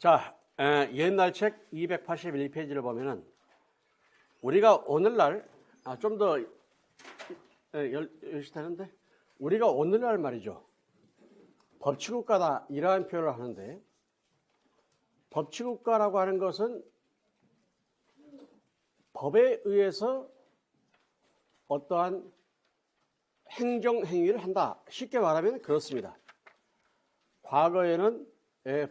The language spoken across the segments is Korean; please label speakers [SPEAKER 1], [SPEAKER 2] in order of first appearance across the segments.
[SPEAKER 1] 자, 옛날 책 281페이지를 보면은 우리가 오늘날 좀 더 열심히 되는데 우리가 오늘날 말이죠. 법치국가다 이러한 표현을 하는데 법치국가라고 하는 것은 법에 의해서 어떠한 행정행위를 한다. 쉽게 말하면 그렇습니다. 과거에는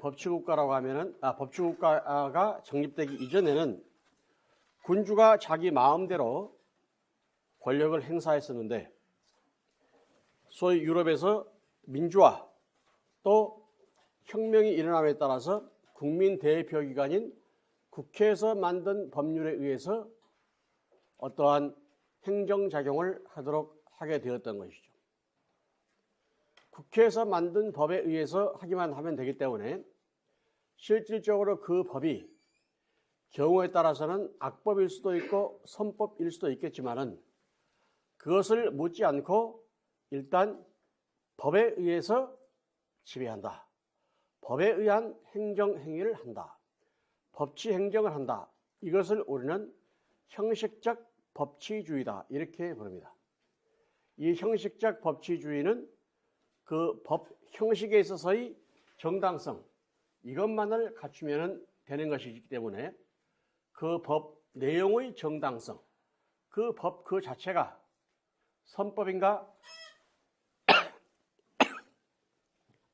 [SPEAKER 1] 법치국가라고 하면은 법치국가가 정립되기 이전에는 군주가 자기 마음대로 권력을 행사했었는데 소위 유럽에서 민주화 또 혁명이 일어남에 따라서 국민 대표기관인 국회에서 만든 법률에 의해서 어떠한 행정작용을 하도록 하게 되었던 것이죠. 국회에서 만든 법에 의해서 하기만 하면 되기 때문에 실질적으로 그 법이 경우에 따라서는 악법일 수도 있고 선법일 수도 있겠지만은 그것을 묻지 않고 일단 법에 의해서 지배한다. 법에 의한 행정행위를 한다. 법치 행정을 한다. 이것을 우리는 형식적 법치주의다. 이렇게 부릅니다. 이 형식적 법치주의는 그 법 형식에 있어서의 정당성 이것만을 갖추면 되는 것이기 때문에 그 법 내용의 정당성 그 법 그 자체가 선법인가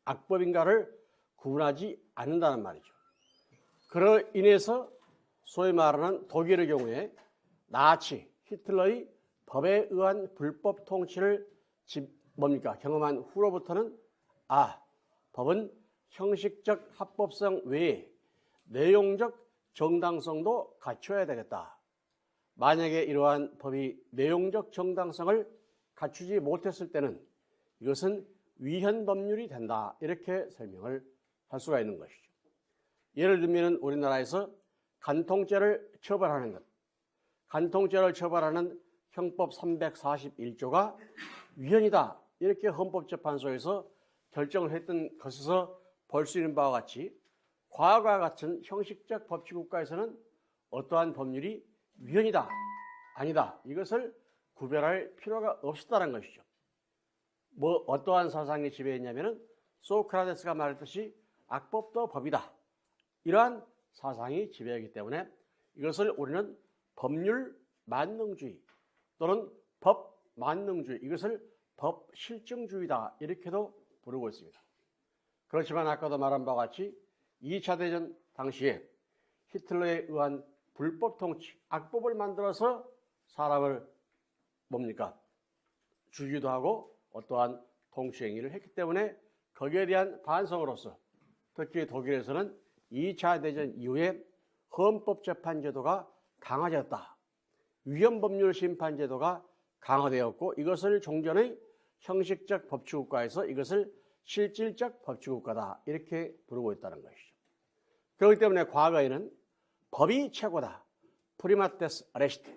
[SPEAKER 1] 악법인가를 구분하지 않는다는 말이죠. 그로 인해서 소위 말하는 독일의 경우에 나치 히틀러의 법에 의한 불법 통치를 경험한 후로부터는 법은 형식적 합법성 외에 내용적 정당성도 갖춰야 되겠다. 만약에 이러한 법이 내용적 정당성을 갖추지 못했을 때는 이것은 위헌 법률이 된다. 이렇게 설명을 할 수가 있는 것이죠. 예를 들면 우리나라에서 간통죄를 처벌하는 것, 간통죄를 처벌하는 형법 341조가 위헌이다. 이렇게 헌법재판소에서 결정을 했던 것에서 볼 수 있는 바와 같이 과거와 같은 형식적 법치국가에서는 어떠한 법률이 위헌이다, 아니다. 이것을 구별할 필요가 없었다는 것이죠. 어떠한 사상이 지배했냐면은 소크라테스가 말했듯이 악법도 법이다. 이러한 사상이 지배하기 때문에 이것을 우리는 법률 만능주의 또는 법 만능주의 이것을 법 실증주의다. 이렇게도 부르고 있습니다. 그렇지만 아까도 말한 바와 같이 2차 대전 당시에 히틀러에 의한 불법 통치, 악법을 만들어서 사람을 죽이기도 하고 어떠한 통치 행위를 했기 때문에 거기에 대한 반성으로서 특히 독일에서는 2차 대전 이후에 헌법재판제도가 강화되었다. 위헌법률 심판제도가 강화되었고 이것을 종전의 형식적 법치국가에서 이것을 실질적 법치국가다. 이렇게 부르고 있다는 것이죠. 그렇기 때문에 과거에는 법이 최고다. 프리마테스 레시트.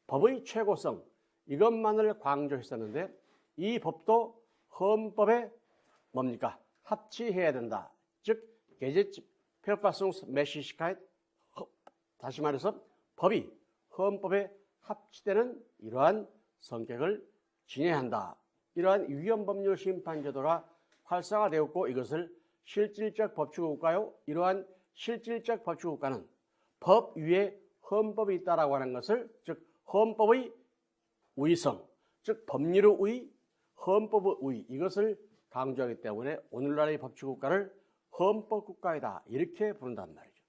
[SPEAKER 1] 법의 최고성. 이것만을 강조했었는데 이 법도 헌법에 합치해야 된다. 즉, Verfassungsmäßigkeit 다시 말해서 법이 헌법에 합치되는 이러한 성격을 지녀야 한다. 이러한 위헌법률 심판제도가 활성화되었고 이것을 실질적 법치국가요. 이러한 실질적 법치국가는 법 위에 헌법이 있다라고 하는 것을 즉 헌법의 우위성, 즉 법률의 우위, 헌법의 우위 이것을 강조하기 때문에 오늘날의 법치국가를 헌법국가이다 이렇게 부른단 말이죠.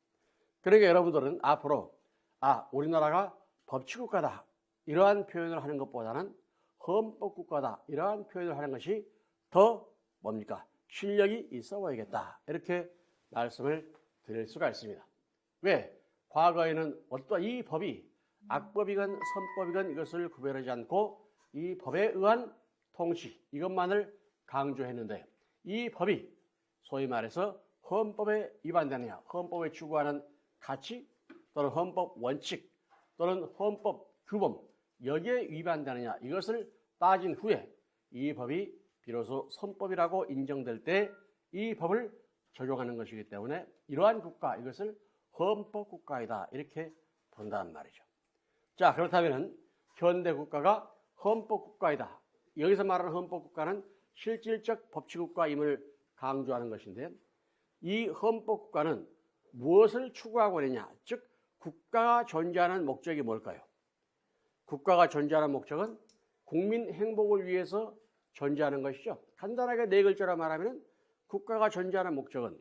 [SPEAKER 1] 그러니까 여러분들은 앞으로 우리나라가 법치국가다 이러한 표현을 하는 것보다는 헌법국가다 이러한 표현을 하는 것이 더 실력이 있어 보이겠다 이렇게 말씀을 드릴 수가 있습니다. 왜? 과거에는 어떤 이 법이 악법이건 선법이건 이것을 구별하지 않고 이 법에 의한 통치 이것만을 강조했는데 이 법이 소위 말해서 헌법에 위반되느냐 헌법에 추구하는 가치 또는 헌법 원칙 또는 헌법 규범 여기에 위반되느냐 이것을 따진 후에 이 법이 비로소 선법이라고 인정될 때 이 법을 적용하는 것이기 때문에 이러한 국가, 이것을 헌법국가이다 이렇게 본다는 말이죠. 자, 그렇다면 현대 국가가 헌법국가이다. 여기서 말하는 헌법국가는 실질적 법치국가임을 강조하는 것인데, 이 헌법국가는 무엇을 추구하고 있느냐, 즉 국가가 존재하는 목적이 뭘까요? 국가가 존재하는 목적은 국민 행복을 위해서 존재하는 것이죠. 간단하게 네 글자로 말하면 국가가 존재하는 목적은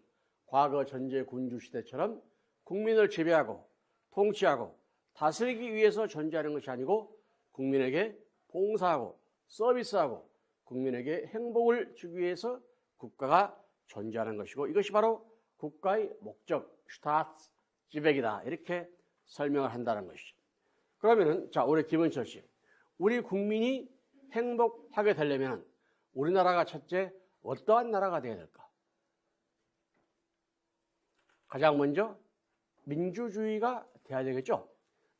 [SPEAKER 1] 과거 전제 군주 시대처럼 국민을 지배하고 통치하고 다스리기 위해서 존재하는 것이 아니고 국민에게 봉사하고 서비스하고 국민에게 행복을 주기 위해서 국가가 존재하는 것이고, 이것이 바로 국가의 목적, 스타트지백이다 이렇게 설명을 한다는 것이죠. 그러면은 자, 우리 김은철 씨, 우리 국민이 행복하게 되려면 우리나라가 첫째 어떠한 나라가 되어야 될까? 가장 먼저 민주주의가 돼야 되겠죠.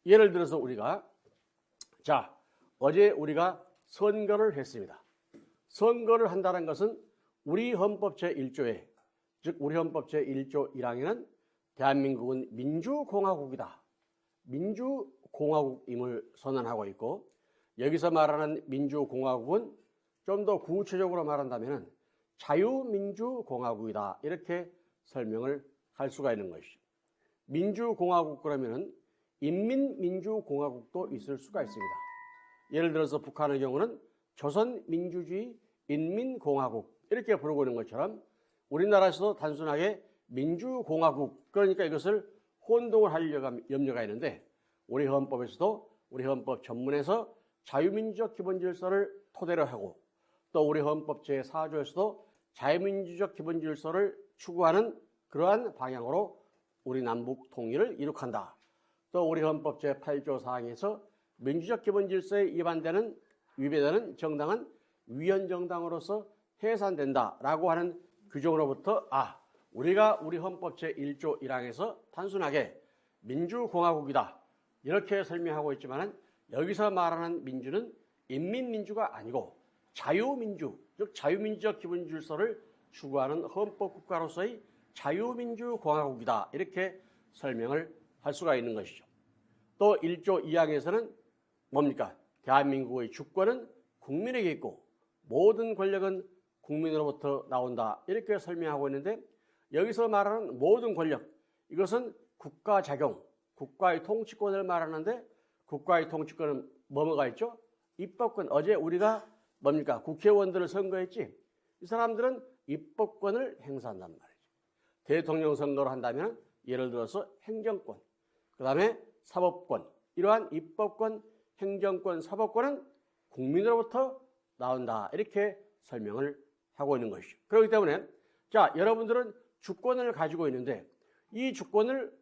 [SPEAKER 1] 예를 들어서 우리가, 자, 어제 우리가 선거를 했습니다. 선거를 한다는 것은 우리 헌법 제1조에, 즉 우리 헌법 제1조 1항에는 대한민국은 민주공화국이다, 민주공화국임을 선언하고 있고, 여기서 말하는 민주공화국은 좀 더 구체적으로 말한다면 자유민주공화국이다 이렇게 설명을 할 수가 있는 것이죠. 민주공화국 그러면은 인민민주공화국도 있을 수가 있습니다. 예를 들어서 북한의 경우는 조선민주주의 인민공화국 이렇게 부르고 있는 것처럼 우리나라에서도 단순하게 민주공화국, 그러니까 이것을 혼동을 할 염려가 있는데, 우리 헌법에서도 우리 헌법 전문에서 자유민주적 기본질서를 토대로 하고, 또 우리 헌법 제4조에서도 자유민주적 기본질서를 추구하는 그러한 방향으로 우리 남북 통일을 이룩한다. 또 우리 헌법 제8조 사항에서 민주적 기본질서에 위배되는 정당은 위헌정당으로서 해산된다라고 하는 규정으로부터 우리가 우리 헌법 제1조 1항에서 단순하게 민주공화국이다 이렇게 설명하고 있지만, 여기서 말하는 민주는 인민민주가 아니고 자유민주, 즉 자유민주적 기본질서를 추구하는 헌법국가로서의 자유민주공화국이다 이렇게 설명을 할 수가 있는 것이죠. 또 1조 2항에서는 뭡니까? 대한민국의 주권은 국민에게 있고 모든 권력은 국민으로부터 나온다 이렇게 설명하고 있는데, 여기서 말하는 모든 권력, 이것은 국가작용, 국가의 통치권을 말하는데, 국가의 통치권은 뭐가 있죠? 입법권. 어제 우리가 뭡니까? 국회의원들을 선거했지. 이 사람들은 입법권을 행사한단 말이죠. 대통령 선거를 한다면 예를 들어서 행정권, 그 다음에 사법권, 이러한 입법권, 행정권, 사법권은 국민으로부터 나온다 이렇게 설명을 하고 있는 것이죠. 그렇기 때문에 자, 여러분들은 주권을 가지고 있는데, 이 주권을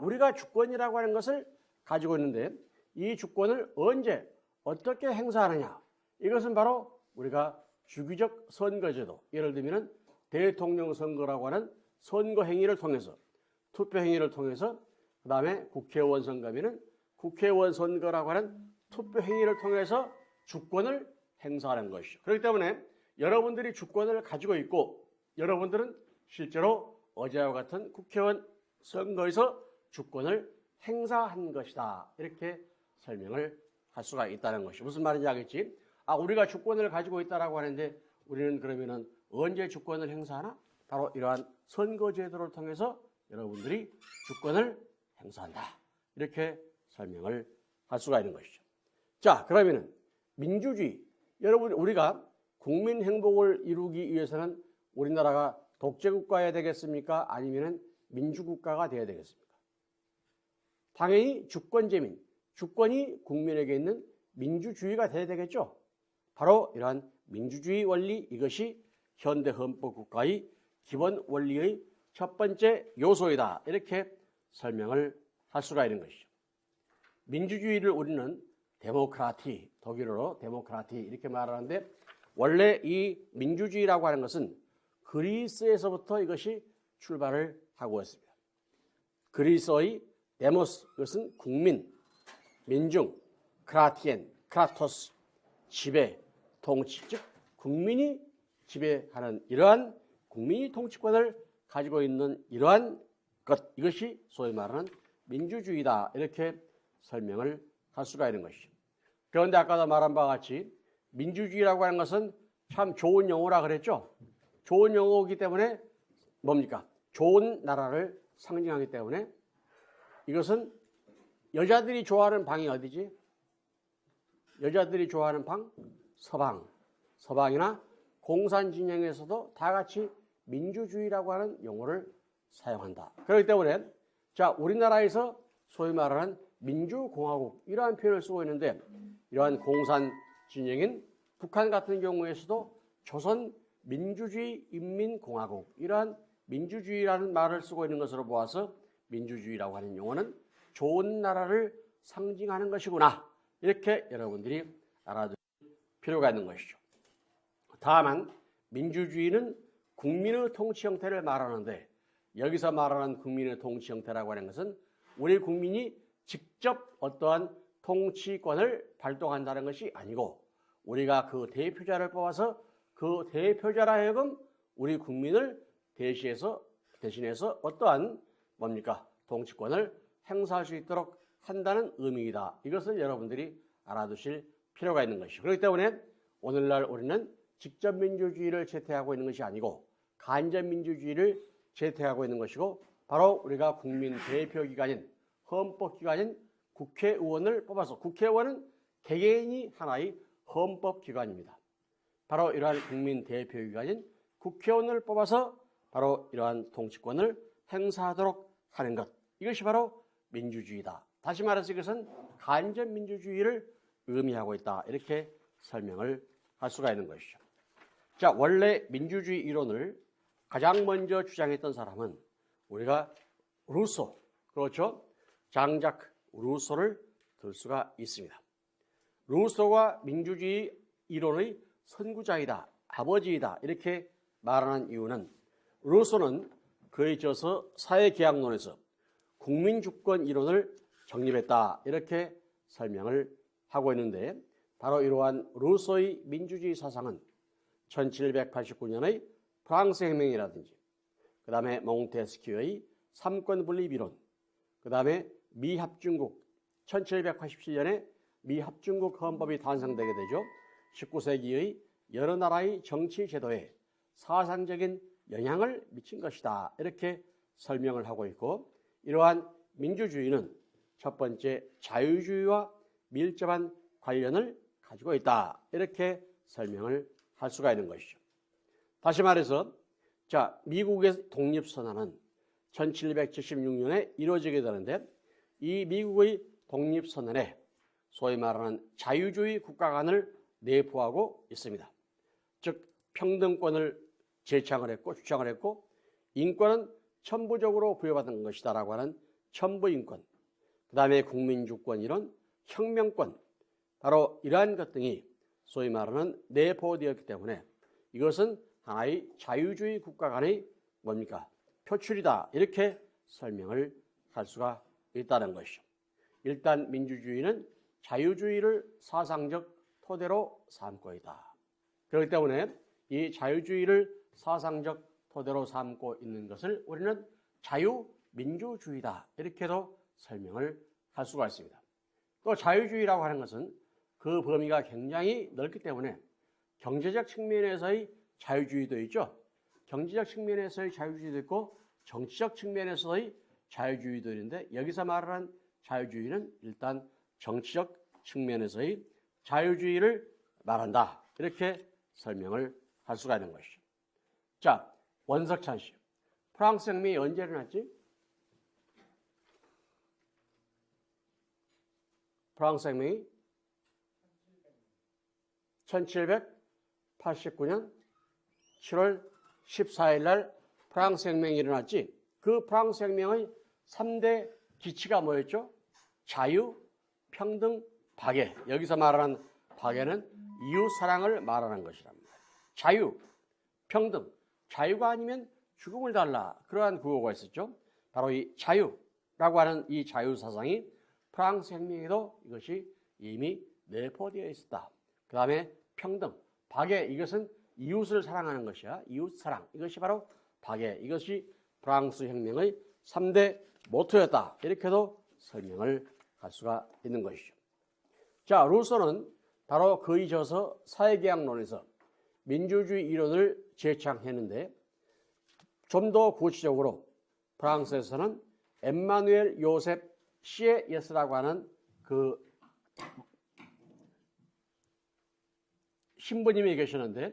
[SPEAKER 1] 우리가 주권이라고 하는 것을 가지고 있는데, 이 주권을 언제 어떻게 행사하느냐, 이것은 바로 우리가 주기적 선거제도, 예를 들면 대통령 선거라고 하는 선거 행위를 통해서, 투표 행위를 통해서, 그 다음에 국회의원 선거면은 국회의원 선거라고 하는 투표 행위를 통해서 주권을 행사하는 것이죠. 그렇기 때문에 여러분들이 주권을 가지고 있고, 여러분들은 실제로 어제와 같은 국회의원 선거에서 주권을 행사한 것이다 이렇게 설명을 할 수가 있다는 것이 무슨 말인지 알겠지? 우리가 주권을 가지고 있다라고 하는데, 우리는 그러면은 언제 주권을 행사하나? 바로 이러한 선거제도를 통해서 여러분들이 주권을 행사한다 이렇게 설명을 할 수가 있는 것이죠. 자, 그러면은 민주주의, 여러분 우리가 국민 행복을 이루기 위해서는 우리나라가 독재국가여야 되겠습니까? 아니면은 민주국가가 되어야 되겠습니까? 당연히 주권제민, 주권이 국민에게 있는 민주주의가 되어야 되겠죠. 바로 이러한 민주주의 원리, 이것이 현대 헌법국가의 기본 원리의 첫 번째 요소이다 이렇게 설명을 할 수가 있는 것이죠. 민주주의를 우리는 데모크라티, 독일어로 데모크라티 이렇게 말하는데, 원래 이 민주주의라고 하는 것은 그리스에서부터 이것이 출발을 하고 있습니다. 그리스어의 데모스, 그것은 국민, 민중, 크라티엔, 크라토스, 지배, 통치, 즉 국민이 지배하는 이러한 국민이 통치권을 가지고 있는 이러한 것, 이것이 소위 말하는 민주주의다. 이렇게 설명을 할 수가 있는 것이죠. 그런데 아까도 말한 바와 같이 민주주의라고 하는 것은 참 좋은 용어라 그랬죠. 좋은 용어이기 때문에 뭡니까? 좋은 나라를 상징하기 때문에 이것은 여자들이 좋아하는 방이 어디지? 여자들이 좋아하는 방? 서방. 서방이나 공산진영에서도 다 같이 민주주의라고 하는 용어를 사용한다. 그렇기 때문에 자, 우리나라에서 소위 말하는 민주공화국 이러한 표현을 쓰고 있는데 이러한 공산진영인 북한 같은 경우에서도 조선민주주의 인민공화국 이러한 민주주의라는 말을 쓰고 있는 것으로 보아서 민주주의라고 하는 용어는 좋은 나라를 상징하는 것이구나. 이렇게 여러분들이 알아둘 필요가 있는 것이죠. 다만 민주주의는 국민의 통치 형태를 말하는데 여기서 말하는 국민의 통치 형태라고 하는 것은 우리 국민이 직접 어떠한 통치권을 발동한다는 것이 아니고 우리가 그 대표자를 뽑아서 그 대표자라 하여금 우리 국민을 대신해서 어떠한 뭡니까? 통치권을 행사할 수 있도록 한다는 의미이다. 이것을 여러분들이 알아두실 필요가 있는 것이죠. 그렇기 때문에 오늘날 우리는 직접 민주주의를 채택하고 있는 것이 아니고 간접 민주주의를 채택하고 있는 것이고 바로 우리가 국민 대표기관인 헌법기관인 국회의원을 뽑아서 국회의원은 개개인이 하나의 헌법기관입니다. 바로 이러한 국민 대표기관인 국회의원을 뽑아서 바로 이러한 통치권을 행사하도록 하는 것. 이것이 바로 민주주의다. 다시 말해서 이것은 간접 민주주의를 의미하고 있다. 이렇게 설명을 할 수가 있는 것이죠. 자, 원래 민주주의 이론을 가장 먼저 주장했던 사람은 우리가 루소, 그렇죠? 장자크 루소를 들 수가 있습니다. 루소가 민주주의 이론의 선구자이다, 아버지이다 이렇게 말하는 이유는 루소는 그에 있어서 사회계약론에서 국민주권 이론을 정립했다 이렇게 설명을 하고 있는데 바로 이러한 루소의 민주주의 사상은 1789년의 프랑스 혁명이라든지 그 다음에 몽테스키유의 삼권분립이론 그 다음에 미합중국 1787년에 미합중국 헌법이 탄생되게 되죠. 19세기의 여러 나라의 정치 제도에 사상적인 영향을 미친 것이다 이렇게 설명을 하고 있고 이러한 민주주의는 첫 번째 자유주의와 밀접한 관련을 가지고 있다 이렇게 설명을 할 수가 있는 것이죠. 다시 말해서 자, 미국의 독립선언은 1776년에 이루어지게 되는데 이 미국의 독립선언에 소위 말하는 자유주의 국가관을 내포하고 있습니다. 즉 평등권을 제창을 했고 주장을 했고 인권은 천부적으로 부여받은 것이다라고 하는 천부인권 그 다음에 국민주권 이론, 혁명권 바로 이러한 것 등이 소위 말하는 내포되었기 때문에 이것은 하나의 자유주의 국가 간의 뭡니까? 표출이다 이렇게 설명을 할 수가 있다는 것이죠. 일단 민주주의는 자유주의를 사상적 토대로 삼고 있다. 그렇기 때문에 이 자유주의를 사상적 토대로 삼고 있는 것을 우리는 자유민주주의다 이렇게도 설명을 할 수가 있습니다. 또 자유주의라고 하는 것은 그 범위가 굉장히 넓기 때문에 경제적 측면에서의 자유주의도 있죠. 경제적 측면에서의 자유주의도 있고 정치적 측면에서의 자유주의도 있는데 여기서 말하는 자유주의는 일단 정치적 측면에서의 자유주의를 말한다. 이렇게 설명을 할 수가 있는 것이죠. 자, 원석찬 씨. 프랑스 혁명이 언제 일어났지? 프랑스 혁명이 1789년 7월 14일 날 프랑스 혁명이 일어났지. 그 프랑스 혁명의 3대 기치가 뭐였죠? 자유, 평등, 박애. 여기서 말하는 박애는 이웃 사랑을 말하는 것이랍니다. 자유, 평등. 자유가 아니면 죽음을 달라. 그러한 구호가 있었죠. 바로 이 자유라고 하는 이 자유 사상이 프랑스 혁명에도 이것이 이미 내포되어 있었다. 그 다음에 평등, 박애. 이것은 이웃을 사랑하는 것이야. 이웃 사랑. 이것이 바로 박애. 이것이 프랑스 혁명의 3대 모토였다. 이렇게도 설명을 할 수가 있는 것이죠. 자, 루소는 바로 그에 이어서 사회계약론에서 민주주의 이론을 제창했는데 좀 더 구체적으로 프랑스에서는 엠마누엘 요셉 시에예스라고 하는 그 신부님이 계시는데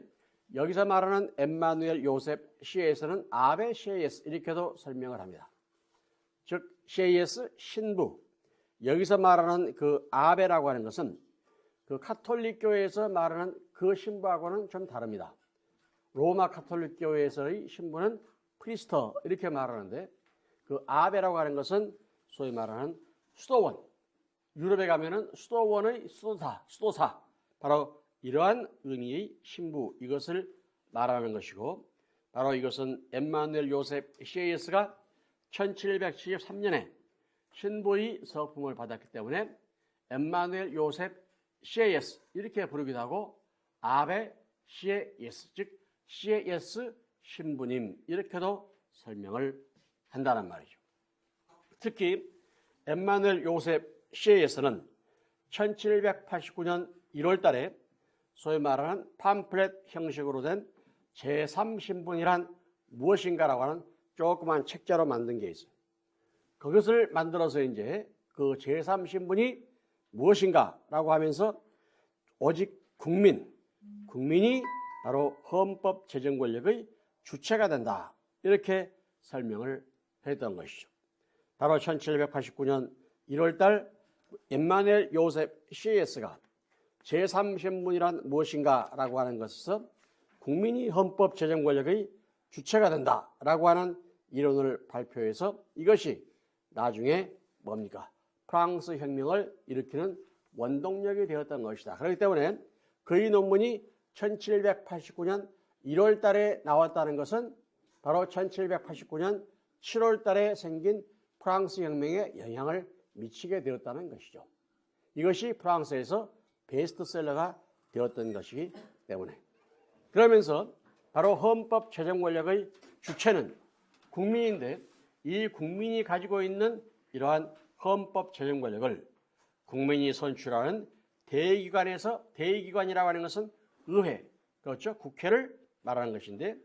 [SPEAKER 1] 여기서 말하는 엠마누엘 요셉 시에예스는 아베 시에예스 이렇게도 설명을 합니다. 즉 시에예스 신부, 여기서 말하는 그 아베라고 하는 것은 그 카톨릭 교회에서 말하는 그 신부하고는 좀 다릅니다. 로마 카톨릭 교회에서의 신부는 프리스터 이렇게 말하는데 그 아베라고 하는 것은 소위 말하는 수도원, 유럽에 가면은 수도원의 수도사 바로 이러한 의미의 신부, 이것을 말하는 것이고 바로 이것은 엠마누엘 요셉 시에예스가 1773년에 신부의 서품을 받았기 때문에 엠마누엘 요셉 시에예스 이렇게 부르기도 하고 아베 시에예스, 즉 시에예스 신부님 이렇게도 설명을 한다는 말이죠. 특히 엠마누엘 요셉 시에예스는 1789년 1월 달에 소위 말하는 팜플렛 형식으로 된 제3신분이란 무엇인가라고 하는 조그만 책자로 만든 게 있어요. 그것을 만들어서 이제 그 제3신분이 무엇인가라고 하면서 오직 국민이 바로 헌법 제정 권력의 주체가 된다. 이렇게 설명을 했던 것이죠. 바로 1789년 1월 달 엠마누엘 요셉 시에예스가 제3신분이란 무엇인가라고 하는 것에서 국민이 헌법 제정 권력의 주체가 된다라고 하는 이론을 발표해서 이것이 나중에 뭡니까? 프랑스 혁명을 일으키는 원동력이 되었던 것이다. 그렇기 때문에 그의 논문이 1789년 1월 달에 나왔다는 것은 바로 1789년 7월 달에 생긴 프랑스 혁명에 영향을 미치게 되었다는 것이죠. 이것이 프랑스에서 베스트셀러가 되었던 것이기 때문에 그러면서 바로 헌법 제정 권력의 주체는 국민인데 이 국민이 가지고 있는 이러한 헌법 제정 권력을 국민이 선출하는 대의기관이라고 하는 것은 의회, 그렇죠? 국회를 말하는 것인데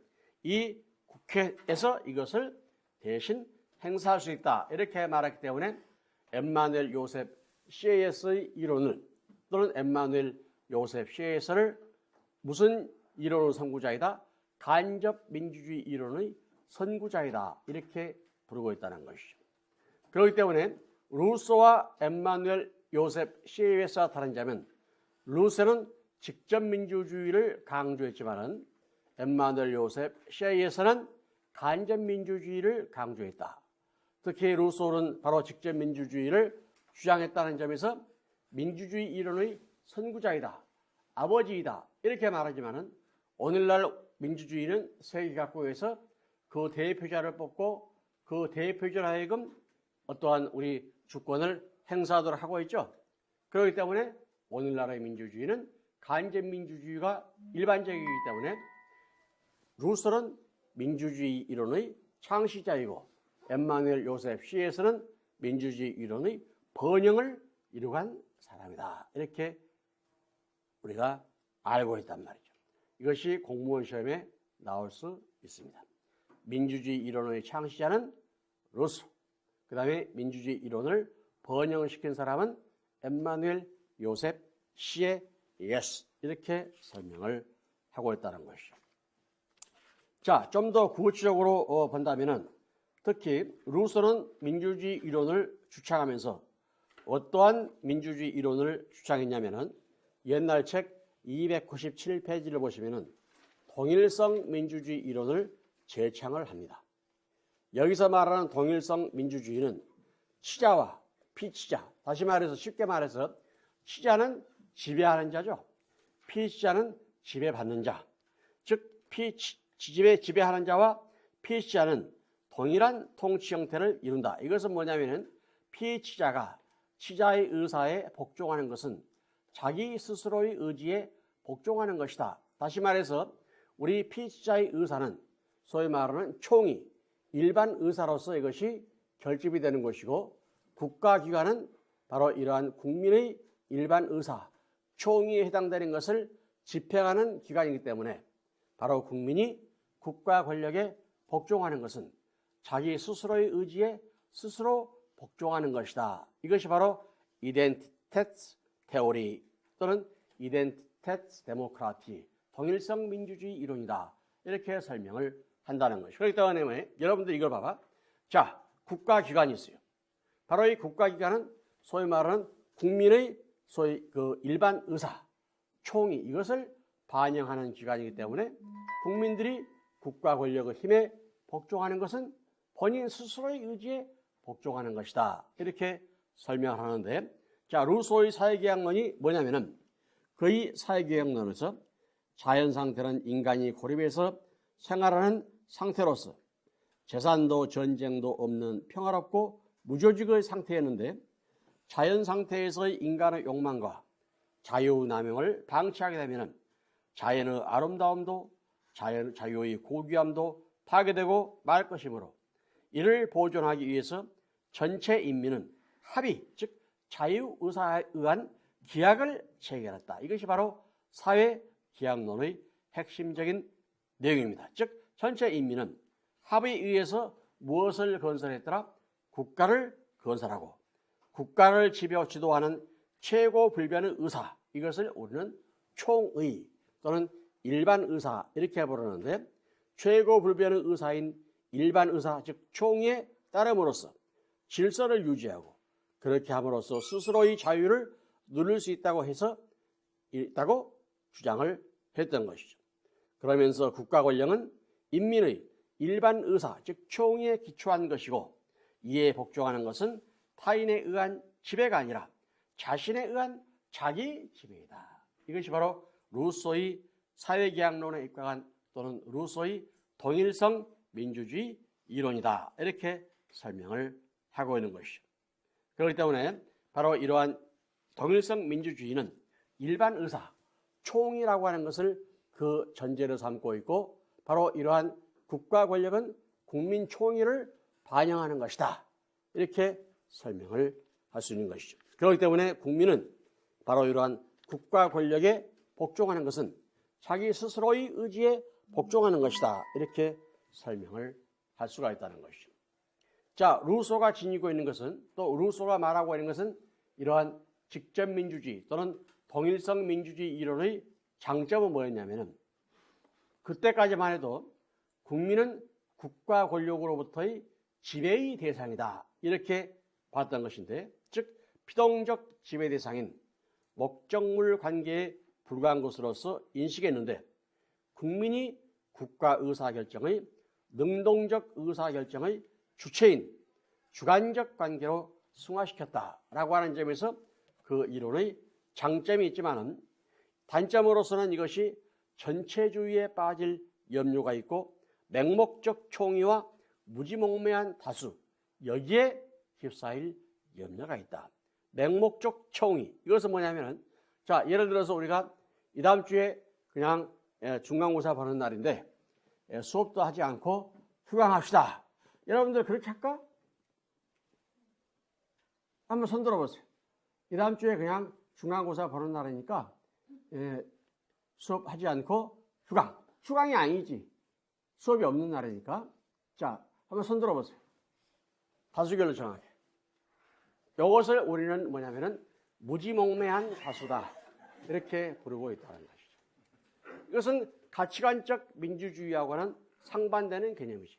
[SPEAKER 1] 이 국회에서 이것을 대신 행사할 수 있다 이렇게 말했기 때문에 엠마누엘 요셉 시에예스의 이론을 또는 엠마누엘 요셉 시에예스를 무슨 이론의 선구자이다? 간접 민주주의 이론의 선구자이다 이렇게 부르고 있다는 것이죠. 그렇기 때문에 루소와 엠마누엘 요셉 시에예스와 다른 점은 루소는 직접 민주주의를 강조했지만은 엠마누엘 요셉 시에예스는 간접 민주주의를 강조했다. 특히 루소는 바로 직접 민주주의를 주장했다는 점에서 민주주의 이론의 선구자이다, 아버지이다 이렇게 말하지만은 오늘날 민주주의는 세계각국에서 그 대표자를 뽑고 그 대표자로 하여금 어떠한 우리 주권을 행사하도록 하고 있죠. 그렇기 때문에 오늘날의 민주주의는 간접 민주주의가 일반적이기 때문에 루소는 민주주의 이론의 창시자이고 엠마누엘 요셉 시에예스는 민주주의 이론의 번영을 이루간 사람이다. 이렇게 우리가 알고 있단 말이죠. 이것이 공무원 시험에 나올 수 있습니다. 민주주의 이론의 창시자는 루소, 그 다음에 민주주의 이론을 번영시킨 사람은 엠마누엘 요셉 시에예스 이렇게 설명을 하고 있다는 것이죠. 자, 좀 더 구체적으로 본다면은 특히 루소는 민주주의 이론을 주창하면서 어떠한 민주주의 이론을 주창했냐면은 옛날 책 297페이지를 보시면은 동일성 민주주의 이론을 제창을 합니다. 여기서 말하는 동일성 민주주의는 치자와 피치자, 다시 말해서 쉽게 말해서 치자는 지배하는 자죠. 피치자는 지배받는 자. 즉 지배하는 자와 피치자는 동일한 통치 형태를 이룬다. 이것은 뭐냐면은 피치자가 치자의 의사에 복종하는 것은 자기 스스로의 의지에 복종하는 것이다. 다시 말해서 우리 피치자의 의사는 소위 말하는 총의, 일반 의사로서 이것이 결집이 되는 것이고 국가기관은 바로 이러한 국민의 일반 의사, 총의에 해당되는 것을 집행하는 기관이기 때문에 바로 국민이 국가 권력에 복종하는 것은 자기 스스로의 의지에 스스로 복종하는 것이다. 이것이 바로 이덴티테스 테오리 또는 이덴티테스 데모크라티, 통일성 민주주의 이론이다. 이렇게 설명을 한다는 것이죠. 그렇기 때문에 여러분들 이걸 봐봐. 자, 국가기관이 있어요. 바로 이 국가기관은 소위 말하는 국민의 소위 그 일반 의사, 총의 이것을 반영하는 기관이기 때문에 국민들이 국가 권력의 힘에 복종하는 것은 본인 스스로의 의지에 복종하는 것이다. 이렇게 설명을 하는데, 자, 루소의 사회계약론이 뭐냐면은 그의 사회계약론에서 자연상태는 인간이 고립해서 생활하는 상태로서 재산도 전쟁도 없는 평화롭고 무조직의 상태였는데 자연상태에서의 인간의 욕망과 자유남용을 방치하게 되면 자연의 아름다움도 자유의 고귀함도 파괴되고 말 것이므로 이를 보존하기 위해서 전체 인민은 합의, 즉 자유의사에 의한 기약을 체결했다. 이것이 바로 사회기약론의 핵심적인 내용입니다. 즉 전체 인민은 합의에 의해서 무엇을 건설했더라? 국가를 건설하고 국가를 지도하는 최고 불변의 의사, 이것을 우리는 총의 또는 일반 의사 이렇게 부르는데 최고 불변의 의사인 일반 의사, 즉 총의에 따름으로써 질서를 유지하고 그렇게 함으로써 스스로의 자유를 누릴 수 있다고 주장을 했던 것이죠. 그러면서 국가 권력은 인민의 일반 의사, 즉 총의에 기초한 것이고 이에 복종하는 것은 타인에 의한 지배가 아니라 자신에 의한 자기 지배이다. 이것이 바로 루소의 사회계약론에 입각한 또는 루소의 동일성 민주주의 이론이다. 이렇게 설명을 하고 있는 것이죠. 그렇기 때문에 바로 이러한 동일성 민주주의는 일반 의사, 총이라고 하는 것을 그 전제로 삼고 있고 바로 이러한 국가 권력은 국민 총의를 반영하는 것이다. 이렇게 설명을 할 수 있는 것이죠. 그렇기 때문에 국민은 바로 이러한 국가 권력에 복종하는 것은 자기 스스로의 의지에 복종하는 것이다. 이렇게 설명을 할 수가 있다는 것이죠. 자, 루소가 지니고 있는 것은 또 루소가 말하고 있는 것은 이러한 직접민주주의 또는 동일성 민주주의 이론의 장점은 뭐였냐면은 그때까지만 해도 국민은 국가 권력으로부터의 지배의 대상이다. 이렇게 봤던 것인데, 즉 피동적 지배 대상인 목적물 관계에 불과한 것으로서 인식했는데 국민이 국가 의사결정의 능동적 의사결정의 주체인 주관적 관계로 승화시켰다라고 하는 점에서 그 이론의 장점이 있지만은 단점으로서는 이것이 전체주의에 빠질 염려가 있고 맹목적 총의와 무지몽매한 다수 여기에 휩싸일 염려가 있다. 맹목적 총의 이것은 뭐냐면은 자 예를 들어서 우리가 이 다음 주에 그냥 중간고사 보는 날인데 수업도 하지 않고 휴강합시다. 여러분들 그렇게 할까? 한번 손 들어보세요. 이 다음 주에 그냥 중간고사 보는 날이니까 수업하지 않고 휴강. 휴강이 아니지. 수업이 없는 날이니까. 자, 한번 손 들어보세요. 다수결로 정하게. 이것을 우리는 뭐냐면은 무지몽매한 다수다. 이렇게 부르고 있다는 것이죠. 이것은 가치관적 민주주의하고는 상반되는 개념이지.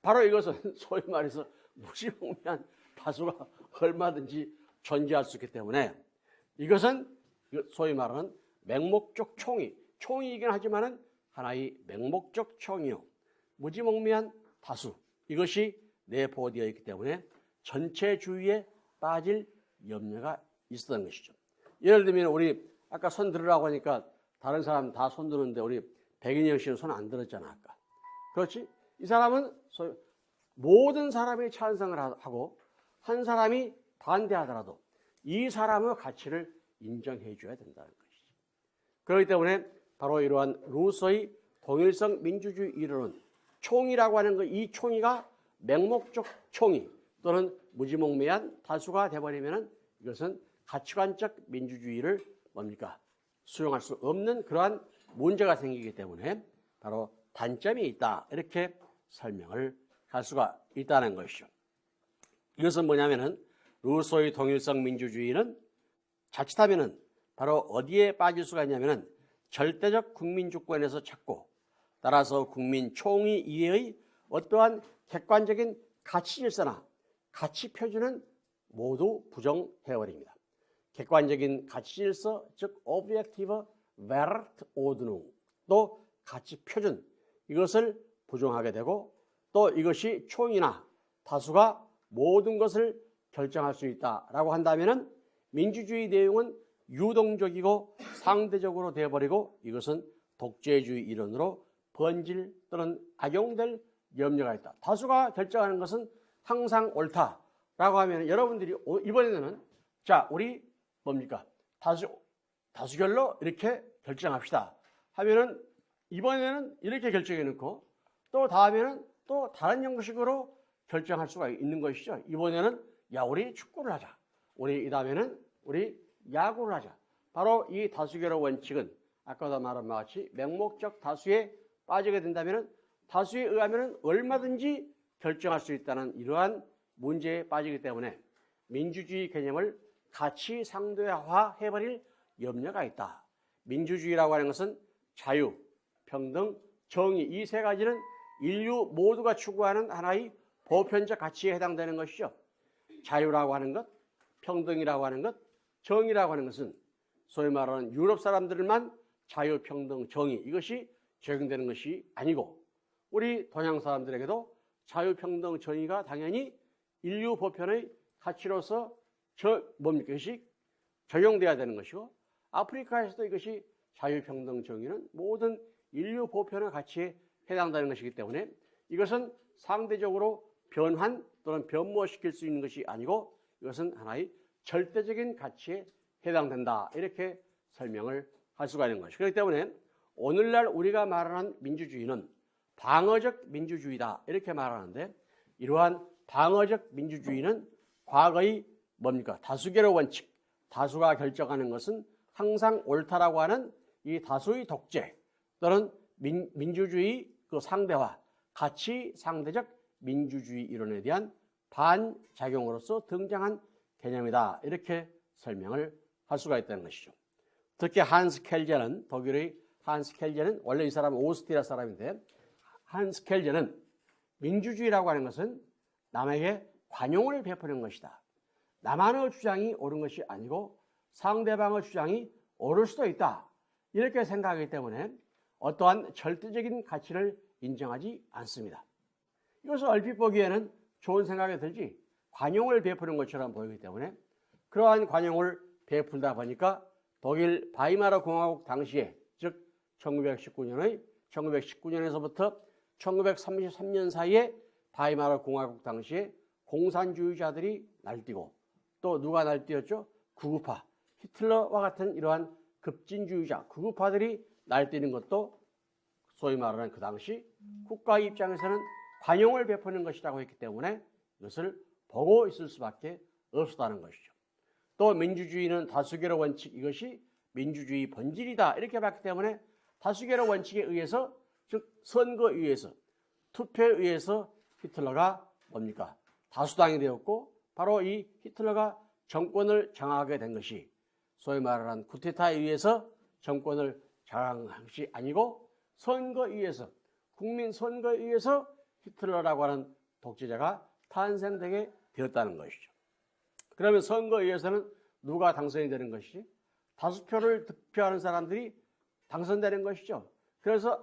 [SPEAKER 1] 바로 이것은 소위 말해서 무지몽매한 다수가 얼마든지 존재할 수 있기 때문에 이것은 소위 말하는 맹목적 총의, 총의이긴 하지만은 하나의 맹목적 총의요. 무지몽매한 다수, 이것이 내포되어 있기 때문에 전체주의에 빠질 염려가 있었던 것이죠. 예를 들면 우리 아까 손 들으라고 하니까 다른 사람 다 손 드는데 우리 백인영 씨는 손 안 들었잖아 아까. 그렇지? 이 사람은 모든 사람이 찬성을 하고 한 사람이 반대하더라도 이 사람의 가치를 인정해 줘야 된다는 것이죠. 그렇기 때문에 바로 이러한 루소의 동일성 민주주의 이론은 총의라고 하는 이 총의가 맹목적 총의 또는 무지몽매한 다수가 돼버리면은 이것은 가치관적 민주주의를 뭡니까? 수용할 수 없는 그러한 문제가 생기기 때문에 바로 단점이 있다. 이렇게 설명을 할 수가 있다는 것이죠. 이것은 뭐냐면은 루소의 동일성 민주주의는 자칫하면은 바로 어디에 빠질 수가 있냐면은 절대적 국민 주권에서 찾고 따라서 국민 총의 이외의 어떠한 객관적인 가치 질서나 가치 표준은 모두 부정해버립니다. 객관적인 가치 질서, 즉 objektive Wertordnung, 또 가치 표준, 이것을 부정하게 되고 또 이것이 총이나 다수가 모든 것을 결정할 수 있다라고 한다면은 민주주의 내용은 유동적이고 상대적으로 되어버리고 이것은 독재주의 이론으로 번질 또는 악용될 염려가 있다. 다수가 결정하는 것은 항상 옳다라고 하면 여러분들이 이번에는 자 우리 뭡니까? 다수결로 이렇게 결정합시다 하면은 이번에는 이렇게 결정해 놓고 또 다음에는 또 다른 형식으로 결정할 수가 있는 것이죠. 이번에는 야 우리 축구를 하자. 우리 이 다음에는 우리 야구를 하자. 바로 이 다수결의 원칙은 아까도 말한 바와 같이 맹목적 다수에 빠지게 된다면 다수에 의하면 얼마든지 결정할 수 있다는 이러한 문제에 빠지기 때문에 민주주의 개념을 가치 상대화해버릴 염려가 있다. 민주주의라고 하는 것은 자유, 평등, 정의 이 세 가지는 인류 모두가 추구하는 하나의 보편적 가치에 해당되는 것이죠. 자유라고 하는 것, 평등이라고 하는 것, 정의라고 하는 것은 소위 말하는 유럽 사람들만 자유, 평등, 정의 이것이 적용되는 것이 아니고 우리 동양 사람들에게도 자유, 평등, 정의가 당연히 인류 보편의 가치로서 이것이 적용돼야 되는 것이고 아프리카에서도 이것이 자유, 평등, 정의는 모든 인류 보편의 가치에 해당되는 것이기 때문에 이것은 상대적으로 변환 또는 변모시킬 수 있는 것이 아니고 이것은 하나의 절대적인 가치에 해당된다. 이렇게 설명을 할 수가 있는 것이죠. 그렇기 때문에 오늘날 우리가 말하는 민주주의는 방어적 민주주의다. 이렇게 말하는데 이러한 방어적 민주주의는 과거의 뭡니까? 다수결의 원칙, 다수가 결정하는 것은 항상 옳다라고 하는 이 다수의 독재 또는 민주주의 그 상대화, 가치 상대적 민주주의 이론에 대한 반작용으로서 등장한 개념이다. 이렇게 설명을 할 수가 있다는 것이죠. 특히 한스 켈제는 독일의 한스 켈제는 원래 이 사람은 오스트리아 사람인데 한스 켈제는 민주주의라고 하는 것은 남에게 관용을 베푸는 것이다. 나만의 주장이 옳은 것이 아니고 상대방의 주장이 옳을 수도 있다. 이렇게 생각하기 때문에 어떠한 절대적인 가치를 인정하지 않습니다. 이것을 얼핏 보기에는 좋은 생각이 들지 관용을 베푸는 것처럼 보이기 때문에 그러한 관용을 베풀다 보니까 독일 바이마르 공화국 당시에 즉 1919년에서부터 1933년 사이에 바이마르 공화국 당시에 공산주의자들이 날뛰고 또 누가 날뛰었죠? 구구파, 히틀러와 같은 이러한 급진주의자, 구구파들이 날뛰는 것도 소위 말하는 그 당시 국가의 입장에서는 관용을 베푸는 것이라고 했기 때문에 이것을 보고 있을 수밖에 없었다는 것이죠. 또 민주주의는 다수결의 원칙, 이것이 민주주의 본질이다 이렇게 봤기 때문에 다수결의 원칙에 의해서 즉 선거에 의해서 투표에 의해서 히틀러가 뭡니까? 다수당이 되었고 바로 이 히틀러가 정권을 장악하게 된 것이 소위 말하는 쿠데타에 의해서 정권을 장악한 것이 아니고 선거에 의해서 국민 선거에 의해서 히틀러라고 하는 독재자가 탄생되게 되었다는 것이죠. 그러면 선거에 의해서는 누가 당선이 되는 것이지? 다수표를 득표하는 사람들이 당선되는 것이죠. 그래서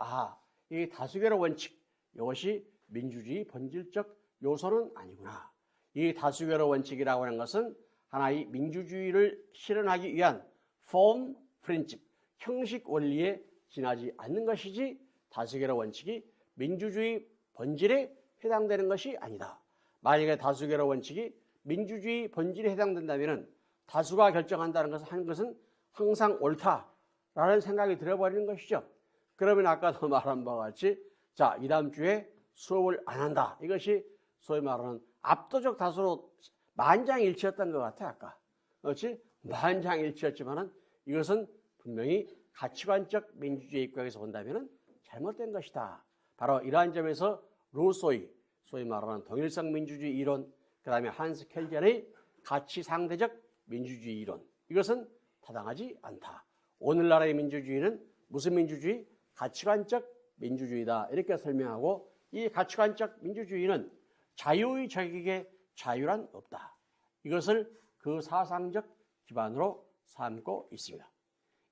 [SPEAKER 1] 이 다수결의 원칙, 이것이 민주주의 본질적 요소는 아니구나. 이 다수결의 원칙이라고 하는 것은 하나의 민주주의를 실현하기 위한 form principle, 형식 원리에 지나지 않는 것이지 다수결의 원칙이 민주주의 본질에 해당되는 것이 아니다. 만약에 다수결의 원칙이 민주주의 본질에 해당된다면 다수가 결정한다는 것을 하는 것은 항상 옳다라는 생각이 들어버리는 것이죠. 그러면 아까도 말한 바와 같이 자, 이 다음 주에 수업을 안 한다. 이것이 소위 말하는 압도적 다수로 만장일치였던 것 같아. 아까 그렇지? 만장일치였지만은 이것은 분명히 가치관적 민주주의 입각에서 본다면은 잘못된 것이다. 바로 이러한 점에서 루소의 소위 말하는 동일성 민주주의 이론, 그 다음에 한스 켈젠의 가치 상대적 민주주의 이론, 이것은 타당하지 않다. 오늘날의 민주주의는 무슨 민주주의? 가치관적 민주주의다. 이렇게 설명하고, 이 가치관적 민주주의는 자유의 적에게 자유란 없다. 이것을 그 사상적 기반으로 삼고 있습니다.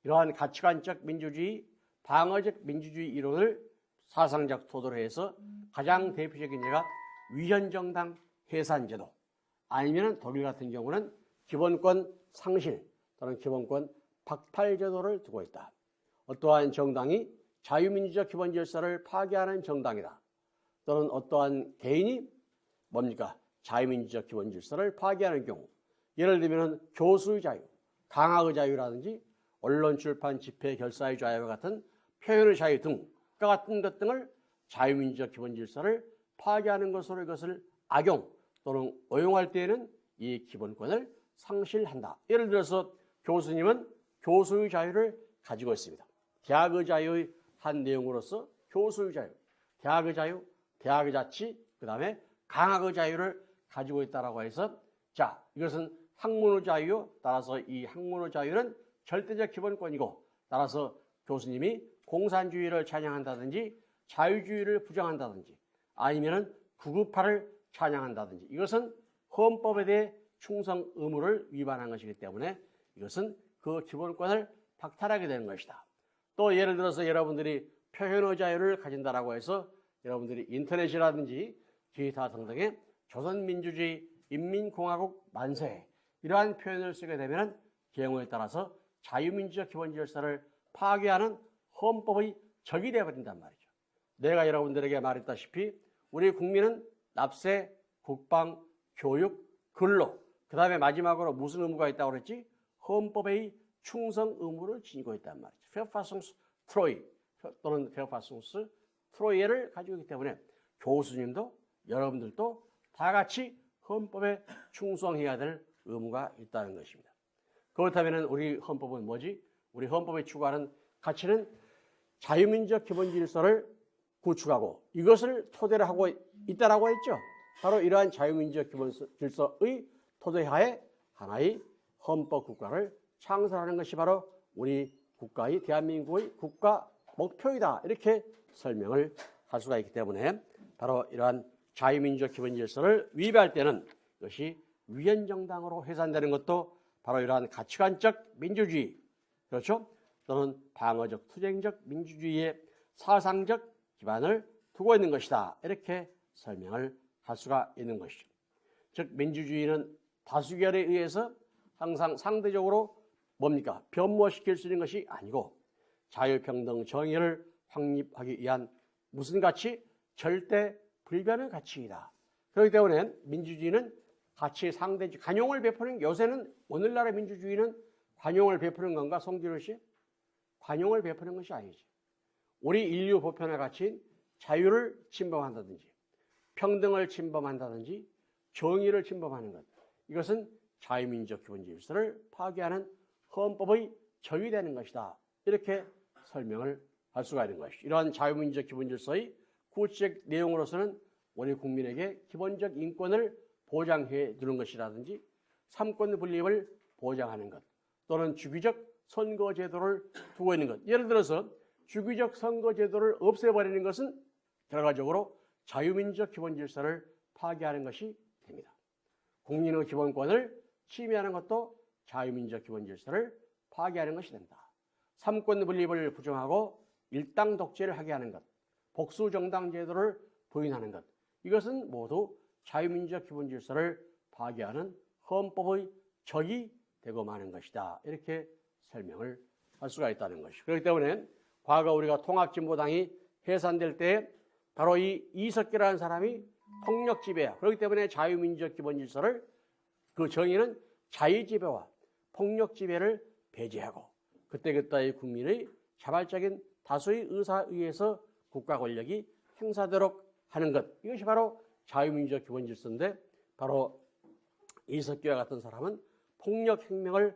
[SPEAKER 1] 이러한 가치관적 민주주의, 방어적 민주주의 이론을 사상적 토대로 해서 가장 대표적인 예가 위헌정당 해산제도, 아니면 독일 같은 경우는 기본권 상실 또는 기본권 박탈제도를 두고 있다. 어떠한 정당이 자유민주적 기본 질서를 파괴하는 정당이다. 또는 어떠한 개인이 뭡니까? 자유민주적 기본 질서를 파괴하는 경우, 예를 들면 교수의 자유, 강학의 자유라든지 언론, 출판, 집회, 결사의 자유와 같은 표현의 자유 등과 같은 것 등을 자유민주적 기본 질서를 파괴하는 것으로 이것을 악용 또는 오용할 때에는 이 기본권을 상실한다. 예를 들어서 교수님은 교수의 자유를 가지고 있습니다. 대학의 자유의 한 내용으로서 교수의 자유, 대학의 자유, 대학의 자치, 그 다음에 강학의 자유를 가지고 있다라고 해서, 자, 이것은 학문의 자유, 따라서 이 학문의 자유는 절대적 기본권이고, 따라서 교수님이 공산주의를 찬양한다든지 자유주의를 부정한다든지 아니면은 구급파를 찬양한다든지, 이것은 헌법에 대해 충성 의무를 위반한 것이기 때문에 이것은 그 기본권을 박탈하게 되는 것이다. 또 예를 들어서 여러분들이 표현의 자유를 가진다라고 해서 여러분들이 인터넷이라든지 기타 등등의 조선민주주의 인민공화국 만세 이러한 표현을 쓰게 되면 경우에 따라서 자유민주적 기본 질서를 파괴하는 헌법의 적이 되어버린단 말이죠. 내가 여러분들에게 말했다시피 우리 국민은 납세, 국방, 교육, 근로, 그 다음에 마지막으로 무슨 의무가 있다고 그랬지? 헌법의 충성 의무를 지니고 있단 말이죠. 페어파송스 트로이 또는 페어파송스 트로이를 가지고 있기 때문에 교수님도 여러분들도 다 같이 헌법에 충성해야 될 의무가 있다는 것입니다. 그렇다면 우리 헌법은 뭐지? 우리 헌법에 추구하는 가치는 자유민주적 기본 질서를 구축하고 이것을 토대로 하고 있다라고 했죠. 바로 이러한 자유민주적 기본 질서의 토대하에 하나의 헌법 국가를 창설하는 것이 바로 우리 국가의 대한민국의 국가 목표이다. 이렇게 설명을 할 수가 있기 때문에 바로 이러한 자유민주적 기본 질서를 위배할 때는 이것이 위헌정당으로 해산되는 것도 바로 이러한 가치관적 민주주의, 그렇죠? 또는 방어적 투쟁적 민주주의의 사상적 기반을 두고 있는 것이다. 이렇게 설명을 할 수가 있는 것이죠. 즉 민주주의는 다수결에 의해서 항상 상대적으로 뭡니까? 변모시킬 수 있는 것이 아니고 자유평등 정의를 확립하기 위한 무슨 가치? 절대 불변의 가치이다. 그렇기 때문에 민주주의는 가치 상대적 관용을 베푸는, 요새는 오늘날의 민주주의는 관용을 베푸는 건가? 송진우 씨? 관용을 베푸는 것이 아니지. 우리 인류 보편의 가치인 자유를 침범한다든지 평등을 침범한다든지 정의를 침범하는 것, 이것은 자유민주적 기본 질서를 파괴하는 헌법의 적이 되는 것이다. 이렇게 설명을 할 수가 있는 것이죠. 이러한 자유민주적 기본 질서의 구체적 내용으로서는 우리 국민에게 기본적 인권을 보장해 두는 것이라든지 삼권 분립을 보장하는 것, 또는 주기적 선거제도를 두고 있는 것. 예를 들어서 주기적 선거제도를 없애버리는 것은 결과적으로 자유민주적 기본 질서를 파괴하는 것이 됩니다. 국민의 기본권을 침해하는 것도 자유민주적 기본 질서를 파괴하는 것이 된다. 삼권 분립을 부정하고 일당 독재를 하게 하는 것, 복수정당 제도를 부인하는 것, 이것은 모두 자유민주적 기본 질서를 파괴하는 헌법의 적이 되고 마는 것이다. 이렇게 설명을 할 수가 있다는 것이죠. 그렇기 때문에 과거 우리가 통합진보당이 해산될 때 바로 이 이석기라는 사람이 폭력 지배야. 그렇기 때문에 자유민주적 기본 질서를, 그 정의는 자유지배와 폭력 지배를 배제하고 그때그때의 국민의 자발적인 다수의 의사에 의해서 국가 권력이 행사되도록 하는 것. 이것이 바로 자유민주적 기본 질서인데 바로 이석기와 같은 사람은 폭력혁명을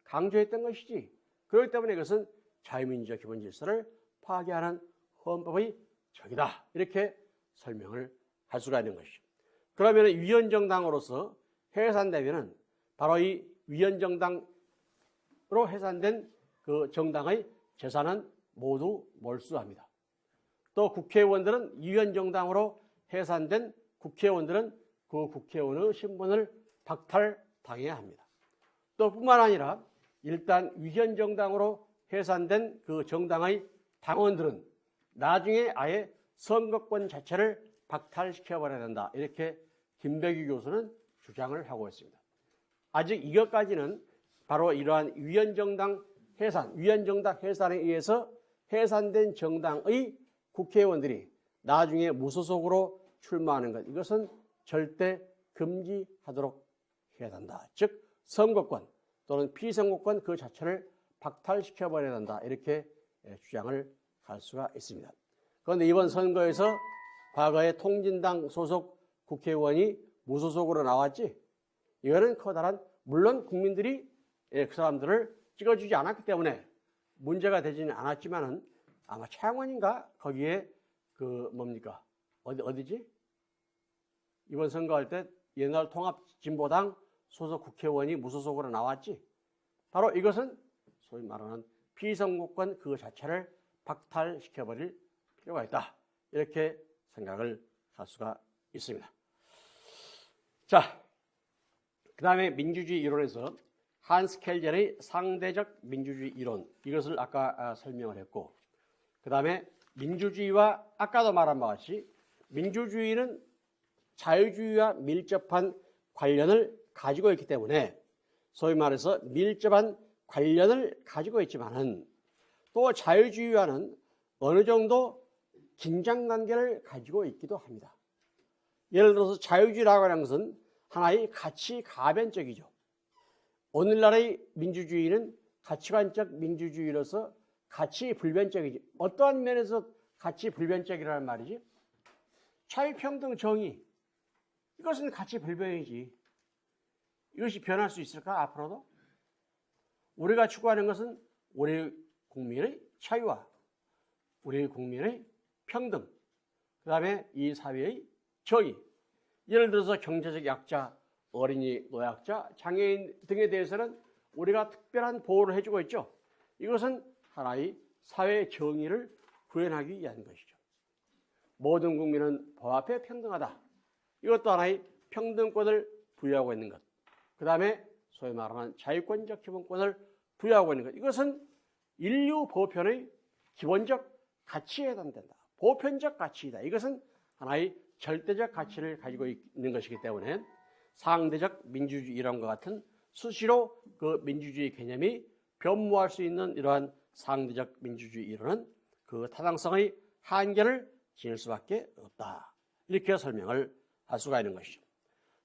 [SPEAKER 1] 강조했던 것이지. 그렇기 때문에 이것은 자유민주적 기본 질서를 파괴하는 헌법의 적이다. 이렇게 설명을 할 수가 있는 것이죠. 그러면 위헌정당으로서 해산되면은 바로 이 위헌정당으로 해산된 그 정당의 재산은 모두 몰수합니다. 또 국회의원들은 위헌정당으로 해산된 국회의원들은 그 국회의원의 신분을 박탈당해야 합니다. 또 뿐만 아니라 일단 위헌정당으로 해산된 그 정당의 당원들은 나중에 아예 선거권 자체를 박탈시켜버려야 된다. 이렇게 김백유 교수는 주장을 하고 있습니다. 아직 이것까지는 바로 이러한 위헌정당 해산에 의해서 해산된 정당의 국회의원들이 나중에 무소속으로 출마하는 것, 이것은 절대 금지하도록 해야 된다. 즉 선거권 또는 피선거권 그 자체를 박탈시켜버려야 된다. 이렇게 주장을 할 수가 있습니다. 그런데 이번 선거에서 과거에 통진당 소속 국회의원이 무소속으로 나왔지, 이거는 커다란, 물론 국민들이 그 사람들을 찍어주지 않았기 때문에 문제가 되지는 않았지만은 아마 창원인가 거기에 그 뭡니까 어디지 이번 선거할 때 옛날 통합진보당 소속 국회의원이 무소속으로 나왔지. 바로 이것은 소위 말하는 피선거권 그 자체를 박탈시켜버릴 필요가 있다. 이렇게 생각을 할 수가 있습니다. 자, 그 다음에 민주주의 이론에서 한스 켈젠의 상대적 민주주의 이론, 이것을 아까 설명을 했고, 그 다음에 민주주의와 아까도 말한 바와 같이 민주주의는 자유주의와 밀접한 관련을 가지고 있기 때문에 소위 말해서 밀접한 관련을 가지고 있지만은 또 자유주의와는 어느 정도 긴장관계를 가지고 있기도 합니다. 예를 들어서 자유주의라고 하는 것은 하나의 가치 가변적이죠. 오늘날의 민주주의는 가치관적 민주주의로서 가치 불변적이지. 어떠한 면에서 가치 불변적이라는 말이지? 자유평등 정의, 이것은 가치 불변이지. 이것이 변할 수 있을까 앞으로도? 우리가 추구하는 것은 우리 국민의 자유와 우리 국민의 평등, 그 다음에 이 사회의 정의. 예를 들어서 경제적 약자, 어린이, 노약자, 장애인 등에 대해서는 우리가 특별한 보호를 해주고 있죠. 이것은 하나의 사회 정의를 구현하기 위한 것이죠. 모든 국민은 법 앞에 평등하다. 이것도 하나의 평등권을 부여하고 있는 것. 그 다음에 소위 말하는 자유권적 기본권을 부여하고 있는 것. 이것은 인류 보편의 기본적 가치에 해당된다. 보편적 가치이다. 이것은 하나의 절대적 가치를 가지고 있는 것이기 때문에 상대적 민주주의 이론과 같은 수시로 그 민주주의 개념이 변모할 수 있는 이러한 상대적 민주주의 이론은 그 타당성의 한계를 지닐 수밖에 없다. 이렇게 설명을 할 수가 있는 것이죠.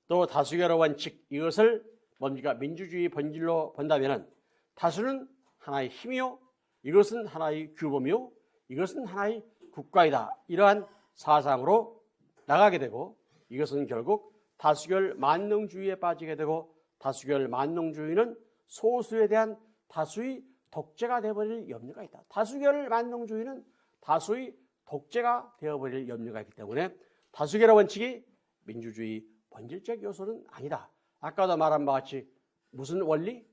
[SPEAKER 1] 또 다수결의 원칙, 이것을 뭡니까? 민주주의 본질로 본다면 다수는 하나의 힘이요, 이것은 하나의 규범이요, 이것은 하나의 국가이다. 이러한 사상으로 나가게 되고, 이것은 결국 다수결 만능주의에 빠지게 되고, 다수결 만능주의는 소수에 대한 다수의 독재가 되어버릴 염려가 있다. 다수결 만능주의는 다수의 독재가 되어버릴 염려가 있기 때문에 다수결의 원칙이 민주주의 본질적 요소는 아니다. 아까도 말한 바와 같이 무슨 원리?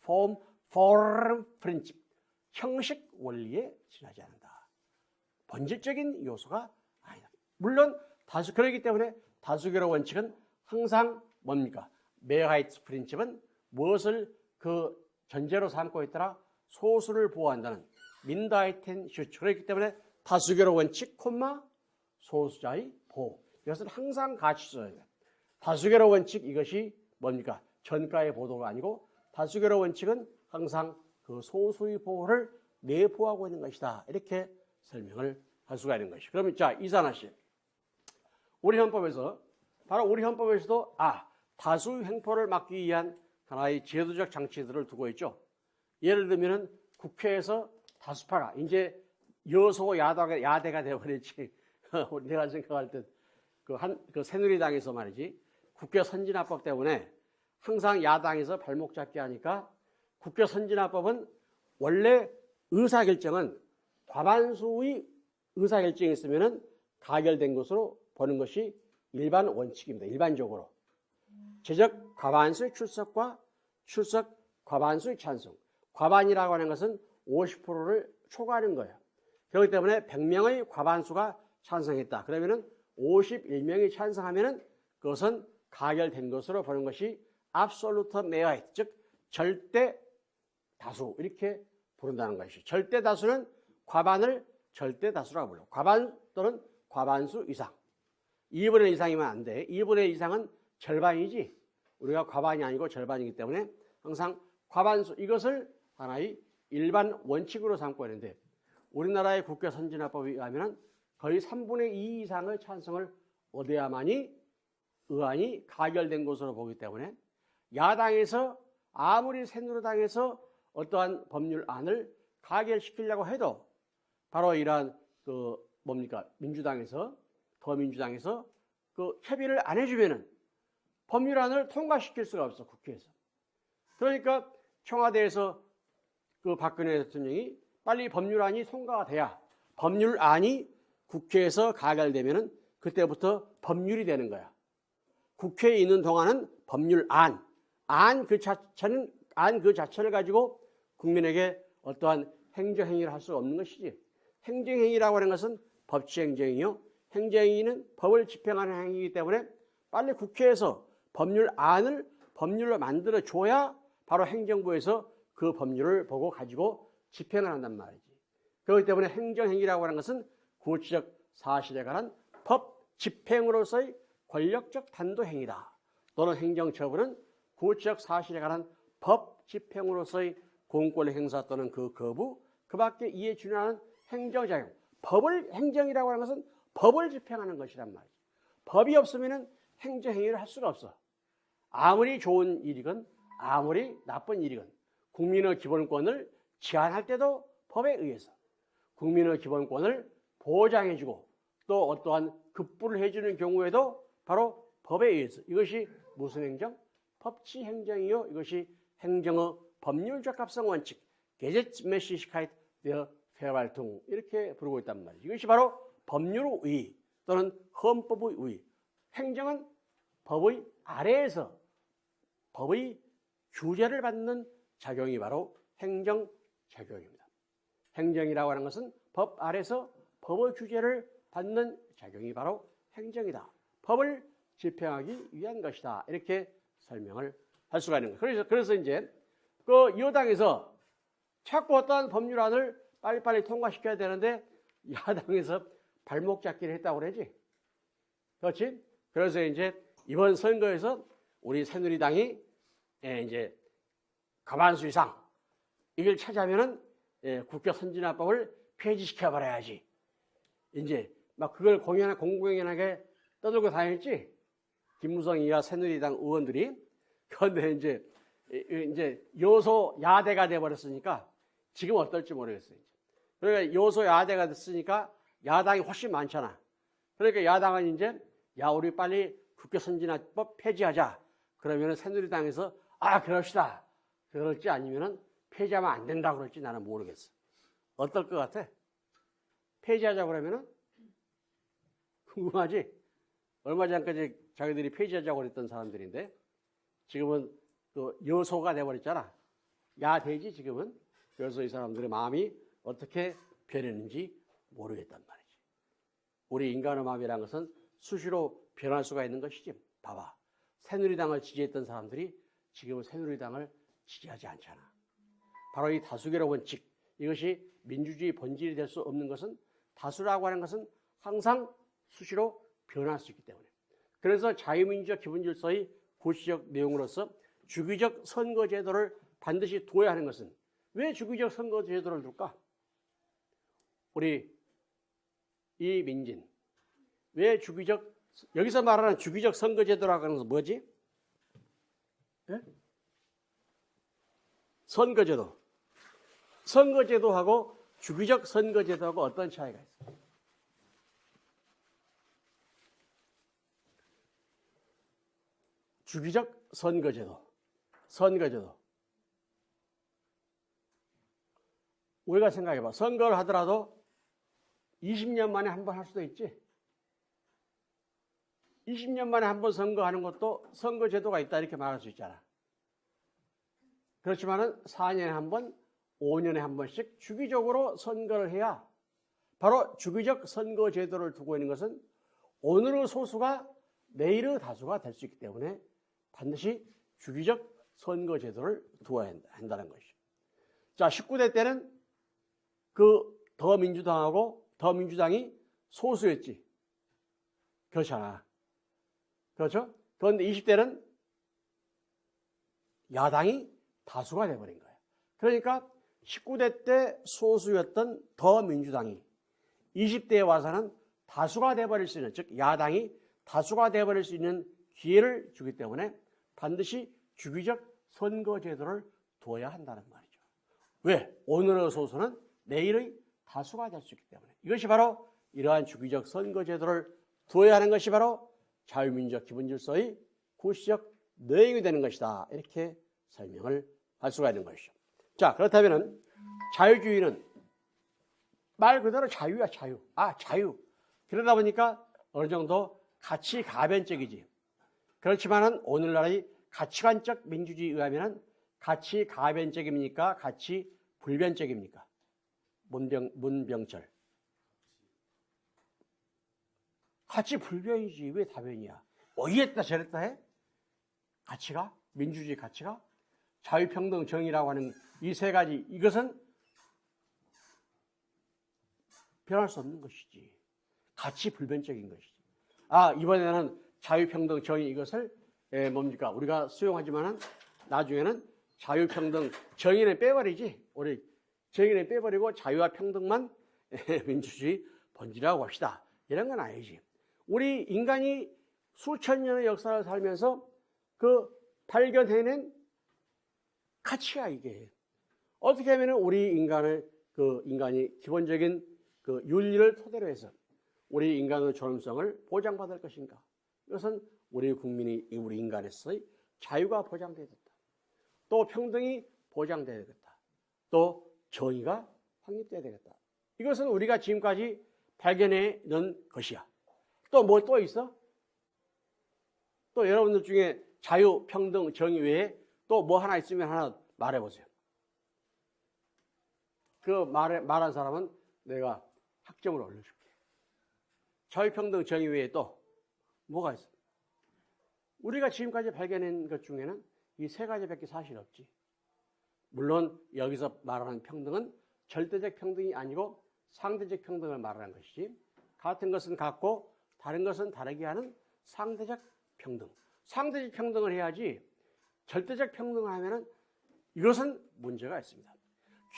[SPEAKER 1] form principle, 형식 원리에 지나지 않는다. 본질적인 요소가 아니다. 물론 그렇기 때문에 다수결의 원칙은 항상 뭡니까? 메어하이트 프린칩은 무엇을 그 전제로 삼고 있더라? 소수를 보호한다는 민다이텐 슈츠. 그렇기 때문에 다수결의 원칙, 소수자의 보호. 이것은 항상 같이 써야 돼요. 다수결의 원칙, 이것이 뭡니까? 전가의 보도가 아니고 다수결의 원칙은 항상 그 소수의 보호를 내포하고 있는 것이다. 이렇게 설명을 할 수가 있는 것이죠. 그러면 자, 이산화 씨. 우리 헌법에서, 바로 우리 헌법에서도 다수 횡포를 막기 위한 하나의 제도적 장치들을 두고 있죠. 예를 들면 국회에서 다수파가, 이제 여소 야대가 되어버렸지. 내가 생각할 때 그 새누리당에서 말이지 국회 선진화법 때문에 항상 야당에서 발목 잡게 하니까 국회 선진화법은 원래 의사결정은 과반수의 의사결정이 있으면은 가결된 것으로 보는 것이 일반 원칙입니다. 일반적으로. 제적 과반수의 출석과 출석 과반수의 찬성. 과반이라고 하는 것은 50%를 초과하는 거예요. 그렇기 때문에 100명의 과반수가 찬성했다. 그러면은 51명이 찬성하면은 그것은 가결된 것으로 보는 것이 absolute majority, 즉 절대 다수 이렇게 부른다는 것이죠. 절대 다수는 과반을 절대 다수라고 불러. 과반 또는 과반수 이상. 2분의 1 이상이면 안 돼. 2분의 1 이상은 절반이지. 우리가 과반이 아니고 절반이기 때문에 항상 과반수 이것을 하나의 일반 원칙으로 삼고 있는데 우리나라의 국회 선진화법에 의하면 거의 3분의 2 이상의 찬성을 얻어야만이 의안이 가결된 것으로 보기 때문에 야당에서 아무리 새누리당에서 어떠한 법률안을 가결시키려고 해도 바로 이러한 민주당에서 더민주당에서 협의를 안 해주면은 법률안을 통과시킬 수가 없어 국회에서. 그러니까 청와대에서 박근혜 대통령이 빨리 법률안이 통과가 돼야 법률안이 국회에서 가결되면은 그때부터 법률이 되는 거야. 국회에 있는 동안은 법률안, 안 그 자체를 가지고 국민에게 어떠한 행정행위를 할 수 없는 것이지. 행정행위라고 하는 것은 법치행정이요. 행정행위는 법을 집행하는 행위이기 때문에 빨리 국회에서 법률안을 법률로 만들어 줘야 바로 행정부에서 그 법률을 보고 가지고 집행을 한단 말이지. 그렇기 때문에 행정행위라고 하는 것은 구체적 사실에 관한 법 집행으로서의 권력적 단도행위다. 또는 행정처분은 구체적 사실에 관한 법 집행으로서의 공권의 행사 또는 그 거부, 그 밖에 이에 준하는 행정작용. 행정이라고 하는 것은 법을 집행하는 것이란 말이죠. 법이 없으면 행정행위를 할 수가 없어. 아무리 좋은 일이건 아무리 나쁜 일이건 국민의 기본권을 제한할 때도 법에 의해서 국민의 기본권을 보장해주고 또 어떠한 급부를 해주는 경우에도 바로 법에 의해서 이것이 무슨 행정? 법치행정이요. 이것이 행정의 법률적 합성 원칙 Gesetzmäßigkeit der Verwaltung 이렇게 부르고 있단 말이죠. 이것이 바로 법률의 의 또는 헌법의 의. 행정은 법의 아래에서 법의 규제를 받는 작용이 바로 행정작용입니다. 행정이라고 하는 것은 법 아래서 법의 규제를 받는 작용이 바로 행정이다. 법을 집행하기 위한 것이다. 이렇게 설명을 할 수가 있는 거예요. 그래서 이제 여당에서 자꾸 어떠한 법률안을 빨리빨리 통과시켜야 되는데 야당에서 발목 잡기를 했다고 그러지. 그렇지? 그래서 이제 이번 선거에서 우리 새누리당이 이제 과반수 이상 이걸 차지하면은 국회 선진화법을 폐지시켜버려야지. 이제 막 그걸 공공연하게 떠들고 다녔지. 김무성이와 새누리당 의원들이. 그런데 이제 여소 야대가 돼버렸으니까 지금 어떨지 모르겠어요. 그러니까 여소 야대가 됐으니까 야당이 훨씬 많잖아. 그러니까 야당은 이제 우리 빨리 국회 선진화법 폐지하자. 그러면은 새누리당에서 그럽시다. 그럴지 아니면은 폐지하면 안 된다고 그럴지 나는 모르겠어. 어떨 것 같아? 폐지하자고 그러면은? 궁금하지? 얼마 전까지 자기들이 폐지하자고 그랬던 사람들인데 지금은 여소가 돼버렸잖아. 야대지 지금은. 그래서 이 사람들의 마음이 어떻게 변했는지 모르겠단 말이지. 우리 인간의 마음이라는 것은 수시로 변할 수가 있는 것이지. 봐봐. 새누리당을 지지했던 사람들이 지금은 새누리당을 지지하지 않잖아. 바로 이 다수결의 원칙, 이것이 민주주의 본질이 될 수 없는 것은 다수라고 하는 것은 항상 수시로 변할 수 있기 때문에. 그래서 자유민주적 기본질서의 구시적 내용으로서 주기적 선거제도를 반드시 둬야 하는 것은 왜 주기적 선거제도를 둘까? 우리 이민진, 왜 여기서 말하는 주기적 선거제도라고 하는 것은 뭐지? 네? 선거제도하고 주기적 선거제도하고 어떤 차이가 있어요? 주기적 선거제도. 우리가 생각해봐. 선거를 하더라도 20년 만에 한 번 할 수도 있지. 20년 만에 한 번 선거하는 것도 선거제도가 있다 이렇게 말할 수 있잖아. 그렇지만은 4년에 한 번, 5년에 한 번씩 주기적으로 선거를 해야 바로 주기적 선거제도를 두고 있는 것은 오늘의 소수가 내일의 다수가 될 수 있기 때문에 반드시 주기적 선거제도를 두어야 한다는 것이죠. 자, 19대 때는 그 더민주당이 소수였지. 그렇잖아. 그렇죠? 그런데 20대는 야당이 다수가 돼버린 거예요. 그러니까 19대 때 소수였던 더민주당이 20대에 와서는 다수가 돼버릴 수 있는, 즉 야당이 다수가 돼버릴 수 있는 기회를 주기 때문에 반드시 주기적 선거제도를 두어야 한다는 말이죠. 왜? 오늘의 소수는 내일의 다수가 될 수 있기 때문에. 이것이 바로 이러한 주기적 선거제도를 두어야 하는 것이 바로 자유민주적 기본질서의 구시적 내용이 되는 것이다. 이렇게 설명을 할 수가 있는 것이죠. 자, 그렇다면 자유주의는 말 그대로 자유야, 자유. 자유. 그러다 보니까 어느 정도 가치 가변적이지. 그렇지만은 오늘날의 가치관적 민주주의에 의하면 가치 가변적입니까? 가치 불변적입니까? 문병철. 가치 불변이지. 왜 다변이야? 이랬다 저랬다 해? 가치가? 민주주의 가치가? 자유평등 정의라고 하는 이 세 가지, 이것은 변할 수 없는 것이지. 가치 불변적인 것이지. 이번에는 자유평등 정의 이것을 뭡니까? 우리가 수용하지만은 나중에는 자유평등 정의는 빼버리지. 우리 정의는 빼버리고 자유와 평등만 민주주의 본질이라고 합시다. 이런 건 아니지. 우리 인간이 수천 년의 역사를 살면서 그 발견해낸 가치야, 이게. 어떻게 하면 우리 인간이 기본적인 그 윤리를 토대로 해서 우리 인간의 존엄성을 보장받을 것인가? 이것은 우리 인간에서의 자유가 보장되어야 된다. 또 평등이 보장되어야 되겠다. 또 정의가 확립되어야 되겠다. 이것은 우리가 지금까지 발견해 놓은 것이야. 또 있어? 또 여러분들 중에 자유, 평등, 정의 외에 또 뭐 하나 있으면 하나 말해보세요. 그 말한 사람은 내가 학점을 올려줄게. 자유, 평등, 정의 외에 또 뭐가 있어? 우리가 지금까지 발견한 것 중에는 이 세 가지밖에 사실 없지. 물론 여기서 말하는 평등은 절대적 평등이 아니고 상대적 평등을 말하는 것이지, 같은 것은 같고 다른 것은 다르게 하는 상대적 평등. 상대적 평등을 해야지 절대적 평등을 하면은 이것은 문제가 있습니다.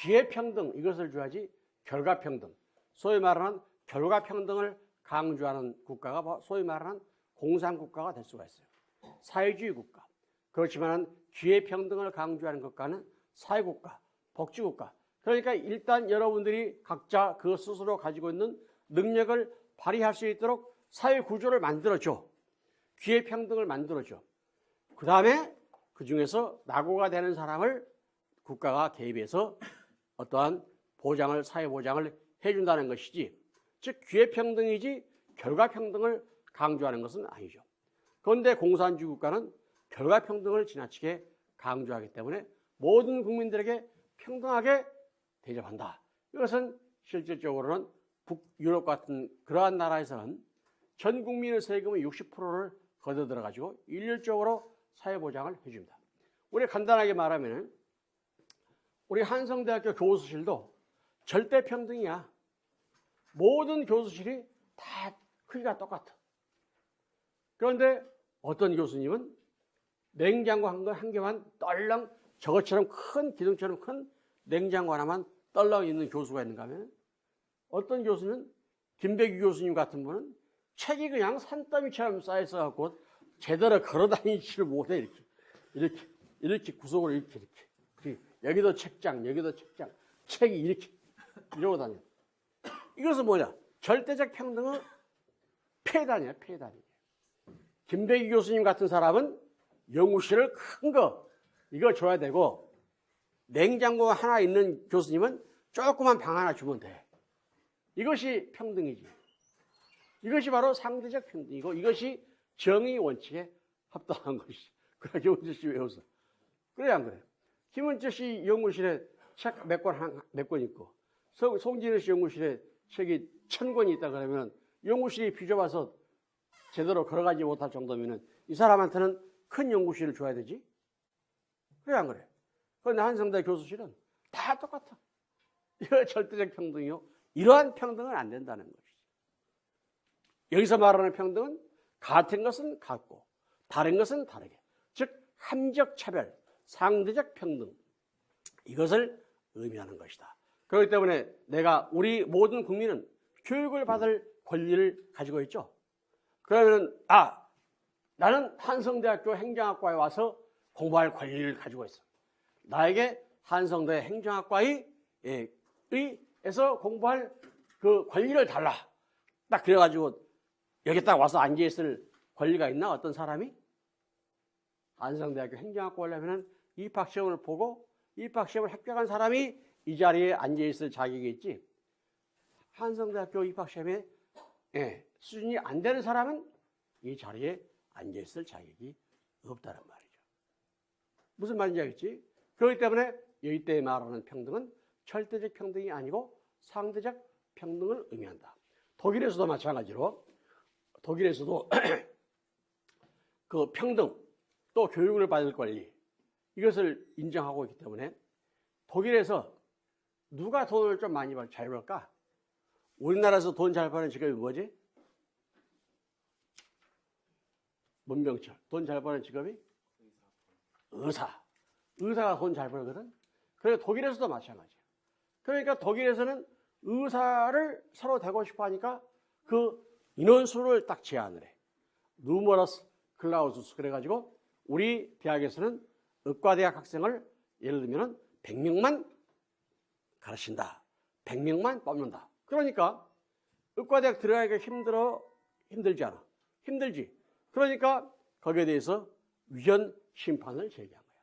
[SPEAKER 1] 기회 평등 이것을 줘야지 결과 평등. 소위 말하는 결과 평등을 강조하는 국가가 소위 말하는 공산국가가 될 수가 있어요. 사회주의 국가. 그렇지만 기회 평등을 강조하는 국가는 사회국가, 복지국가. 그러니까 일단 여러분들이 각자 그 스스로 가지고 있는 능력을 발휘할 수 있도록 사회 구조를 만들어줘. 기회 평등을 만들어줘. 그 다음에 그 중에서 낙오가 되는 사람을 국가가 개입해서 어떠한 보장을, 사회 보장을 해준다는 것이지, 즉 기회 평등이지 결과 평등을 강조하는 것은 아니죠. 그런데 공산주의 국가는 결과 평등을 지나치게 강조하기 때문에 모든 국민들에게 평등하게 대접한다. 이것은 실질적으로는 북유럽 같은 그러한 나라에서는 전 국민의 세금의 60%를 걷어들여가지고 일률적으로 사회보장을 해줍니다. 우리 간단하게 말하면 우리 한성대학교 교수실도 절대 평등이야. 모든 교수실이 다 크기가 똑같아. 그런데 어떤 교수님은 냉장고 한 개만 떨렁, 저것처럼 큰, 기둥처럼 큰 냉장고 하나만 떨렁 있는 교수가 있는가 하면, 어떤 교수는 김백규 교수님 같은 분은 책이 그냥 산더미처럼 쌓여있어갖고 제대로 걸어다니지를 못해. 이렇게 구석으로 이렇게. 여기도 책장, 여기도 책장. 책이 이렇게 이러고 다녀. 이것은 뭐냐? 절대적 평등은 폐단이야, 폐단이에요. 김백희 교수님 같은 사람은 연구실을 큰 거, 이거 줘야 되고, 냉장고 하나 있는 교수님은 조그만 방 하나 주면 돼. 이것이 평등이지. 이것이 바로 상대적 평등이고, 이것이 정의 원칙에 합당한 것이지. 그래, 김은철 씨 왜 웃어? 그래, 안 그래? 김은철 씨 연구실에 책 몇 권 있고, 송진우 씨 연구실에 책이 1000권이 있다 그러면 연구실이 비좁아서 제대로 걸어가지 못할 정도면은 이 사람한테는 큰 연구실을 줘야 되지? 그래, 안 그래? 그런데 한성대 교수실은 다 똑같아. 이거 절대적 평등이요. 이러한 평등은 안 된다는 것이죠. 여기서 말하는 평등은 같은 것은 같고 다른 것은 다르게. 즉, 함적 차별, 상대적 평등. 이것을 의미하는 것이다. 그렇기 때문에 우리 모든 국민은 교육을 받을 권리를 가지고 있죠. 그러면 나는 한성대학교 행정학과에 와서 공부할 권리를 가지고 있어. 나에게 한성대 행정학과에서 공부할 그 권리를 달라. 딱 그래가지고 여기 딱 와서 앉아있을 권리가 있나? 어떤 사람이? 한성대학교 행정학과 오려면 입학시험을 보고 입학시험을 합격한 사람이 이 자리에 앉아있을 자격이 있지. 한성대학교 입학시험에 수준이 안 되는 사람은 이 자리에 앉아있을 자격이 없다는 말이죠. 무슨 말인지 알겠지? 그렇기 때문에 여기 때 말하는 평등은 절대적 평등이 아니고 상대적 평등을 의미한다. 독일에서도 마찬가지로 독일에서도 그 평등 또 교육을 받을 권리 이것을 인정하고 있기 때문에 독일에서 누가 돈을 좀 많이 잘 벌까? 우리나라에서 돈 잘 버는 직업이 뭐지? 문병철. 돈 잘 버는 직업이? 의사. 의사가 돈 잘 벌거든? 그래서 독일에서도 마찬가지야. 그러니까 독일에서는 의사를 서로 되고 싶어 하니까 그 인원수를 딱 제한을 해. 누머러스 클라우수스. 그래가지고 우리 대학에서는 의과대학 학생을 예를 들면 100명만 가르친다. 100명만 뽑는다. 그러니까 의과대학 들어가기가 힘들지 않아. 힘들지. 그러니까 거기에 대해서 위헌 심판을 제기한 거야.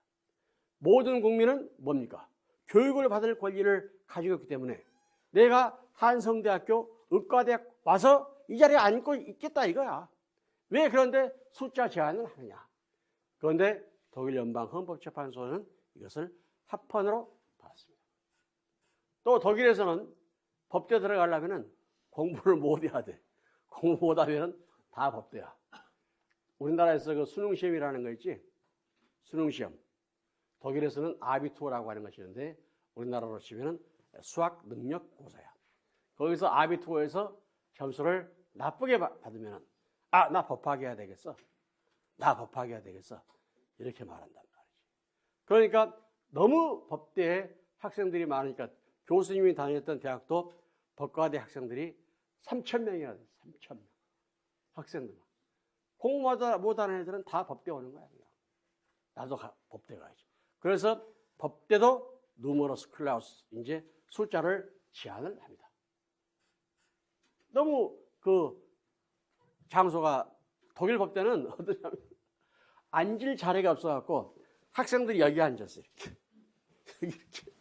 [SPEAKER 1] 모든 국민은 뭡니까? 교육을 받을 권리를 가지고 있기 때문에 내가 한성대학교 의과대학 와서 이 자리에 앉고 있겠다 이거야. 왜 그런데 숫자 제한을 하느냐. 그런데 독일 연방헌법재판소는 이것을 합헌으로 받았습니다. 또 독일에서는 법대 들어가려면 공부를 못 해야 돼. 공부 못 하면 다 법대야. 우리나라에서 그 수능시험이라는 거 있지? 수능시험. 독일에서는 아비투어라고 하는 것이 있는데 우리나라로 치면 수학 능력 고사야. 거기서 아비투어에서 점수를 나쁘게 받으면 나 법학해야 해야 되겠어. 나 법학해야 해야 되겠어. 이렇게 말한단 말이지. 그러니까 너무 법대에 학생들이 많으니까 교수님이 다녔던 대학도 법과대 학생들이 3,000명이나 돼. 3,000명. 학생들. 공부 못하는 애들은 다 법대 오는 거야. 그냥. 나도 법대 가야지. 그래서 법대도 누머러스 클라우스 이제 숫자를 제한을 합니다. 너무 그 장소가 독일 법대는 어떠냐면 앉을 자리가 없어갖고 학생들이 여기 앉았어 이렇게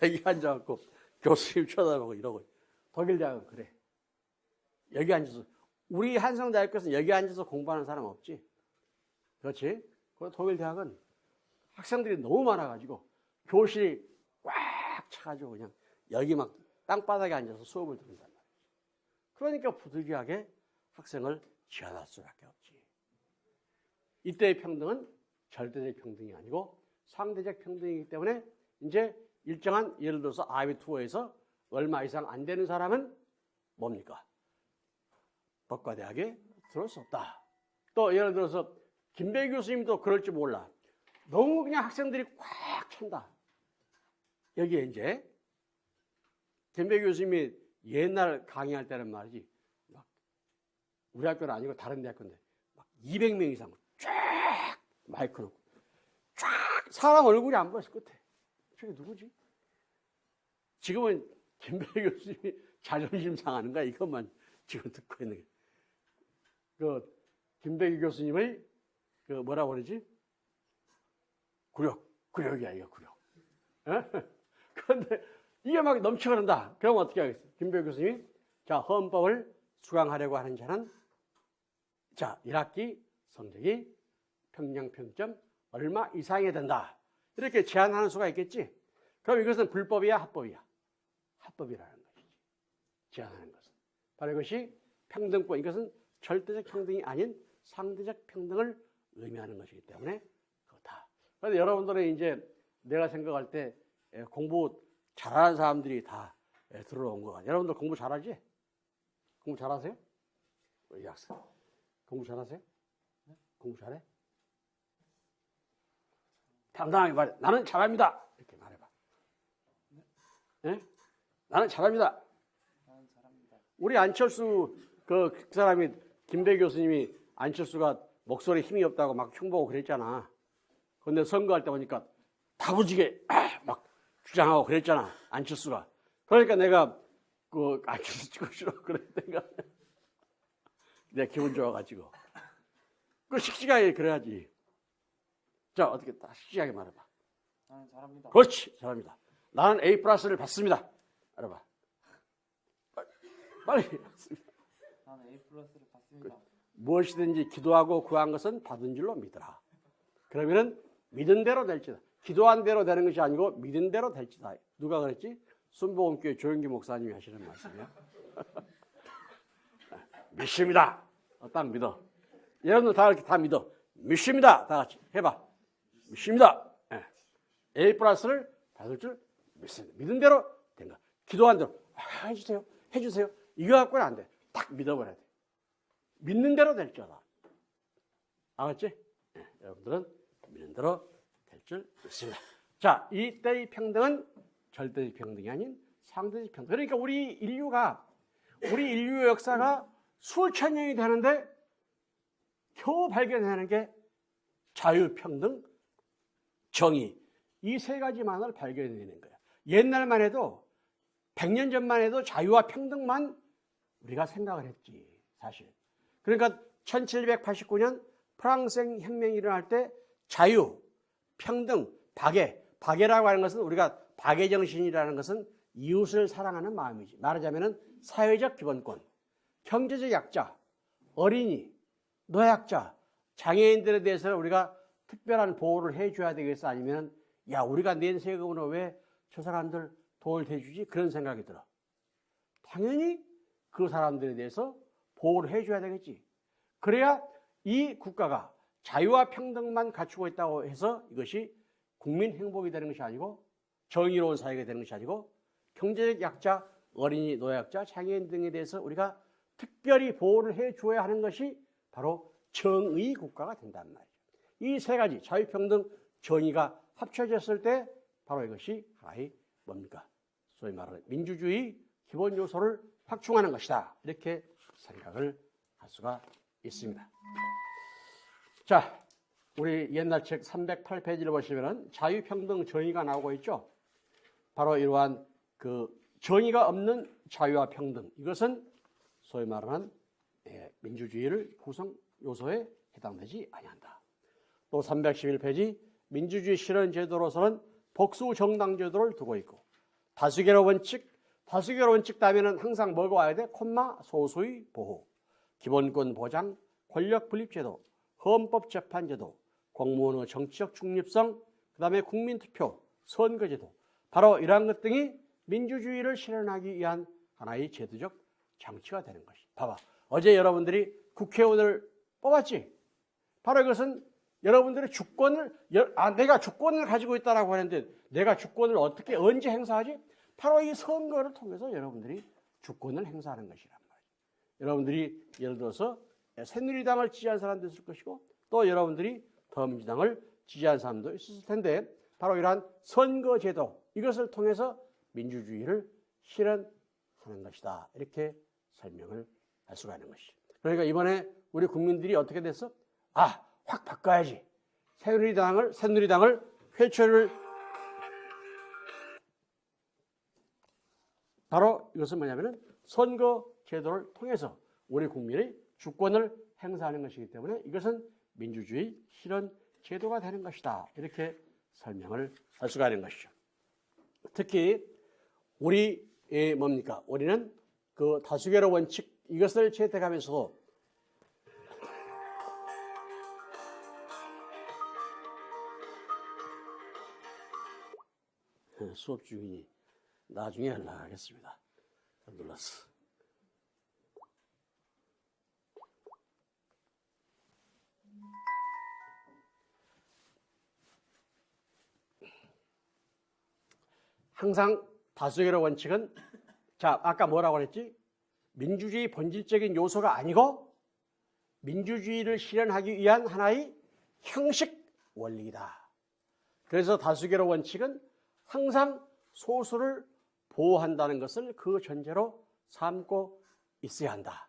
[SPEAKER 1] 여기 앉아갖고 교수님 쳐다보고 이러고. 독일 대학은 그래. 여기 앉아서 우리 한성대학교에서 여기 앉아서 공부하는 사람 없지. 그렇지? 독일 대학은 학생들이 너무 많아가지고 교실이 꽉 차가지고 그냥 여기 막 땅바닥에 앉아서 수업을 듣는단 말이야. 그러니까 부득이하게 학생을 제한할 수밖에 없지. 이때의 평등은 절대적 평등이 아니고 상대적 평등이기 때문에 이제 일정한 예를 들어서 아비투어에서 얼마 이상 안 되는 사람은 뭡니까? 법과대학에 들어올 수 없다. 또 예를 들어서 김백희 교수님도 그럴 줄 몰라. 너무 그냥 학생들이 꽉 찬다. 여기에 이제 김백희 교수님이 옛날 강의할 때는 말이지 막 우리 학교는 아니고 다른 대학교인데 막 200명 이상 쫙 마이크 놓고 쫙 사람 얼굴이 안 보였어 끝에. 저게 누구지? 지금은 김배 교수님이 자존심 상하는 거야. 이것만 지금 듣고 있는 게. 그 김배기 교수님의 그 뭐라고 그러지? 굴욕이야 이거 굴욕. 그런데 이게 막 넘쳐흐른다. 그럼 어떻게 하겠어? 김배기 교수님이 자 헌법을 수강하려고 하는 자는 자 1학기 성적이 평점 얼마 이상이 된다. 이렇게 제한하는 수가 있겠지. 그럼 이것은 불법이야 합법이야? 합법이라는 것이지. 제한하는 것은. 바로 이것이 평등권. 이것은 절대적 평등이 아닌 상대적 평등을 의미하는 것이기 때문에 그렇다. 그런데 여러분들은 이제 내가 생각할 때 공부 잘하는 사람들이 다 들어온 거 같아요. 여러분들 공부 잘하지? 공부 잘하세요? 이 학생. 공부 잘하세요? 공부 잘해? 당당하게 말해. 나는 잘합니다. 이렇게 말해봐. 네? 나는 잘합니다.
[SPEAKER 2] 나는 잘합니다.
[SPEAKER 1] 우리 안철수 그 사람이 김배 교수님이 안철수가 목소리 힘이 없다고 막 흉보고 그랬잖아. 그런데 선거할 때 보니까 다부지게 막 주장하고 그랬잖아. 안철수가. 그러니까 내가 그 안철수 찍고 싶어 그랬다니까. 내가 기분 좋아가지고. 그 씩씩하게 그래야지. 자, 어떻게 다 씩씩하게 말해봐.
[SPEAKER 2] 나는 잘합니다.
[SPEAKER 1] 그렇지, 잘합니다. 나는 A+를 받습니다. 알아봐. 빨리.
[SPEAKER 2] 나는 A+를 받습니다.
[SPEAKER 1] 무엇이든지 기도하고 구한 것은 받은 줄로 믿으라. 그러면은 믿은 대로 될지다. 기도한 대로 되는 것이 아니고 믿은 대로 될지다. 누가 그랬지? 순복음교회 조영기 목사님이 하시는 말씀이야. 믿습니다. 딱 믿어. 여러분들 다 이렇게 다 믿어. 믿습니다. 다 같이 해봐. 믿습니다. A+를 받을 줄 믿습니다. 믿은 대로 된 거. 기도한 대로 해주세요. 해주세요. 이거 갖고는 안 돼. 딱 믿어버려야 돼. 믿는 대로 될 줄알아. 알았지? 여러분들은 믿는 대로 될 줄 믿습니다. 자, 이때의 평등은 절대적 평등이 아닌 상대적 평등. 그러니까 우리 인류의 역사가 수천 년이 되는데 겨우 발견하는 게 자유, 평등, 정의. 이 세 가지만을 발견해내는 거야. 옛날만 해도 100년 전만 해도 자유와 평등만 우리가 생각을 했지, 사실. 그러니까 1789년 프랑스 혁명이 일어날 때 자유, 평등, 박애라고 하는 것은 우리가 박애 정신이라는 것은 이웃을 사랑하는 마음이지. 말하자면 사회적 기본권, 경제적 약자, 어린이, 노약자, 장애인들에 대해서는 우리가 특별한 보호를 해줘야 되겠어? 아니면 야 우리가 낸 세금으로 왜 저 사람들 도움을 대주지? 그런 생각이 들어. 당연히 그 사람들에 대해서 보호를 해줘야 되겠지. 그래야 이 국가가 자유와 평등만 갖추고 있다고 해서 이것이 국민 행복이 되는 것이 아니고 정의로운 사회가 되는 것이 아니고 경제적 약자, 어린이, 노약자, 장애인 등에 대해서 우리가 특별히 보호를 해줘야 하는 것이 바로 정의 국가가 된단 말이죠. 이 세 가지 자유, 평등, 정의가 합쳐졌을 때 바로 이것이 하나의 뭡니까? 소위 말하는 민주주의 기본 요소를 확충하는 것이다. 이렇게 생각을 할 수가 있습니다. 자, 우리 옛날 책 308페이지를 보시면은 자유, 평등, 정의가 나오고 있죠. 바로 이러한 그 정의가 없는 자유와 평등, 이것은 소위 말하는 민주주의를 구성 요소에 해당되지 아니한다. 또 311페이지 민주주의 실현 제도로서는 복수 정당 제도를 두고 있고 다수결의 원칙 다음에는 항상 뭐가 와야 돼? 콤마 소수의 보호, 기본권 보장, 권력 분립 제도, 헌법 재판 제도, 공무원의 정치적 중립성, 그다음에 국민 투표, 선거 제도. 바로 이러한 것 등이 민주주의를 실현하기 위한 하나의 제도적 장치가 되는 것이. 봐봐. 어제 여러분들이 국회의원을 뽑았지? 바로 이것은 여러분들의 주권을, 내가 주권을 가지고 있다라고 하는데 내가 주권을 어떻게, 언제 행사하지? 바로 이 선거를 통해서 여러분들이 주권을 행사하는 것이란 말이에요. 여러분들이 예를 들어서 새누리당을 지지한 사람도 있을 것이고 또 여러분들이 더민주당을 지지한 사람도 있을 텐데 바로 이러한 선거제도, 이것을 통해서 민주주의를 실현하는 것이다. 이렇게 설명을 할 수가 있는 것이죠. 그러니까 이번에 우리 국민들이 어떻게 됐어? 확 바꿔야지. 새누리당을 회초리를 바로 이것은 뭐냐면은 선거 제도를 통해서 우리 국민의 주권을 행사하는 것이기 때문에 이것은 민주주의 실현 제도가 되는 것이다. 이렇게 설명을 할 수가 있는 것이죠. 특히 우리의 뭡니까? 우리는 그 다수결의 원칙 이것을 채택하면서도 수업 중이니 나중에 연락하겠습니다. 눌렀어. 항상 다수결의 원칙은 자 아까 뭐라고 그랬지? 민주주의 본질적인 요소가 아니고 민주주의를 실현하기 위한 하나의 형식 원리이다. 그래서 다수결의 원칙은 항상 소수를 보호한다는 것을 그 전제로 삼고 있어야 한다.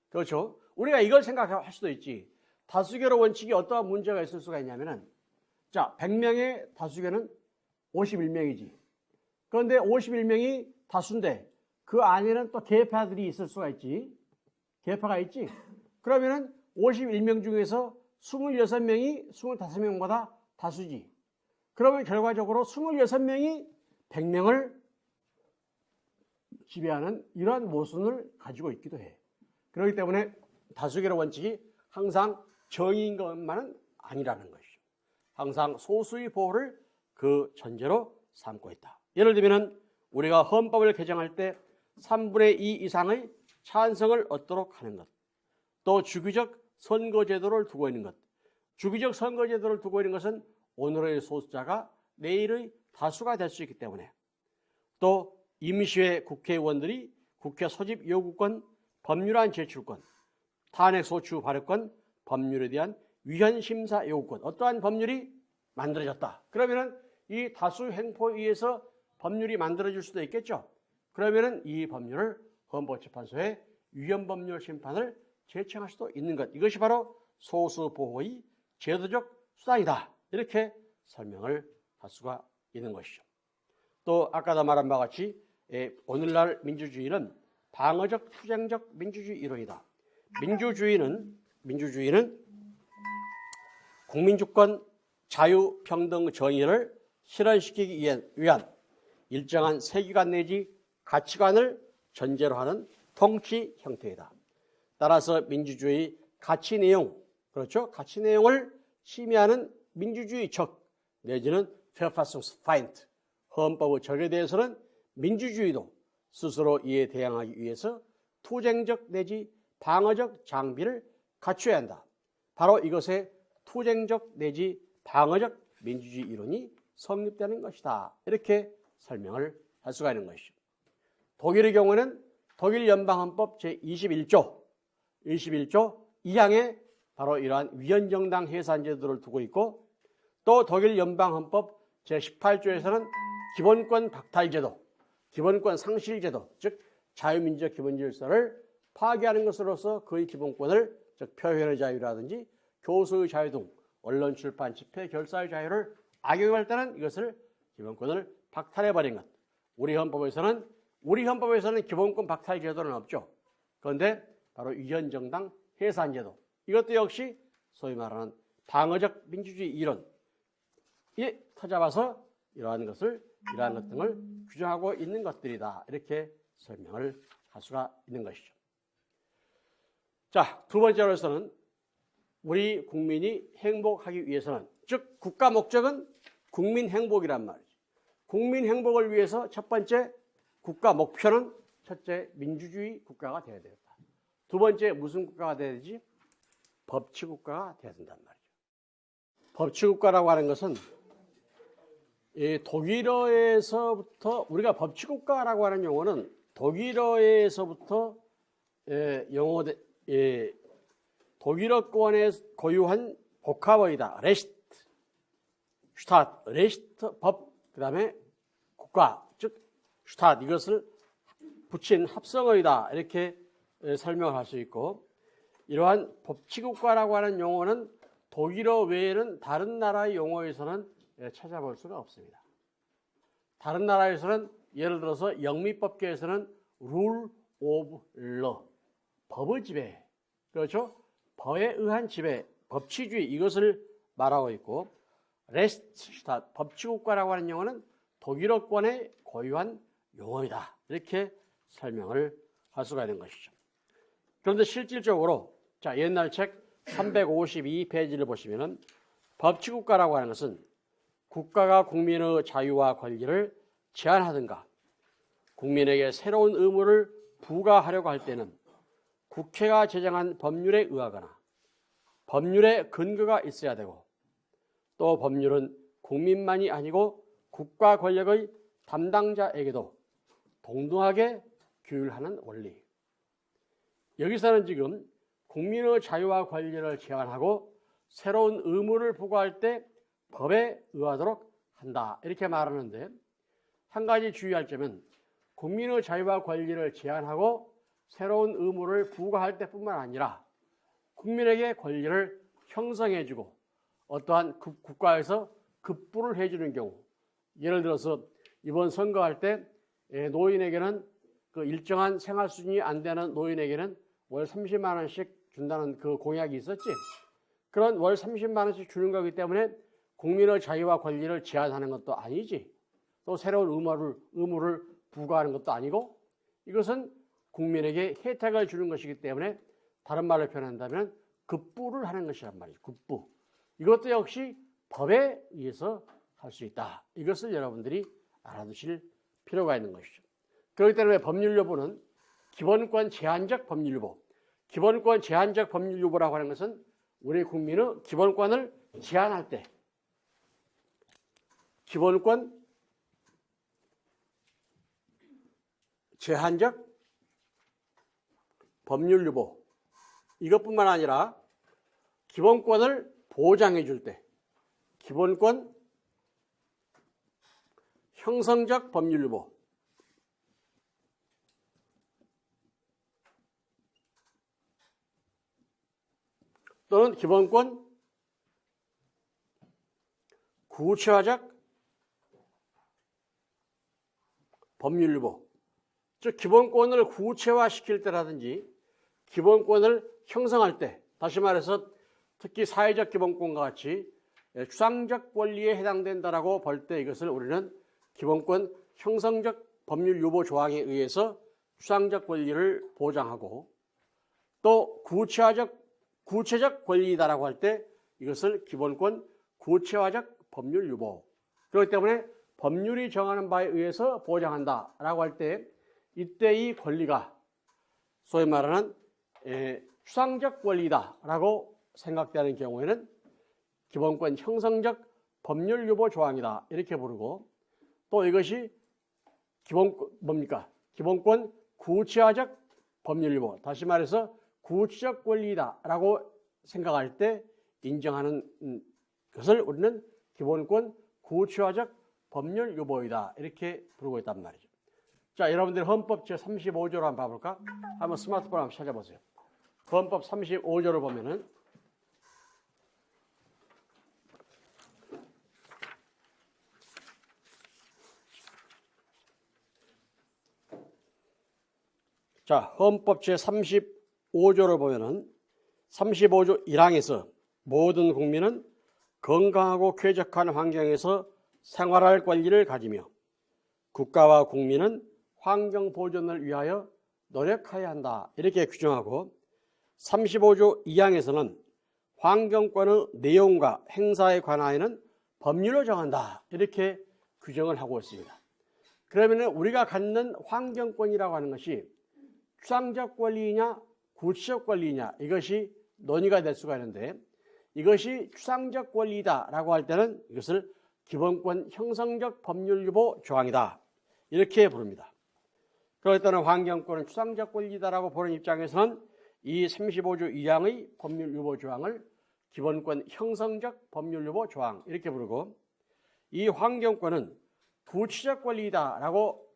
[SPEAKER 1] 그렇죠? 우리가 이걸 생각할 수도 있지. 다수결의 원칙이 어떠한 문제가 있을 수가 있냐면은 자 100명의 다수결은 51명이지. 그런데 51명이 다수인데 그 안에는 또 계파들이 있을 수가 있지. 계파가 있지. 그러면은 51명 중에서 26명이 25명보다 다수지. 그러면 결과적으로 26명이 100명을 지배하는 이러한 모순을 가지고 있기도 해. 그렇기 때문에 다수결의 원칙이 항상 정의인 것만은 아니라는 것이죠. 항상 소수의 보호를 그 전제로 삼고 있다. 예를 들면 우리가 헌법을 개정할 때 3분의 2 이상의 찬성을 얻도록 하는 것, 또 주기적 선거제도를 두고 있는 것. 주기적 선거제도를 두고 있는 것은 오늘의 소수자가 내일의 다수가 될 수 있기 때문에, 또 임시회 국회의원들이 국회 소집 요구권, 법률안 제출권, 탄핵 소추 발의권, 법률에 대한 위헌 심사 요구권, 어떠한 법률이 만들어졌다. 그러면은 이 다수 행포에 의해서 법률이 만들어질 수도 있겠죠. 그러면은 이 법률을 헌법재판소에 위헌 법률 심판을 제청할 수도 있는 것. 이것이 바로 소수 보호의 제도적 수단이다. 이렇게 설명을 할 수가 있는 것이죠. 또 아까도 말한 바와 같이 오늘날 민주주의는 방어적 투쟁적 민주주의 이론이다. 민주주의는 국민주권 자유 평등 정의를 실현시키기 위한 일정한 세계관 내지 가치관을 전제로 하는 통치 형태이다. 따라서 민주주의 가치 내용, 그렇죠? 가치 내용을 심의하는 민주주의적 내지는 verfassungsfeind, 헌법의 적에 대해서는 민주주의도 스스로 이에 대항하기 위해서 투쟁적 내지 방어적 장비를 갖춰야 한다. 바로 이것에 투쟁적 내지 방어적 민주주의 이론이 성립되는 것이다. 이렇게 설명을 할 수가 있는 것이죠. 독일의 경우는 독일 연방헌법 제21조 2항에 바로 이러한 위헌정당 해산제도를 두고 있고, 또 독일 연방헌법 제18조에서는 기본권 박탈제도, 기본권 상실제도, 즉 자유민주적 기본질서를 파괴하는 것으로서 그의 기본권을, 즉 표현의 자유라든지 교수의 자유 등 언론 출판 집회 결사의 자유를 악용할 때는 이것을 기본권을 박탈해버린 것. 우리 헌법에서는 기본권 박탈 제도는 없죠. 그런데 바로 위헌정당 해산제도, 이것도 역시 소위 말하는 방어적 민주주의 이론이 터잡아서 이러한 것 등을 규정하고 있는 것들이다. 이렇게 설명을 할 수가 있는 것이죠. 자, 두 번째로서는 우리 국민이 행복하기 위해서는, 즉 국가 목적은 국민 행복이란 말이죠. 국민 행복을 위해서 첫 번째 국가 목표는 첫째 민주주의 국가가 되어야 되겠다. 두 번째 무슨 국가가 되어야 되지? 법치 국가가 되어야 된단 말이죠. 법치 국가라고 하는 것은 독일어에서부터, 우리가 법치 국가라고 하는 용어는 독일어에서부터 독일어권에 고유한 복합어이다. 레시트, 법, 그 다음에 국가, 즉 슈ታት, 이것을 붙인 합성어이다. 이렇게 설명을 할 수 있고, 이러한 법치국가라고 하는 용어는 독일어 외에는 다른 나라의 용어에서는 찾아볼 수가 없습니다. 다른 나라에서는 예를 들어서 영미법계에서는 rule of law, 법의 지배, 그렇죠? 법에 의한 지배, 법치주의 이것을 말하고 있고, 레스트슈tat, 법치국가라고 하는 용어는 독일어권의 고유한 용어이다. 이렇게 설명을 할 수가 있는 것이죠. 그런데 실질적으로 자, 옛날 책 352페이지를 보시면은 법치국가라고 하는 것은 국가가 국민의 자유와 권리를 제한하든가 국민에게 새로운 의무를 부과하려고 할 때는 국회가 제정한 법률에 의하거나 법률의 근거가 있어야 되고 또 법률은 국민만이 아니고 국가 권력의 담당자에게도 동등하게 규율하는 원리. 여기서는 지금 국민의 자유와 권리를 제한하고 새로운 의무를 부과할 때 법에 의하도록 한다. 이렇게 말하는데 한 가지 주의할 점은 국민의 자유와 권리를 제한하고 새로운 의무를 부과할 때뿐만 아니라 국민에게 권리를 형성해주고 어떠한 국가에서 급부를 해주는 경우, 예를 들어서 이번 선거할 때 노인에게는 그 일정한 생활 수준이 안 되는 노인에게는 월 30만 원씩 준다는 그 공약이 있었지. 그런 월 30만 원씩 주는 거기 때문에 국민의 자유와 권리를 제한하는 것도 아니지. 또 새로운 의무를 부과하는 것도 아니고 이것은 국민에게 혜택을 주는 것이기 때문에 다른 말로 표현한다면 급부를 하는 것이란 말이죠. 급부. 이것도 역시 법에 의해서 할 수 있다. 이것을 여러분들이 알아두실 필요가 있는 것이죠. 그렇기 때문에 법률여부는 기본권 제한적 법률여부. 기본권 제한적 법률여부라고 하는 것은 우리 국민의 기본권을 제한할 때 기본권 제한적 법률여부 이것뿐만 아니라 기본권을 보장해 줄 때 기본권 형성적 법률여부 또는 기본권 구체화적 법률여부 즉 기본권을 구체화시킬 때라든지 기본권을 형성할 때 다시 말해서 특히 사회적 기본권과 같이 추상적 권리에 해당된다라고 볼 때 이것을 우리는 기본권 형성적 법률여부 조항에 의해서 추상적 권리를 보장하고 또 구체적 권리이다라고 할 때 이것을 기본권 구체화적 법률여부. 그렇기 때문에 법률이 정하는 바에 의해서 보장한다라고 할 때 이때 이 권리가 소위 말하는 추상적 권리다라고 생각되는 경우에는 기본권 형성적 법률여부 조항이다 이렇게 부르고 또 이것이 기본권 구체화적 법률여부 다시 말해서 구체적 권리다라고 생각할 때 인정하는 것을 우리는 기본권 구체화적 법률여부이다 이렇게 부르고 있단 말이죠. 자, 여러분들 헌법 제35조로 한번 봐볼까? 한번 스마트폰 한번 찾아보세요. 헌법 35조를 보면은 자, 헌법 제35조를 보면은 35조 1항에서 모든 국민은 건강하고 쾌적한 환경에서 생활할 권리를 가지며 국가와 국민은 환경 보존을 위하여 노력해야 한다. 이렇게 규정하고 35조 2항에서는 환경권의 내용과 행사에 관하여는 법률로 정한다. 이렇게 규정을 하고 있습니다. 그러면 우리가 갖는 환경권이라고 하는 것이 추상적 권리이냐 구체적 권리이냐 이것이 논의가 될 수가 있는데 이것이 추상적 권리다라고 할 때는 이것을 기본권 형성적 법률여부 조항이다. 이렇게 부릅니다. 그렇기 때문에 환경권은 추상적 권리다라고 보는 입장에서는 이 35조 2항의 법률여부 조항을 기본권 형성적 법률여부 조항 이렇게 부르고 이 환경권은 구체적 권리다라고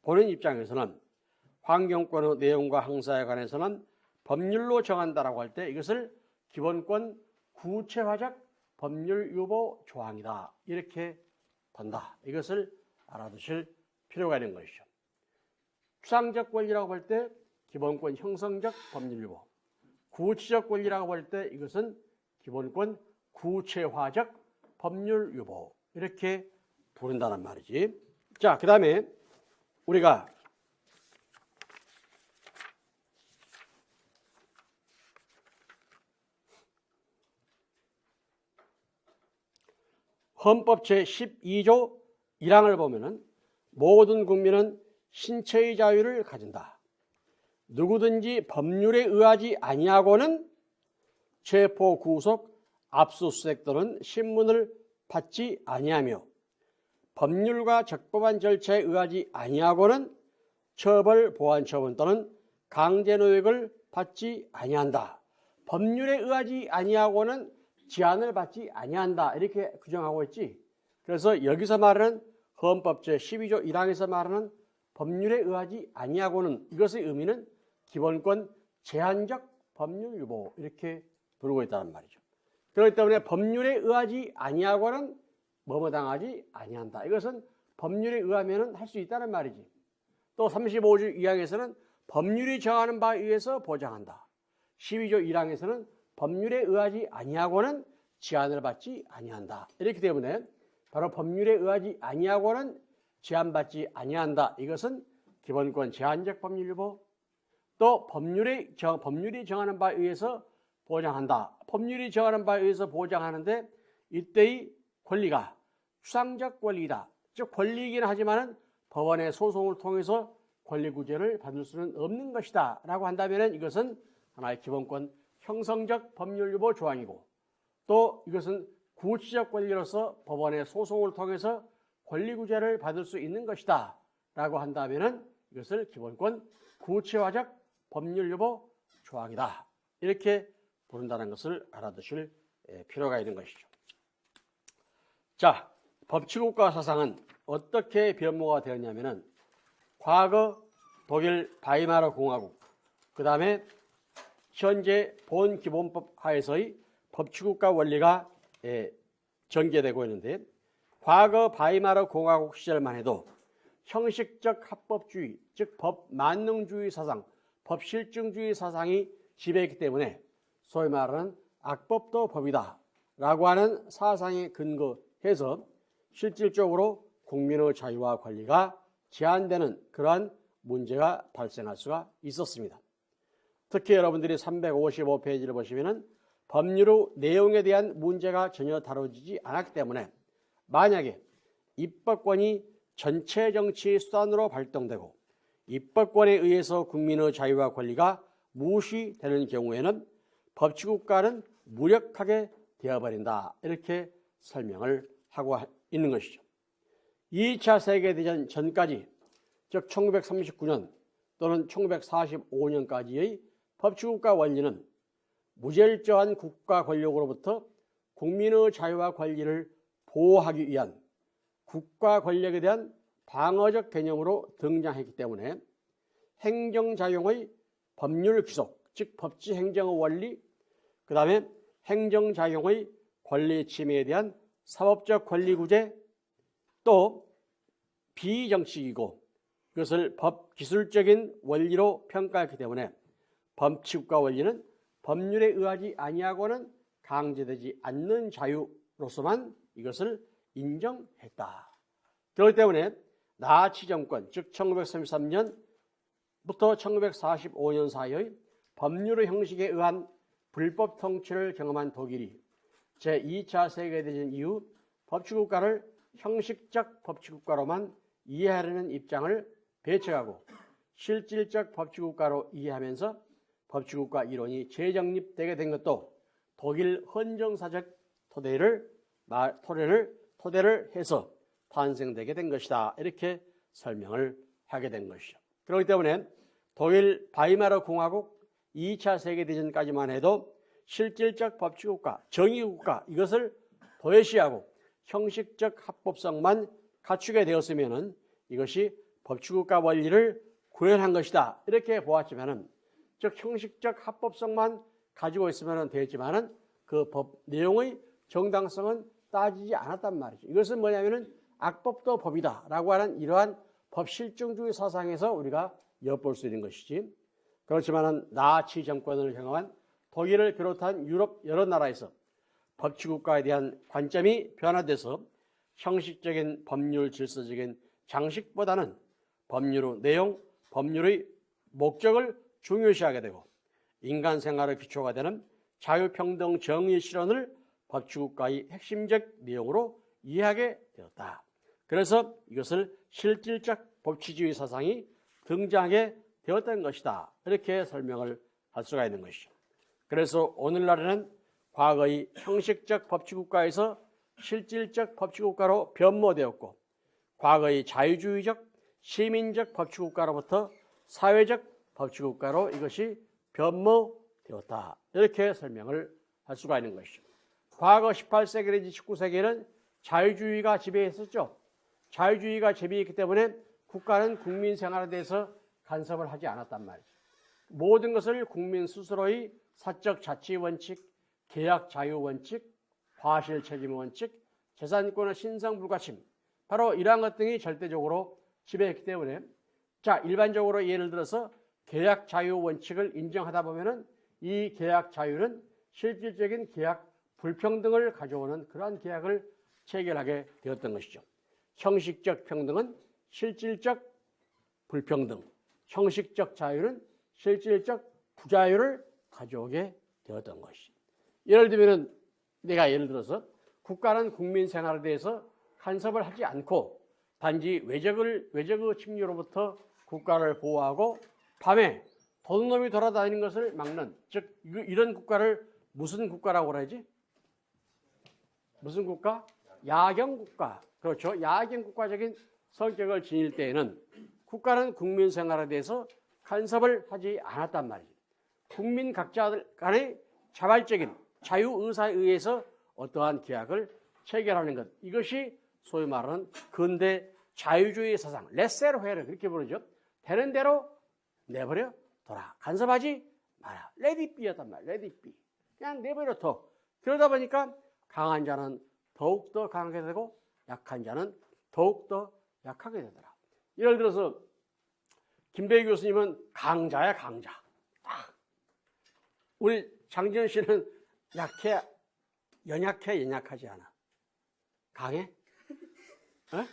[SPEAKER 1] 보는 입장에서는 환경권의 내용과 행사에 관해서는 법률로 정한다라고 할 때 이것을 기본권 구체화적 법률여부 조항이다. 이렇게 본다. 이것을 알아두실 필요가 있는 것이죠. 추상적 권리라고 볼 때 기본권 형성적 법률유보, 구체적 권리라고 볼 때 이것은 기본권 구체화적 법률유보 이렇게 부른다는 말이지. 자, 그 다음에 우리가 헌법 제12조 1항을 보면은 모든 국민은 신체의 자유를 가진다. 누구든지 법률에 의하지 아니하고는 체포, 구속, 압수수색 또는 신문을 받지 아니하며 법률과 적법한 절차에 의하지 아니하고는 처벌, 보안 처분 또는 강제노역을 받지 아니한다. 법률에 의하지 아니하고는 제한을 받지 아니한다. 이렇게 규정하고 있지. 그래서 여기서 말하는 헌법 제12조 1항에서 말하는 법률에 의하지 아니하고는 이것의 의미는 기본권 제한적 법률 유보 이렇게 부르고 있다는 말이죠. 그렇기 때문에 법률에 의하지 아니하고는 뭐뭐 당하지 아니한다. 이것은 법률에 의하면 할 수 있다는 말이지. 또 35조 2항에서는 법률이 정하는 바에 의해서 보장한다. 12조 1항에서는 법률에 의하지 아니하고는 제한을 받지 아니한다. 이렇기 때문에 바로 법률에 의하지 아니하고는 제한받지 아니한다. 이것은 기본권 제한적 법률유보, 또 법률이 정하는 바에 의해서 보장한다. 법률이 정하는 바에 의해서 보장하는데 이때의 권리가 추상적 권리이다. 즉 권리이긴 하지만 법원의 소송을 통해서 권리 구제를 받을 수는 없는 것이다 라고 한다면 이것은 하나의 기본권 형성적 법률유보 조항이고, 또 이것은 구체적 권리로서 법원의 소송을 통해서 권리 구제를 받을 수 있는 것이다 라고 한다면 이것을 기본권 구체화적 법률유보 조항이다 이렇게 부른다는 것을 알아두실 필요가 있는 것이죠. 자, 법치국가 사상은 어떻게 변모가 되었냐면은 과거 독일 바이마르 공화국, 그 다음에 현재 본기본법 하에서의 법치국가 원리가 전개되고 있는데, 과거 바이마르 공화국 시절만 해도 형식적 합법주의, 즉 법만능주의 사상, 법실증주의 사상이 지배했기 때문에 소위 말하는 악법도 법이다 라고 하는 사상에 근거해서 실질적으로 국민의 자유와 권리가 제한되는 그러한 문제가 발생할 수가 있었습니다. 특히 여러분들이 355페이지를 보시면은 법률의 내용에 대한 문제가 전혀 다뤄지지 않았기 때문에 만약에 입법권이 전체 정치 수단으로 발동되고 입법권에 의해서 국민의 자유와 권리가 무시되는 경우에는 법치국가는 무력하게 되어버린다. 이렇게 설명을 하고 있는 것이죠. 2차 세계대전 전까지, 즉 1939년 또는 1945년까지의 법치국가 원리는 무절저한 국가 권력으로부터 국민의 자유와 권리를 보호하기 위한 국가 권력에 대한 방어적 개념으로 등장했기 때문에 행정작용의 법률 귀속, 즉 법치행정의 원리, 그 다음에 행정작용의 권리 침해에 대한 사법적 권리 구제, 또 비정치이고 그것을 법기술적인 원리로 평가했기 때문에 법치국가 원리는 법률에 의하지 아니하고는 강제되지 않는 자유로서만 이것을 인정했다. 그렇기 때문에 나치 정권, 즉 1933년부터 1945년 사이의 법률의 형식에 의한 불법 통치를 경험한 독일이 제2차 세계대전 이후 법치국가를 형식적 법치국가로만 이해하려는 입장을 배척하고 실질적 법치국가로 이해하면서 법치국가 이론이 재정립되게 된 것도 독일 헌정사적 토대를 해서 탄생되게 된 것이다. 이렇게 설명을 하게 된 것이죠. 그렇기 때문에 독일 바이마르 공화국 2차 세계대전까지만 해도 실질적 법치국가, 정의국가 이것을 도외시하고 형식적 합법성만 갖추게 되었으면 이것이 법치국가 원리를 구현한 것이다. 이렇게 보았지만은, 즉 형식적 합법성만 가지고 있으면 되었지만은 그 법 내용의 정당성은 따지지 않았단 말이죠. 이것은 뭐냐면은 악법도 법이다라고 하는 이러한 법 실정주의 사상에서 우리가 엿볼 수 있는 것이지. 그렇지만은 나치 정권을 경험한 독일을 비롯한 유럽 여러 나라에서 법치국가에 대한 관점이 변화돼서 형식적인 법률 질서적인 장식보다는 법률의 내용, 법률의 목적을 중요시하게 되고 인간 생활의 기초가 되는 자유평등 정의 실현을 법치국가의 핵심적 내용으로 이해하게 되었다. 그래서 이것을 실질적 법치주의 사상이 등장하게 되었던 것이다. 이렇게 설명을 할 수가 있는 것이죠. 그래서 오늘날에는 과거의 형식적 법치국가에서 실질적 법치국가로 변모되었고 과거의 자유주의적 시민적 법치국가로부터 사회적 법치국가로 이것이 변모되었다. 이렇게 설명을 할 수가 있는 것이죠. 과거 18세기 내지 19세기에는 자유주의가 지배했었죠. 자유주의가 지배했기 때문에 국가는 국민 생활에 대해서 간섭을 하지 않았단 말이죠. 모든 것을 국민 스스로의 사적 자치 원칙, 계약 자유 원칙, 과실 책임 원칙, 재산권의 신성 불가침, 바로 이러한 것 등이 절대적으로 지배했기 때문에 자, 일반적으로 예를 들어서 계약 자유 원칙을 인정하다 보면은 이 계약 자유는 실질적인 계약 불평등을 가져오는 그러한 계약을 체결하게 되었던 것이죠. 형식적 평등은 실질적 불평등, 형식적 자유는 실질적 부자유를 가져오게 되었던 것이죠. 예를 들면 내가 예를 들어서 국가는 국민 생활에 대해서 간섭을 하지 않고 단지 외적의 침략으로부터 국가를 보호하고 밤에 도둑놈이 돌아다니는 것을 막는, 즉 이런 국가를 무슨 국가라고 그러지? 무슨 국가? 야경 국가. 그렇죠. 야경 국가적인 성격을 지닐 때에는 국가는 국민 생활에 대해서 간섭을 하지 않았단 말이죠. 국민 각자 간의 자발적인 자유의사에 의해서 어떠한 계약을 체결하는 것, 이것이 소위 말하는 근대 자유주의 사상, 레세르회를 그렇게 부르죠. 되는 대로 내버려 둬라. 간섭하지 마라. 레디비였단 말이야. 레디비. 그냥 내버려 둬. 그러다 보니까 강한 자는 더욱더 강하게 되고 약한 자는 더욱더 약하게 되더라. 예를 들어서 김배희 교수님은 강자야, 강자. 우리 장지현 씨는 약해, 연약해, 연약하지 않아. 강해? 어?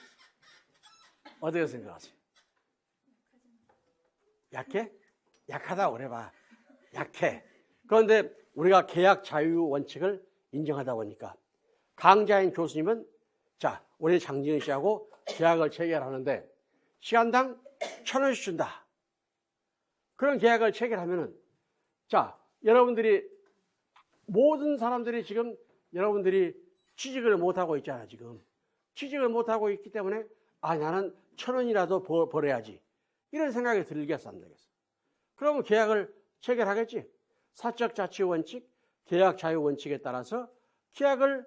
[SPEAKER 1] 어떻게 생각하세요? 약해? 약하다 그래봐. 약해. 그런데 우리가 계약 자유 원칙을 인정하다 보니까 강자인 교수님은 자, 우리 장지은 씨하고 계약을 체결하는데 시간당 1,000원씩 준다. 그런 계약을 체결하면은 자, 여러분들이 모든 사람들이 지금 여러분들이 취직을 못하고 있잖아, 지금. 취직을 못하고 있기 때문에 아, 나는 1,000원이라도 벌어야지. 이런 생각이 들겠어, 안 되겠어? 그러면 계약을 체결하겠지. 사적 자치 원칙, 계약 자유 원칙에 따라서 계약을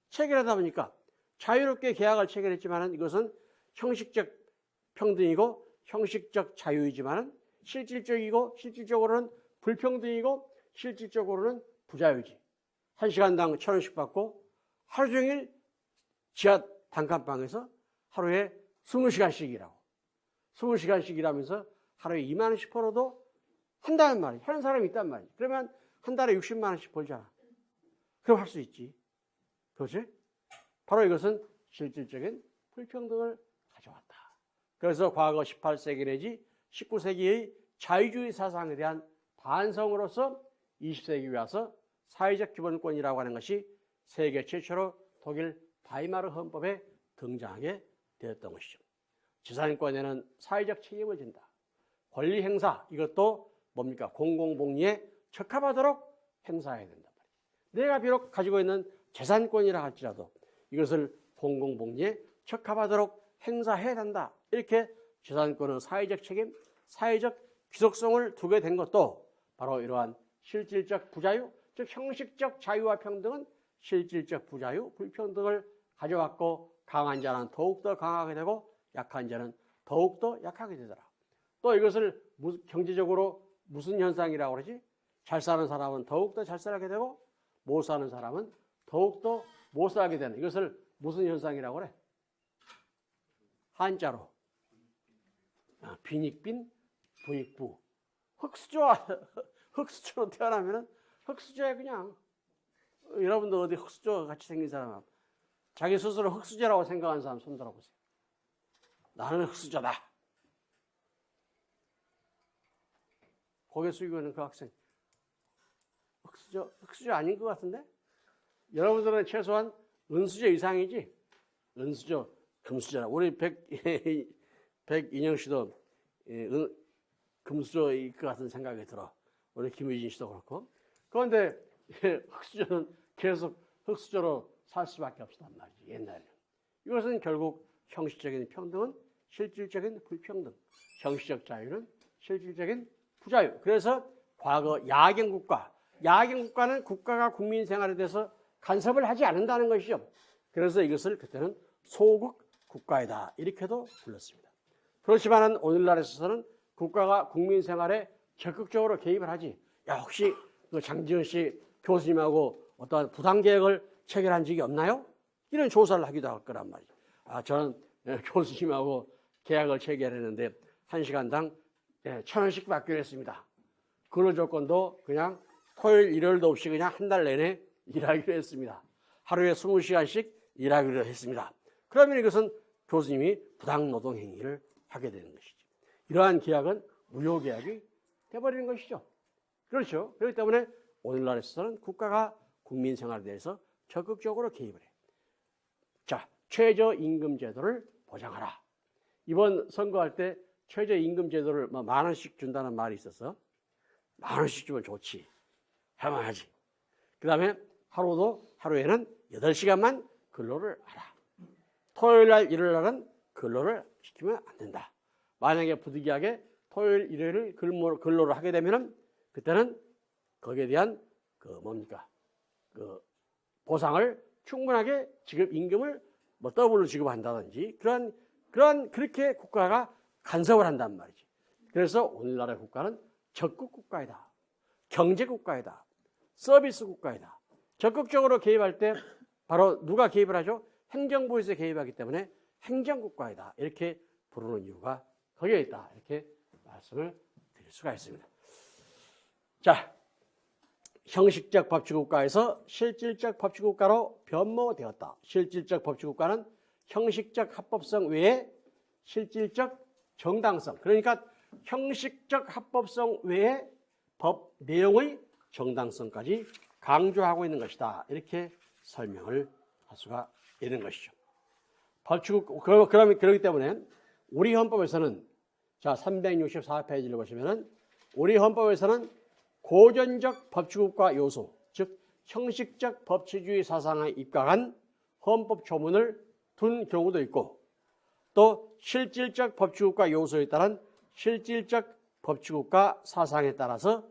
[SPEAKER 1] 체결하다 보니까 자유롭게 계약을 체결했지만 이것은 형식적 평등이고 형식적 자유이지만 실질적으로는 불평등이고 실질적으로는 부자유지. 1시간당 1,000원씩 받고 하루 종일 지하 단칸방에서 하루에 20시간씩 일하고 20시간씩 일하면서 하루에 2만 원씩 벌어도 한다는 말이야. 하는 사람이 있단 말이야. 그러면 한 달에 60만 원씩 벌잖아. 그럼 할 수 있지. 그렇지? 바로 이것은 실질적인 불평등을 가져왔다. 그래서 과거 18세기 내지 19세기의 자유주의 사상에 대한 반성으로서 20세기 와서 사회적 기본권이라고 하는 것이 세계 최초로 독일 바이마르 헌법에 등장하게 되었던 것이죠. 재산권에는 사회적 책임을 진다. 권리 행사, 이것도 뭡니까? 공공복리에 적합하도록 행사해야 된다. 내가 비록 가지고 있는 재산권이라 할지라도 이것을 공공복리에 적합하도록 행사해야 한다. 이렇게 재산권의 사회적 책임, 사회적 귀속성을 두게 된 것도 바로 이러한 실질적 부자유, 즉 형식적 자유와 평등은 실질적 부자유, 불평등을 가져왔고 강한 자는 더욱더 강하게 되고 약한 자는 더욱더 약하게 되더라. 또 이것을 경제적으로 무슨 현상이라고 그러지? 잘 사는 사람은 더욱더 잘 살게 되고 못 사는 사람은 더욱더 못 살게 되는, 이것을 무슨 현상이라고 그래? 한자로 빈익빈, 부익부. 흑수저로 태어나면은 흑수저야 그냥. 여러분도 어디 흑수저 같이 생긴 사람, 자기 스스로 흑수저라고 생각하는 사람 손 들어보세요. 나는 흑수저다. 고개 숙이고 있는 그 학생. 흑수저 아닌 것 같은데? 여러분들은 최소한 은수저 이상이지? 은수저, 금수저라. 우리 백인영 씨도 금수저일 것 같은 생각이 들어. 우리 김의진 씨도 그렇고. 그런데 흑수저는 계속 흑수저로 살 수밖에 없었단 말이지, 옛날에는. 이것은 결국 형식적인 평등은 실질적인 불평등, 형식적 자유는 실질적인 부자유. 그래서 과거 야경국가는 국가가 국민 생활에 대해서 간섭을 하지 않는다는 것이죠. 그래서 이것을 그때는 소국 국가이다 이렇게도 불렀습니다. 그렇지만 오늘날에 있어서는 국가가 국민 생활에 적극적으로 개입을 하지. 야, 혹시 그 장지현 씨 교수님하고 어떠한 부당 계획을 체결한 적이 없나요? 이런 조사를 하기도 할 거란 말이죠. 저는 교수님하고 계약을 체결했는데 1시간당 1,000원씩 받기로 했습니다. 근로 조건도 그냥 토요일, 일요일도 없이 그냥 한 달 내내 일하기로 했습니다. 하루에 20시간씩 일하기로 했습니다. 그러면 이것은 교수님이 부당 노동 행위를 하게 되는 것이죠. 이러한 계약은 무효계약이 돼버리는 것이죠. 그렇죠. 그렇기 때문에 오늘날에서는 국가가 국민 생활에 대해서 적극적으로 개입을 해요. 자, 최저임금제도를 보장하라. 이번 선거할 때 최저임금제도를 10,000원씩 준다는 말이 있어서 10,000원씩 주면 좋지. 할만하지. 그 다음에 하루에는 8시간만 근로를 하라. 토요일날, 일요일날은 근로를 시키면 안 된다. 만약에 부득이하게 토요일, 일요일을 근로를 하게 되면은 그때는 거기에 대한 보상을 충분하게 임금을 더블로 지급한다든지 그렇게 국가가 간섭을 한단 말이지. 그래서 오늘날의 국가는 적국 국가이다. 경제 국가이다. 서비스 국가이다. 적극적으로 개입할 때 바로 누가 개입을 하죠? 행정부에서 개입하기 때문에 행정국가이다. 이렇게 부르는 이유가 거기에 있다. 이렇게 말씀을 드릴 수가 있습니다. 자, 형식적 법치국가에서 실질적 법치국가로 변모되었다. 실질적 법치국가는 형식적 합법성 외에 실질적 정당성. 그러니까 형식적 합법성 외에 법 내용의 정당성까지 강조하고 있는 것이다. 이렇게 설명을 할 수가 있는 것이죠. 그렇기 때문에 우리 헌법에서는 자 364페이지를 보시면은 우리 헌법에서는 고전적 법치국가 요소, 즉 형식적 법치주의 사상에 입각한 헌법 조문을 둔 경우도 있고 또 실질적 법치국가 요소에 따른 실질적 법치국가 사상에 따라서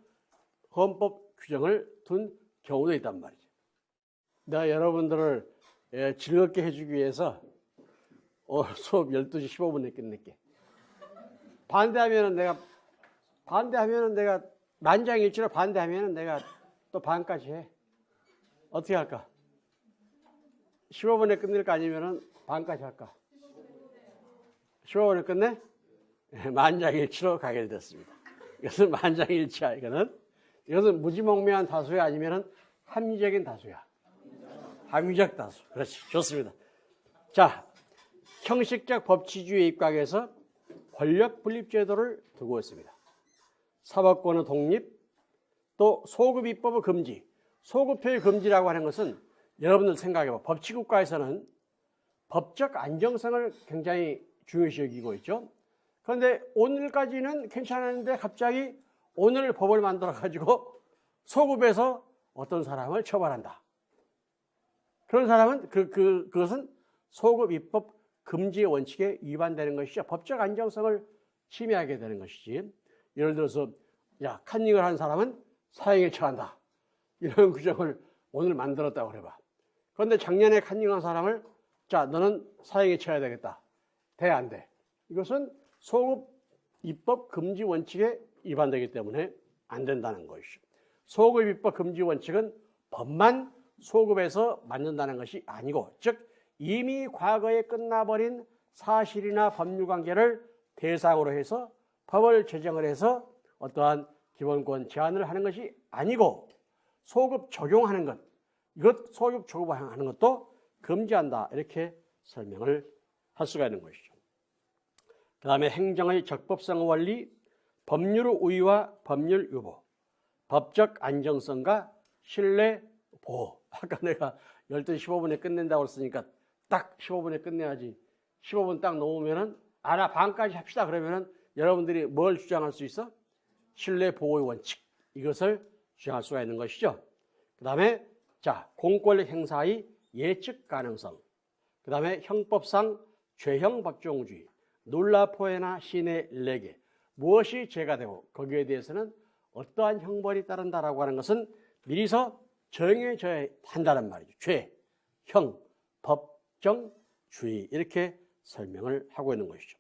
[SPEAKER 1] 헌법 규정을 둔 경우도 있단 말이죠. 내가 여러분들을 즐겁게 해주기 위해서 수업 12시 15분에 끝낼게. 반대하면은 내가 만장일치로 반대하면은 내가 또 반까지 해. 어떻게 할까? 15분에 끝낼 거 아니면은 반까지 할까? 15분에 끝내? 만장일치로 가게 됐습니다. 이것은 만장일치야. 이것은 무지몽매한 다수야 아니면은 합리적인 다수야. 합리적 다수. 그렇지. 좋습니다. 자, 형식적 법치주의 입각에서 권력 분립 제도를 두고 있습니다. 사법권의 독립, 또 소급 입법의 금지. 소급표의 금지라고 하는 것은 여러분들 생각해봐. 법치국가에서는 법적 안정성을 굉장히 중요시 여기고 있죠. 그런데 오늘까지는 괜찮았는데 갑자기 오늘 법을 만들어가지고 소급해서 어떤 사람을 처벌한다. 그런 사람은 그것은 소급 입법 금지의 원칙에 위반되는 것이죠. 법적 안정성을 침해하게 되는 것이지. 예를 들어서 카닝을 한 사람은 사형에 처한다. 이런 규정을 오늘 만들었다고 그래봐. 그런데 작년에 카닝한 사람을 너는 사형에 처해야 되겠다. 돼, 안 돼? 이것은 소급 입법 금지 원칙에 위반되기 때문에 안 된다는 것이죠. 소급 입법 금지 원칙은 법만 소급해서 만든다는 것이 아니고, 즉 이미 과거에 끝나버린 사실이나 법률 관계를 대상으로 해서 법을 제정을 해서 어떠한 기본권 제한을 하는 것이 아니고 소급 적용하는 것, 이것 소급 적용하는 것도 금지한다. 이렇게 설명을 할 수가 있는 것이죠. 그 다음에 행정의 적법성 원리, 법률 우위와 법률 유보, 법적 안정성과 신뢰 보호. 아까 내가 12시 15분에 끝낸다고 했으니까 딱 15분에 끝내야지. 15분 딱 넘으면은 나 반까지 합시다. 그러면은 여러분들이 뭘 주장할 수 있어? 신뢰 보호의 원칙. 이것을 주장할 수가 있는 것이죠. 그 다음에 자, 공권력 행사의 예측 가능성. 그 다음에 형법상 죄형 박종주의, 놀라포해나 시내 일례계, 무엇이 죄가 되고 거기에 대해서는 어떠한 형벌이 따른다라고 하는 것은 미리서 정해져야 한다는 말이죠. 죄, 형, 법정, 주의 이렇게 설명을 하고 있는 것이죠.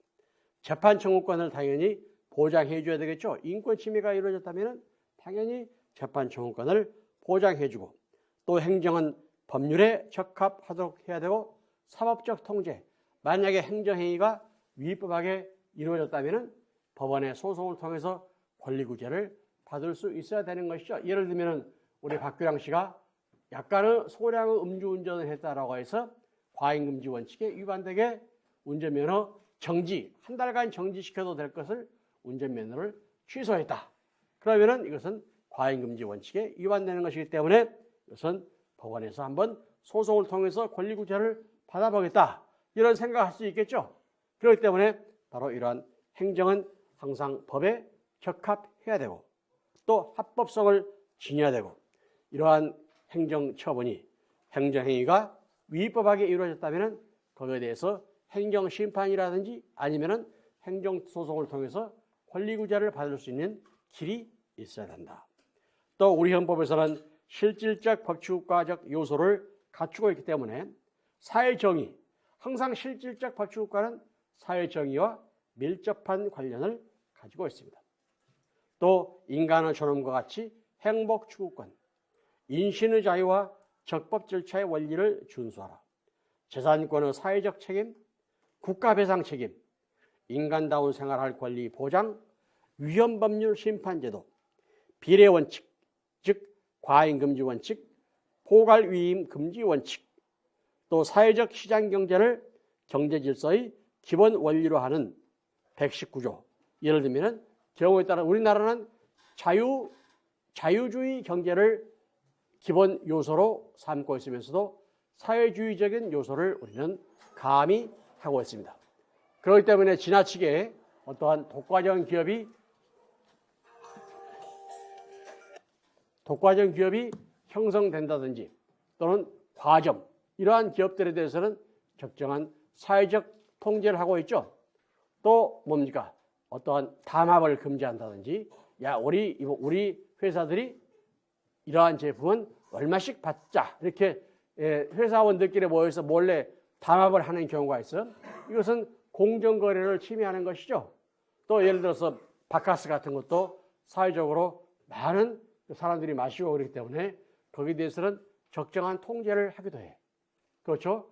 [SPEAKER 1] 재판 청구권을 당연히 보장해 줘야 되겠죠. 인권 침해가 이루어졌다면 당연히 재판 청구권을 보장해 주고 또 행정은 법률에 적합하도록 해야 되고 사법적 통제, 만약에 행정행위가 위법하게 이루어졌다면 법원의 소송을 통해서 권리구제를 받을 수 있어야 되는 것이죠. 예를 들면 우리 박규랑 씨가 약간의 소량의 음주운전을 했다라고 해서 과잉금지 원칙에 위반되게 운전면허 정지, 한 달간 정지시켜도 될 것을 운전면허를 취소했다. 그러면은 이것은 과잉금지 원칙에 위반되는 것이기 때문에 이것은 법원에서 한번 소송을 통해서 권리구제를 받아보겠다. 이런 생각할 수 있겠죠. 그렇기 때문에 바로 이러한 행정은 항상 법에 적합해야 되고 또 합법성을 지녀야 되고 이러한 행정처분이 행정행위가 위법하게 이루어졌다면 거기에 대해서 행정심판이라든지 아니면 행정소송을 통해서 권리구제를 받을 수 있는 길이 있어야 된다. 또 우리 헌법에서는 실질적 법치국가적 요소를 갖추고 있기 때문에 사회정의, 항상 실질적 법치국가는 사회정의와 밀접한 관련을 가지고 있습니다. 또 인간의 존엄과 같이 행복추구권, 인신의 자유와 적법 절차의 원리를 준수하라. 재산권의 사회적 책임, 국가배상 책임, 인간다운 생활할 권리 보장, 위헌법률 심판제도, 비례원칙, 즉 과잉금지 원칙, 포괄위임 금지 원칙, 또 사회적 시장경제를 경제질서의 기본 원리로 하는 119조. 예를 들면 경우에 따라 우리나라는 자유주의 경제를 기본 요소로 삼고 있으면서도 사회주의적인 요소를 우리는 가미하고 있습니다. 그렇기 때문에 지나치게 어떠한 독과점 기업이 형성된다든지 또는 과점, 이러한 기업들에 대해서는 적정한 사회적 통제를 하고 있죠. 또 뭡니까? 어떠한 담합을 금지한다든지, 우리 회사들이 이러한 제품은 얼마씩 받자, 이렇게 회사원들끼리 모여서 몰래 담합을 하는 경우가 있어. 이것은 공정거래를 침해하는 것이죠. 또 예를 들어서 바카스 같은 것도 사회적으로 많은 사람들이 마시고 그렇기 때문에 거기에 대해서는 적정한 통제를 하기도 해. 그렇죠?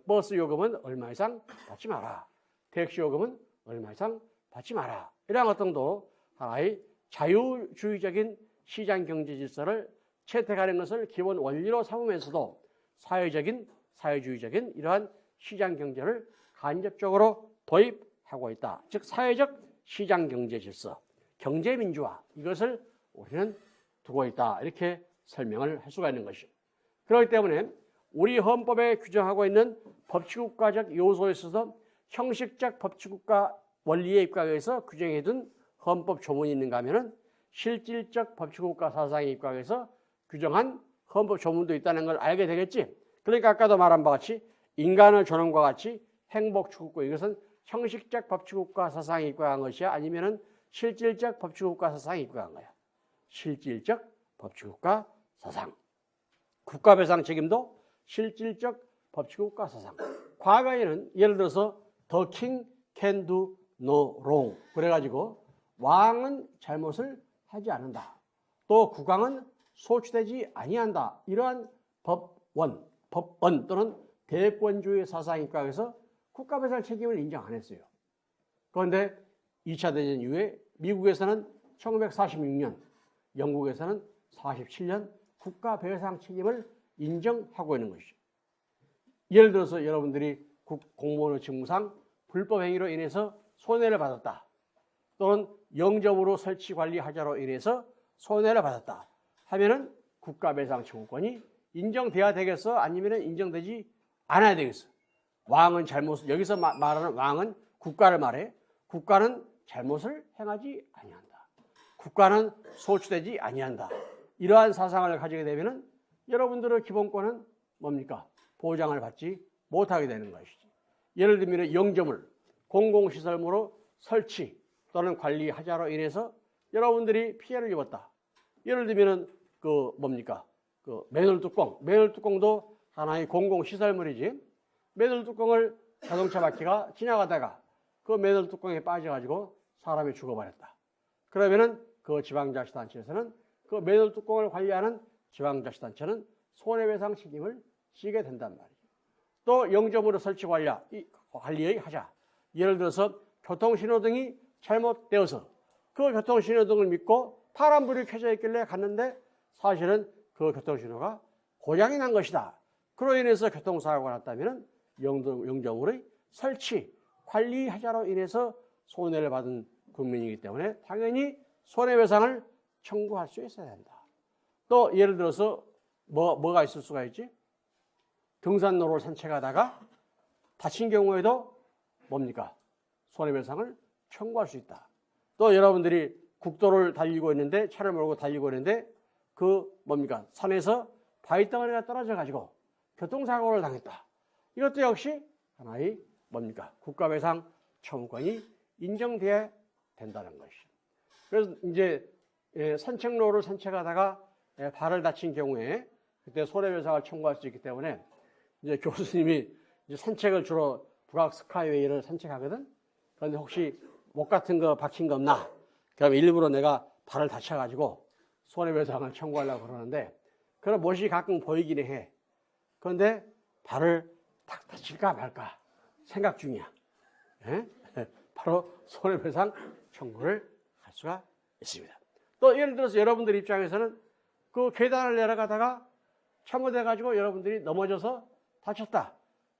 [SPEAKER 1] 버스 요금은 얼마 이상 받지 마라. 택시 요금은 얼마 이상 받지 마라. 이러한 것 정도 하나의 자유주의적인 시장 경제 질서를 채택하는 것을 기본 원리로 삼으면서도 사회주의적인 이러한 시장 경제를 간접적으로 도입하고 있다. 즉 사회적 시장 경제 질서, 경제 민주화, 이것을 우리는 두고 있다. 이렇게 설명을 할 수가 있는 것이죠. 그렇기 때문에 우리 헌법에 규정하고 있는 법치국가적 요소에서도 형식적 법치국가 원리에 입각해서 규정해둔 헌법 조문이 있는가 하면은 실질적 법치국가 사상에 입각해서 규정한 헌법 조문도 있다는 걸 알게 되겠지. 그러니까 아까도 말한 바와 같이 인간의 존엄과 같이 행복 추구권, 이것은 형식적 법치국가 사상에 입각한 것이야, 아니면은 실질적 법치국가 사상에 입각한 거야. 실질적 법치국가 사상. 국가배상 책임도 실질적 법치국가 사상. 과거에는 예를 들어서 The king can do no wrong. 그래가지고 왕은 잘못을 하지 않는다. 또 국왕은 소추되지 아니한다. 이러한 법원 또는 대권주의 사상에 입각해서 국가배상 책임을 인정 안 했어요. 그런데 2차 대전 이후에 미국에서는 1946년, 영국에서는 47년 국가 배상 책임을 인정하고 있는 것이죠. 예를 들어서 여러분들이 공무원의 직무상 불법 행위로 인해서 손해를 받았다. 또는 영점으로 설치 관리 하자로 인해서 손해를 받았다 하면은 국가 배상 청구권이 인정돼야 되겠어? 아니면 인정되지 않아야 되겠어? 왕은 여기서 말하는 왕은 국가를 말해. 국가는 잘못을 행하지 아니한다. 국가는 소추되지 아니한다. 이러한 사상을 가지게 되면은 여러분들의 기본권은 뭡니까? 보장을 받지 못하게 되는 것이지. 예를 들면 영점을 공공시설물로 설치 또는 관리하자로 인해서 여러분들이 피해를 입었다. 예를 들면 맨홀 뚜껑도 하나의 공공시설물이지. 맨홀 뚜껑을 자동차 바퀴가 지나가다가 그 맨홀 뚜껑에 빠져가지고 사람이 죽어버렸다. 그러면은 그 지방자치단체에서는 그 맨홀 뚜껑을 관리하는 지방자치단체는 손해배상 책임을 지게 된단 말이죠. 또 영점으로 설치 관리의 하자. 예를 들어서 교통신호등이 잘못되어서 그 교통신호등을 믿고 파란불이 켜져 있길래 갔는데 사실은 그 교통신호가 고장이 난 것이다. 그로 인해서 교통사고가 났다면 영점으로의 설치, 관리하자로 인해서 손해를 받은 국민이기 때문에 당연히 손해배상을 청구할 수 있어야 된다. 또 예를 들어서 뭐가 있을 수가 있지? 등산로를 산책하다가 다친 경우에도 손해배상을 청구할 수 있다. 또 여러분들이 국도를 달리고 있는데 차를 몰고 달리고 있는데 산에서 바위덩어리가 떨어져 가지고 교통사고를 당했다. 이것도 역시 하나의 국가배상 청구권이 인정돼야 된다는 것이죠. 그래서 이제 산책로를 산책하다가 발을 다친 경우에 그때 손해배상을 청구할 수 있기 때문에 이제 교수님이 이제 산책을 주로 북악 스카이웨이를 산책하거든. 그런데 혹시 목 같은 거 박힌 거 없나? 그럼 일부러 내가 발을 다쳐가지고 손해배상을 청구하려고 그러는데 그런 못이 가끔 보이긴 해. 그런데 발을 탁 다칠까 말까 생각 중이야. 바로 손해배상 청구를 할 수가 있습니다. 또 예를 들어서 여러분들 입장에서는 그 계단을 내려가다가 잘못해가지고 여러분들이 넘어져서 다쳤다.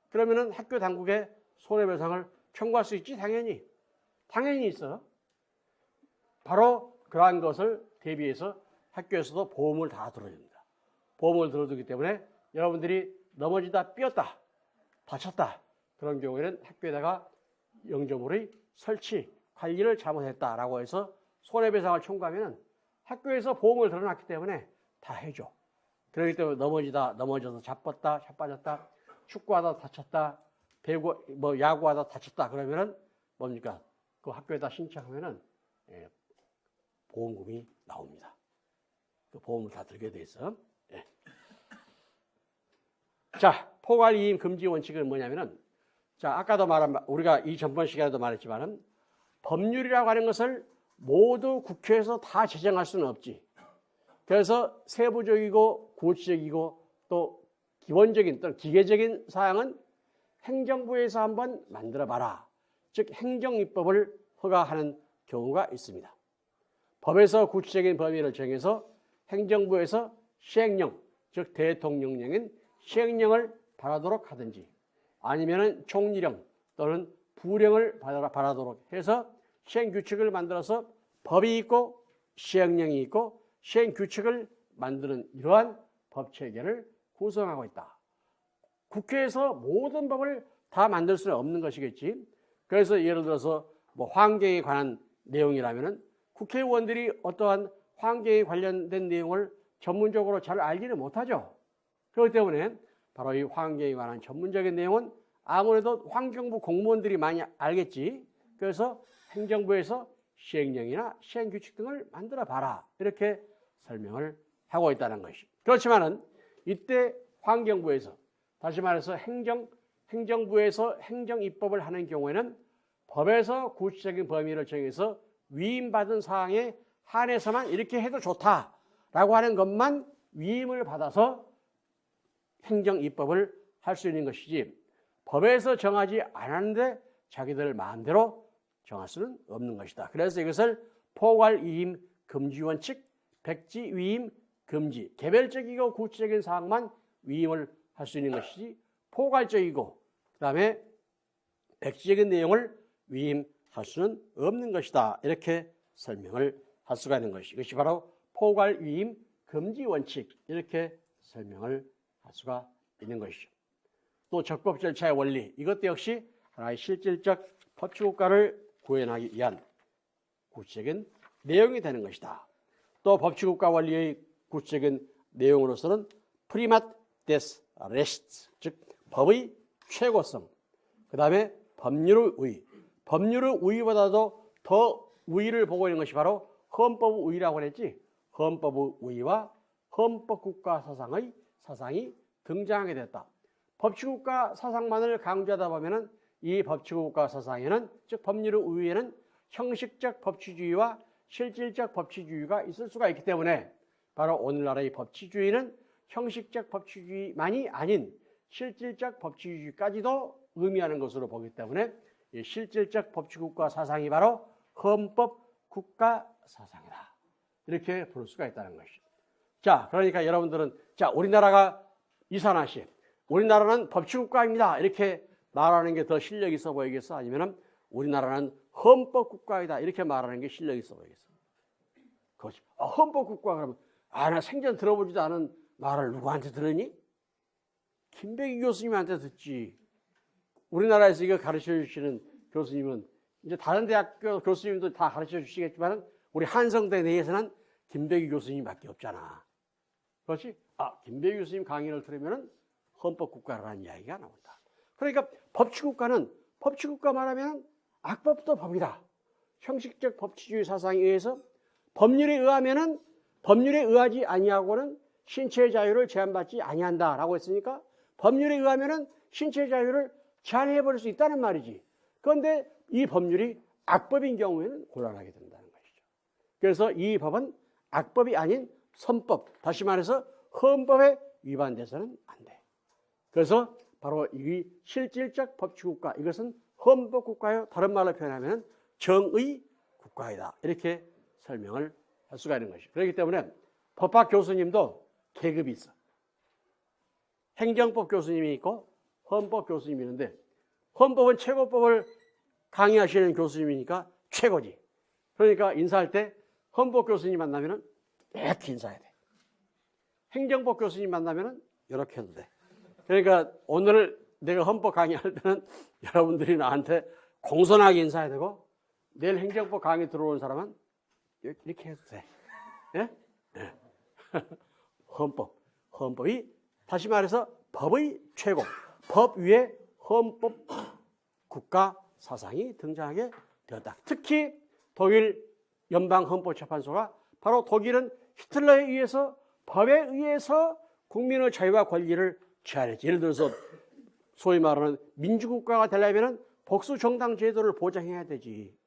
[SPEAKER 1] 그러면은 학교 당국에 손해배상을 청구할 수 있지? 당연히 있어. 바로 그러한 것을 대비해서 학교에서도 보험을 다 들어줍니다. 보험을 들어주기 때문에 여러분들이 넘어지다 삐었다, 다쳤다. 그런 경우에는 학교에다가 영점물의 설치, 관리를 잘못했다라고 해서 손해배상을 청구하면 학교에서 보험을 들어놨기 때문에 다 해줘. 그렇기 때문에 넘어져서 자빠졌다, 축구하다 다쳤다, 야구하다 다쳤다. 그러면은 그 학교에다 신청하면은 보험금이 나옵니다. 그 보험을 다 들게 돼 있어. 자, 포괄이임 금지 원칙은 뭐냐면은, 자, 아까도 우리가 이 전번 시간에도 말했지만은, 법률이라고 하는 것을 모두 국회에서 다 제정할 수는 없지. 그래서 세부적이고 구체적이고 또 기본적인 또는 기계적인 사항은 행정부에서 한번 만들어 봐라. 즉, 행정입법을 허가하는 경우가 있습니다. 법에서 구체적인 범위를 정해서 행정부에서 시행령, 즉 대통령령인 시행령을 발하도록 하든지 아니면은 총리령 또는 부령을 발하도록 해서 시행규칙을 만들어서 법이 있고 시행령이 있고 시행규칙을 만드는 이러한 법체계를 구성하고 있다. 국회에서 모든 법을 다 만들 수는 없는 것이겠지. 그래서 예를 들어서 환경에 관한 내용이라면은 국회의원들이 어떠한 환경에 관련된 내용을 전문적으로 잘 알지는 못하죠. 그렇기 때문에 바로 이 환경에 관한 전문적인 내용은 아무래도 환경부 공무원들이 많이 알겠지. 그래서 행정부에서 시행령이나 시행규칙 등을 만들어 봐라. 이렇게 설명을 하고 있다는 것이. 그렇지만은 이때 환경부에서, 다시 말해서 행정부에서 행정입법을 하는 경우에는 법에서 구체적인 범위를 정해서 위임받은 사항에 한해서만 이렇게 해도 좋다라고 하는 것만 위임을 받아서 행정입법을 할 수 있는 것이지, 법에서 정하지 않았는데 자기들 마음대로 정할 수는 없는 것이다. 그래서 이것을 포괄위임 금지 원칙, 백지위임 금지, 개별적이고 구체적인 사항만 위임을 할 수 있는 것이지 포괄적이고 그다음에 백지적인 내용을 위임할 수는 없는 것이다. 이렇게 설명을 할 수가 있는 것이. 이것이 바로 포괄위임 금지 원칙, 이렇게 설명을 할 수가 있는 것이죠. 또 적법 절차의 원리, 이것도 역시 하나의 실질적 법치국가를 구현하기 위한 구체적인 내용이 되는 것이다. 또 법치국가 원리의 구체적인 내용으로서는 프리맛 데스 레시트, 즉 법의 최고성, 그 다음에 법률의 우위, 법률의 우위보다도 더 우위를 보고 있는 것이 바로 헌법의 우위라고 그랬지. 헌법의 우위와 헌법국가 사상이 등장하게 됐다. 법치국가 사상만을 강조하다 보면은 이 법치국가 사상에는, 즉 법률의 우위에는 형식적 법치주의와 실질적 법치주의가 있을 수가 있기 때문에 바로 오늘날의 법치주의는 형식적 법치주의만이 아닌 실질적 법치주의까지도 의미하는 것으로 보기 때문에 이 실질적 법치국가 사상이 바로 헌법국가 사상이다. 이렇게 볼 수가 있다는 것이죠. 자, 그러니까 여러분들은 우리나라가 이산화시, 우리나라는 법치국가입니다. 이렇게 말하는 게 더 실력 있어 보이겠어? 아니면은 우리나라는 헌법국가이다. 이렇게 말하는 게 실력 있어 보이겠어? 그렇지. 헌법국가 그러면 나 생전 들어보지도 않은 말을 누구한테 들으니? 김백희 교수님한테 듣지. 우리나라에서 이거 가르쳐 주시는 교수님은 이제 다른 대학교 교수님도 다 가르쳐 주시겠지만 우리 한성대 내에서는 김백희 교수님밖에 없잖아. 그렇지? 김백희 교수님 강의를 들으면 헌법국가라는 이야기가 나온다. 그러니까 법치국가는, 법치국가 말하면 악법도 법이다. 형식적 법치주의 사상에 의해서 법률에 의하면은, 법률에 의하지 아니하고는 신체의 자유를 제한받지 아니한다라고 했으니까 법률에 의하면은 신체의 자유를 제한해버릴 수 있다는 말이지. 그런데 이 법률이 악법인 경우에는 곤란하게 된다는 것이죠. 그래서 이 법은 악법이 아닌 선법, 다시 말해서 헌법에 위반돼서는 안 돼. 그래서 바로 이 실질적 법치국가, 이것은 헌법국가요. 다른 말로 표현하면 정의 국가이다. 이렇게 설명을 할 수가 있는 것이죠. 그렇기 때문에 법학 교수님도 계급이 있어. 행정법 교수님이 있고 헌법 교수님이 있는데 헌법은 최고법을 강의하시는 교수님이니까 최고지. 그러니까 인사할 때 헌법 교수님 만나면은 이렇게 인사해야 돼. 행정법 교수님 만나면은 이렇게 해도 돼. 그러니까 오늘 내가 헌법 강의할 때는 여러분들이 나한테 공손하게 인사해야 되고 내일 행정법 강의 들어오는 사람은 이렇게 해도 돼. 예? 예. 헌법이 다시 말해서 법의 최고, 법 위에 헌법 국가 사상이 등장하게 되었다. 특히 독일 연방헌법재판소가 바로 독일은 히틀러에 의해서 법에 의해서 국민의 자유와 권리를 제한했지. 예를 들어서 소위 말하는 민주국가가 되려면 복수정당 제도를 보장해야 되지.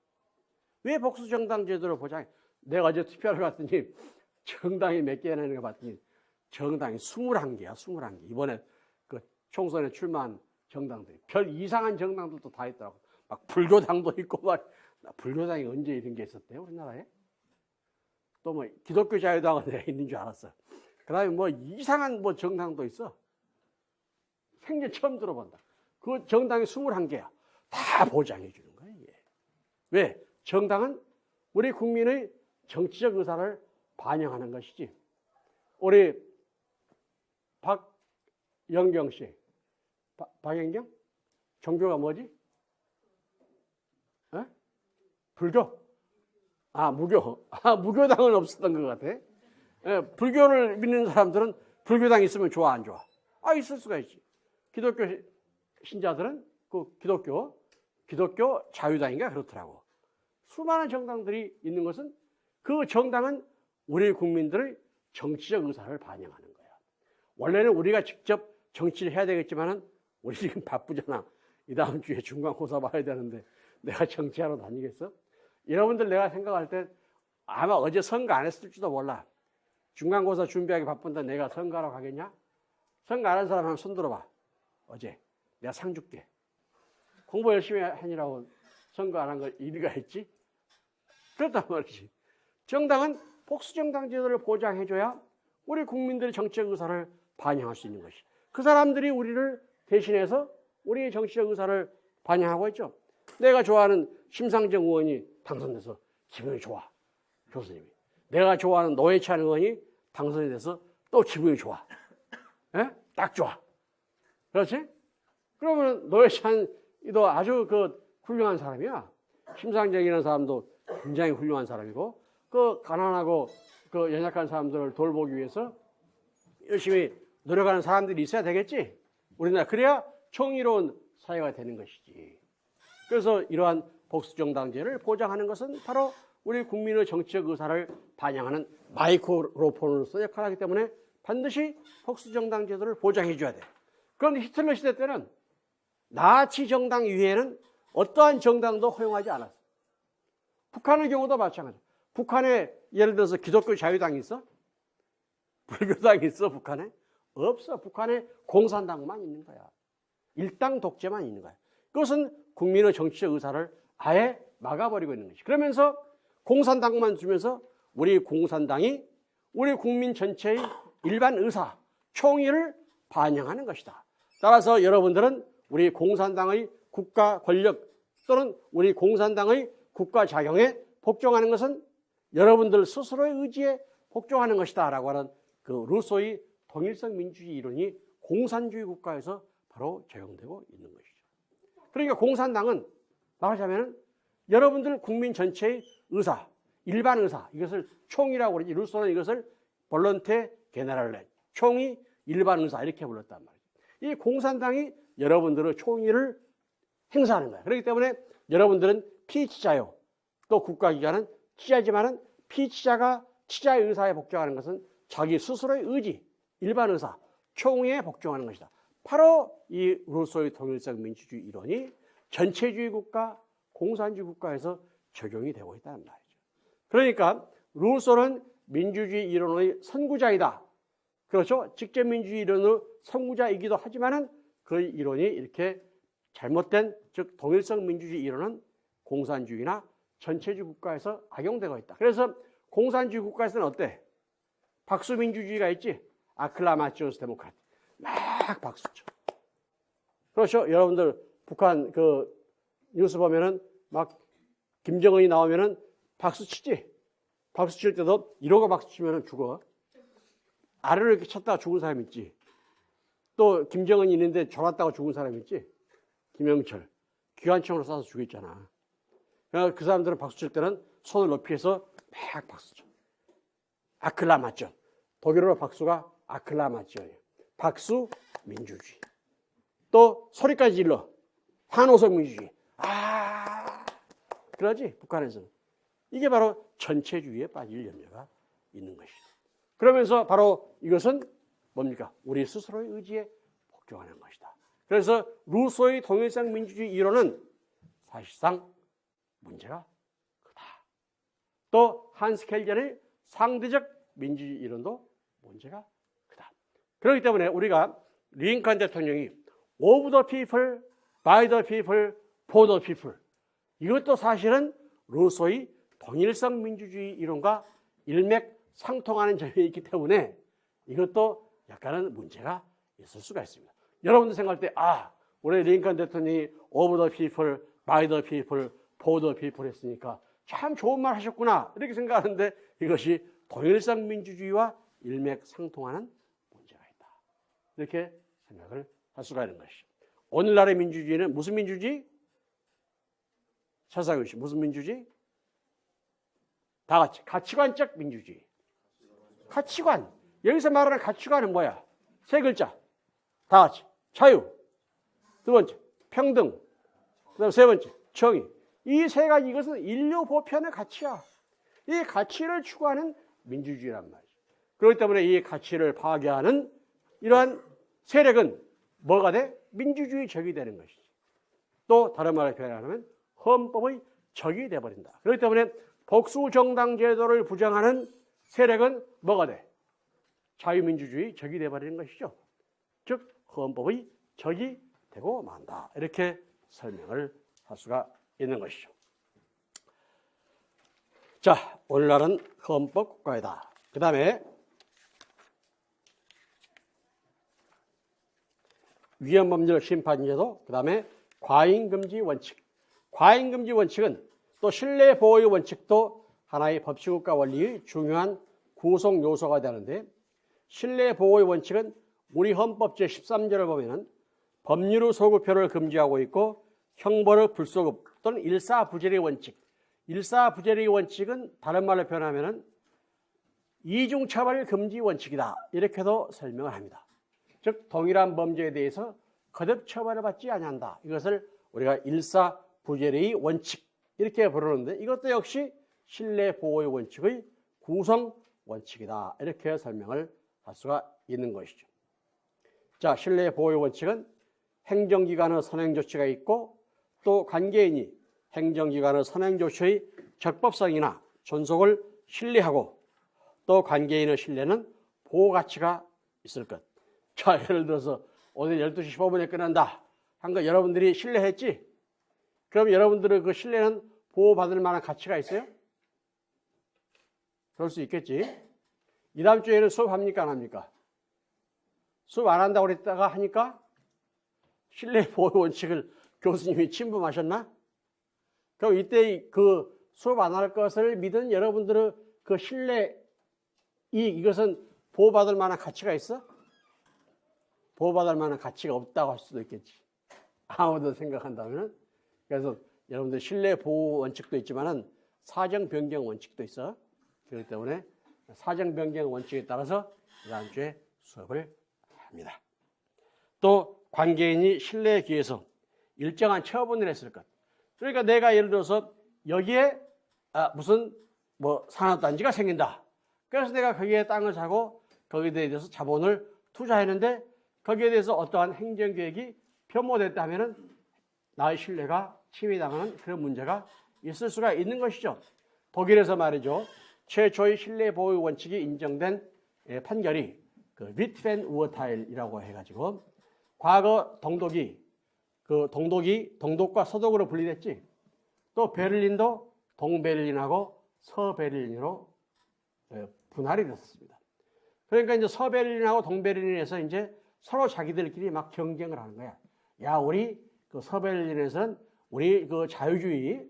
[SPEAKER 1] 왜 복수정당 제도를 보장해? 내가 어제 투표를 갔더니 정당이 몇 개나 있는 거 봤더니 정당이 21개야, 21개. 이번에 그 총선에 출마한 정당들이. 별 이상한 정당들도 다 있더라고. 막 불교당도 있고 막. 불교당이 언제 이런 게 있었대요, 우리나라에? 또 뭐 기독교 자유당은 내가 있는 줄 알았어. 그 다음에 뭐 이상한 뭐 정당도 있어. 생전 처음 들어본다. 그 정당이 21개야. 다 보장해 주는 거예요. 이게. 왜? 정당은 우리 국민의 정치적 의사를 반영하는 것이지. 우리 박영경 씨. 박영경? 종교가 뭐지? 에? 불교? 무교. 무교당은 없었던 것 같아. 예, 불교를 믿는 사람들은 불교당 있으면 좋아, 안 좋아? 있을 수가 있지. 기독교 신자들은 그 기독교 자유당인가 그렇더라고. 수많은 정당들이 있는 것은 그 정당은 우리 국민들의 정치적 의사를 반영하는 거야. 원래는 우리가 직접 정치를 해야 되겠지만은 우리 지금 바쁘잖아. 이 다음 주에 중간고사 봐야 되는데 내가 정치하러 다니겠어? 여러분들 내가 생각할 때 아마 어제 선거 안 했을지도 몰라. 중간고사 준비하기 바쁜데 내가 선거하러 가겠냐? 선거 안 한 사람 한번 손 들어봐. 어제 내가 상 줄게. 공부 열심히 하니라고 선거 안 한 걸 일리가 있지? 그렇단 말이지. 정당은 복수정당 제도를 보장해줘야 우리 국민들의 정치적 의사를 반영할 수 있는 것이. 그 사람들이 우리를 대신해서 우리의 정치적 의사를 반영하고 있죠. 내가 좋아하는 심상정 의원이 당선돼서 기분이 좋아. 교수님이. 내가 좋아하는 노회찬 의원이 당선이 돼서 또 기분이 좋아. 예? 딱 좋아. 그렇지? 그러면 노회찬이도 아주 훌륭한 사람이야. 심상정이라는 사람도 굉장히 훌륭한 사람이고, 가난하고 연약한 사람들을 돌보기 위해서 열심히 노력하는 사람들이 있어야 되겠지. 우리나라 그래야 정의로운 사회가 되는 것이지. 그래서 이러한 복수정당제를 보장하는 것은 바로 우리 국민의 정치적 의사를 반영하는 마이크로폰으로서 역할을 하기 때문에 반드시 복수정당제도를 보장해줘야 돼. 그런데 히틀러 시대 때는 나치 정당 이외에는 어떠한 정당도 허용하지 않았어. 북한의 경우도 마찬가지야. 북한에 예를 들어서 기독교 자유당이 있어? 불교당이 있어, 북한에? 없어. 북한에 공산당만 있는 거야. 일당 독재만 있는 거야. 그것은 국민의 정치적 의사를 아예 막아버리고 있는 것이. 그러면서 공산당만 주면서 우리 공산당이 우리 국민 전체의 일반 의사, 총의를 반영하는 것이다. 따라서 여러분들은 우리 공산당의 국가 권력 또는 우리 공산당의 국가 자경에 복종하는 것은 여러분들 스스로의 의지에 복종하는 것이다 라고 하는 루소의 통일성 민주주의 이론이 공산주의 국가에서 바로 적용되고 있는 것이죠. 그러니까 공산당은 말하자면 여러분들 국민 전체의 의사, 일반 의사, 이것을 총이라고 그러지. 루소는 이것을 볼런테 게네랄레, 총이 일반 의사 이렇게 불렀단 말이에요. 이 공산당이 여러분들의 총의를 행사하는 거예요. 그렇기 때문에 여러분들은 피치자요. 또 국가기관은 치자지만은 피치자가 치자의 의사에 복종하는 것은 자기 스스로의 의지, 일반 의사, 총의에 복종하는 것이다. 바로 이 루소의 통일성 민주주의 이론이 전체주의 국가, 공산주의 국가에서 적용이 되고 있다는 말이죠. 그러니까 루소는 민주주의 이론의 선구자이다. 그렇죠? 직접민주주의 이론의 선구자이기도 하지만은 그 이론이 이렇게 잘못된, 즉 동일성 민주주의 이론은 공산주의나 전체주의 국가에서 악용되고 있다. 그래서 공산주의 국가에서는 어때? 박수민주주의가 있지? 아클라마치오스 데모크라티. 막 박수 쳐. 그렇죠? 여러분들 북한 뉴스 보면은 막 김정은이 나오면은 박수 치지? 박수 칠 때도 이러고 박수 치면은 죽어. 아래로 이렇게 쳤다가 죽은 사람 있지. 또 김정은이 있는데 졸았다가 죽은 사람 있지. 김영철. 기관총으로 쏴서 죽였잖아. 그러니까 그 사람들은 박수 칠 때는 손을 높이 해서 막 박수 쳐. 아클라마션. 독일어로 박수가 아클라마션이에요. 박수 민주주의. 또 소리까지 질러. 환호성 민주주의. 그러지 북한에서는. 이게 바로 전체주의에 빠질 염려가 있는 것이죠. 그러면서 바로 이것은 뭡니까? 우리 스스로의 의지에 복종하는 것이다. 그래서 루소의 통일성 민주주의 이론은 사실상 문제가 크다. 또 한스 켈젠의 상대적 민주주의 이론도 문제가 크다. 그렇기 때문에 우리가 링컨 대통령이 of the people, by the people, for the people, 이것도 사실은 루소의 통일성 민주주의 이론과 일맥상통하는 점이 있기 때문에 이것도 약간은 문제가 있을 수가 있습니다. 여러분들 생각할 때 우리 링컨 대통령이 of the people, by the people, for the people 했으니까 참 좋은 말 하셨구나 이렇게 생각하는데 이것이 통일성 민주주의와 일맥상통하는 문제가 있다. 이렇게 생각을 할 수가 있는 것이죠. 오늘날의 민주주의는 무슨 민주주의? 차상현 씨, 무슨 민주주의? 다 같이 가치관적 민주주의. 가치관. 여기서 말하는 가치관은 뭐야? 세 글자. 다 같이 자유. 두 번째 평등. 그다음 세 번째 정의. 이 세 가지 이것은 인류 보편의 가치야. 이 가치를 추구하는 민주주의란 말이죠. 그렇기 때문에 이 가치를 파괴하는 이러한 세력은 뭐가 돼? 민주주의 적이 되는 것이지. 또 다른 말로 표현하면 헌법의 적이 되어버린다. 그렇기 때문에 복수정당 제도를 부정하는 세력은 뭐가 돼? 자유민주주의 적이 되어버리는 것이죠. 즉 헌법의 적이 되고 만다. 이렇게 설명을 할 수가 있는 것이죠. 자, 오늘날은 헌법 국가이다. 그 다음에 위헌법률 심판제도, 그 다음에 과잉금지 원칙. 과잉금지 원칙은 또 신뢰보호의 원칙도 하나의 법치국가 원리의 중요한 구성 요소가 되는데, 신뢰보호의 원칙은 우리 헌법 제13조를 보면은 법률의 소급표를 금지하고 있고, 형벌의 불소급 또는 일사부재의 원칙. 일사부재의 원칙은 다른 말로 표현하면은 이중처벌 금지 원칙이다. 이렇게도 설명을 합니다. 즉 동일한 범죄에 대해서 거듭 처벌을 받지 아니한다. 이것을 우리가 일사부재의 원칙 이렇게 부르는데, 이것도 역시 신뢰보호의 원칙의 구성 원칙이다. 이렇게 설명을 할 수가 있는 것이죠. 자, 신뢰보호의 원칙은 행정기관의 선행조치가 있고, 또 관계인이 행정기관의 선행조치의 적법성이나 존속을 신뢰하고, 또 관계인의 신뢰는 보호가치가 있을 것. 자, 예를 들어서 오늘 12시 15분에 끝난다 한 거 여러분들이 신뢰했지? 그럼 여러분들의 그 신뢰는 보호받을 만한 가치가 있어요? 그럴 수 있겠지. 이 다음 주에는 수업합니까? 안 합니까? 수업 안 한다고 그랬다가 하니까 신뢰보호 원칙을 교수님이 침범하셨나? 그럼 이때 그 수업 안 할 것을 믿은 여러분들의 그 신뢰, 이것은 보호받을 만한 가치가 있어? 보호받을 만한 가치가 없다고 할 수도 있겠지. 아무도 생각한다면. 그래서 여러분들 신뢰보호 원칙도 있지만은 사정변경 원칙도 있어. 그렇기 때문에 사정변경 원칙에 따라서 다음 주에 수업을 합니다. 또 관계인이 신뢰에 기해서 일정한 처분을 했을 것. 그러니까 내가 예를 들어서 여기에 무슨 산업단지가 생긴다. 그래서 내가 거기에 땅을 사고 거기에 대해서 자본을 투자했는데 거기에 대해서 어떠한 행정계획이 편모됐다면 나의 신뢰가 침해당하는 그런 문제가 있을 수가 있는 것이죠. 독일에서 말이죠. 최초의 신뢰보호 원칙이 인정된 판결이 그 위트펜 우어타일이라고 해가지고, 과거 동독과 서독으로 분리됐지. 또 베를린도 동베를린하고 서베를린으로 분할이 됐습니다. 그러니까 이제 서베를린하고 동베를린에서 이제 서로 자기들끼리 막 경쟁을 하는 거야. 야, 우리 그 서베를린에서는 우리 그 자유주의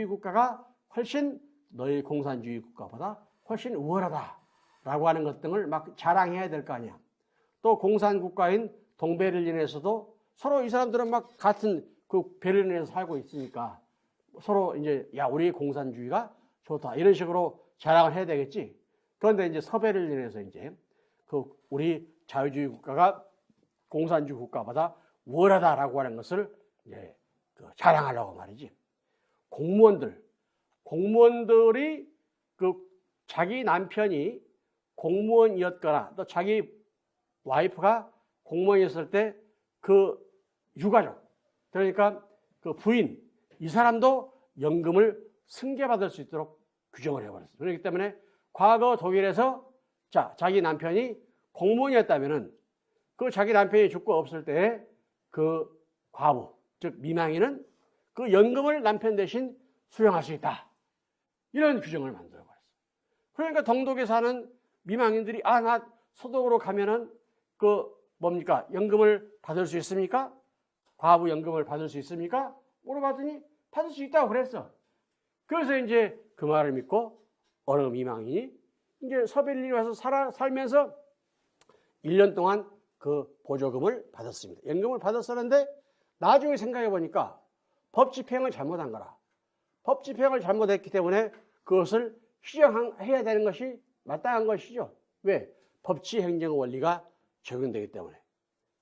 [SPEAKER 1] 국가가 훨씬 너희 공산주의 국가보다 훨씬 우월하다라고 하는 것 등을 막 자랑해야 될 거 아니야. 또 공산국가인 동베를린에서도 서로 이 사람들은 막 같은 그 베를린에서 살고 있으니까 서로 이제 야, 우리 공산주의가 좋다 이런 식으로 자랑을 해야 되겠지. 그런데 이제 서베를린에서 이제 그 우리 자유주의 국가가 공산주의 국가보다 우월하다라고 하는 것을 이제 자랑하려고 말이지. 공무원들이 그 자기 남편이 공무원이었거나 또 자기 와이프가 공무원이었을 때 그 유가족, 그러니까 그 부인, 이 사람도 연금을 승계받을 수 있도록 규정을 해버렸어요. 그렇기 때문에 과거 독일에서 자기 남편이 공무원이었다면은 그 자기 남편이 죽고 없을 때 그 과부, 즉 미망인은 그 연금을 남편 대신 수령할 수 있다. 이런 규정을 만들어버렸어요. 그러니까 동독에 사는 미망인들이 나 서독으로 가면은 연금을 받을 수 있습니까? 과부 연금을 받을 수 있습니까? 물어봤더니 받을 수 있다고 그랬어. 그래서 이제 그 말을 믿고 어느 미망인이 이제 서베를린에 와서 살면서 1년 동안 그 보조금을 받았습니다. 연금을 받았었는데 나중에 생각해 보니까 법 집행을 잘못한 거라. 법 집행을 잘못했기 때문에 그것을 시정해야 되는 것이 마땅한 것이죠. 왜? 법치 행정 원리가 적용되기 때문에.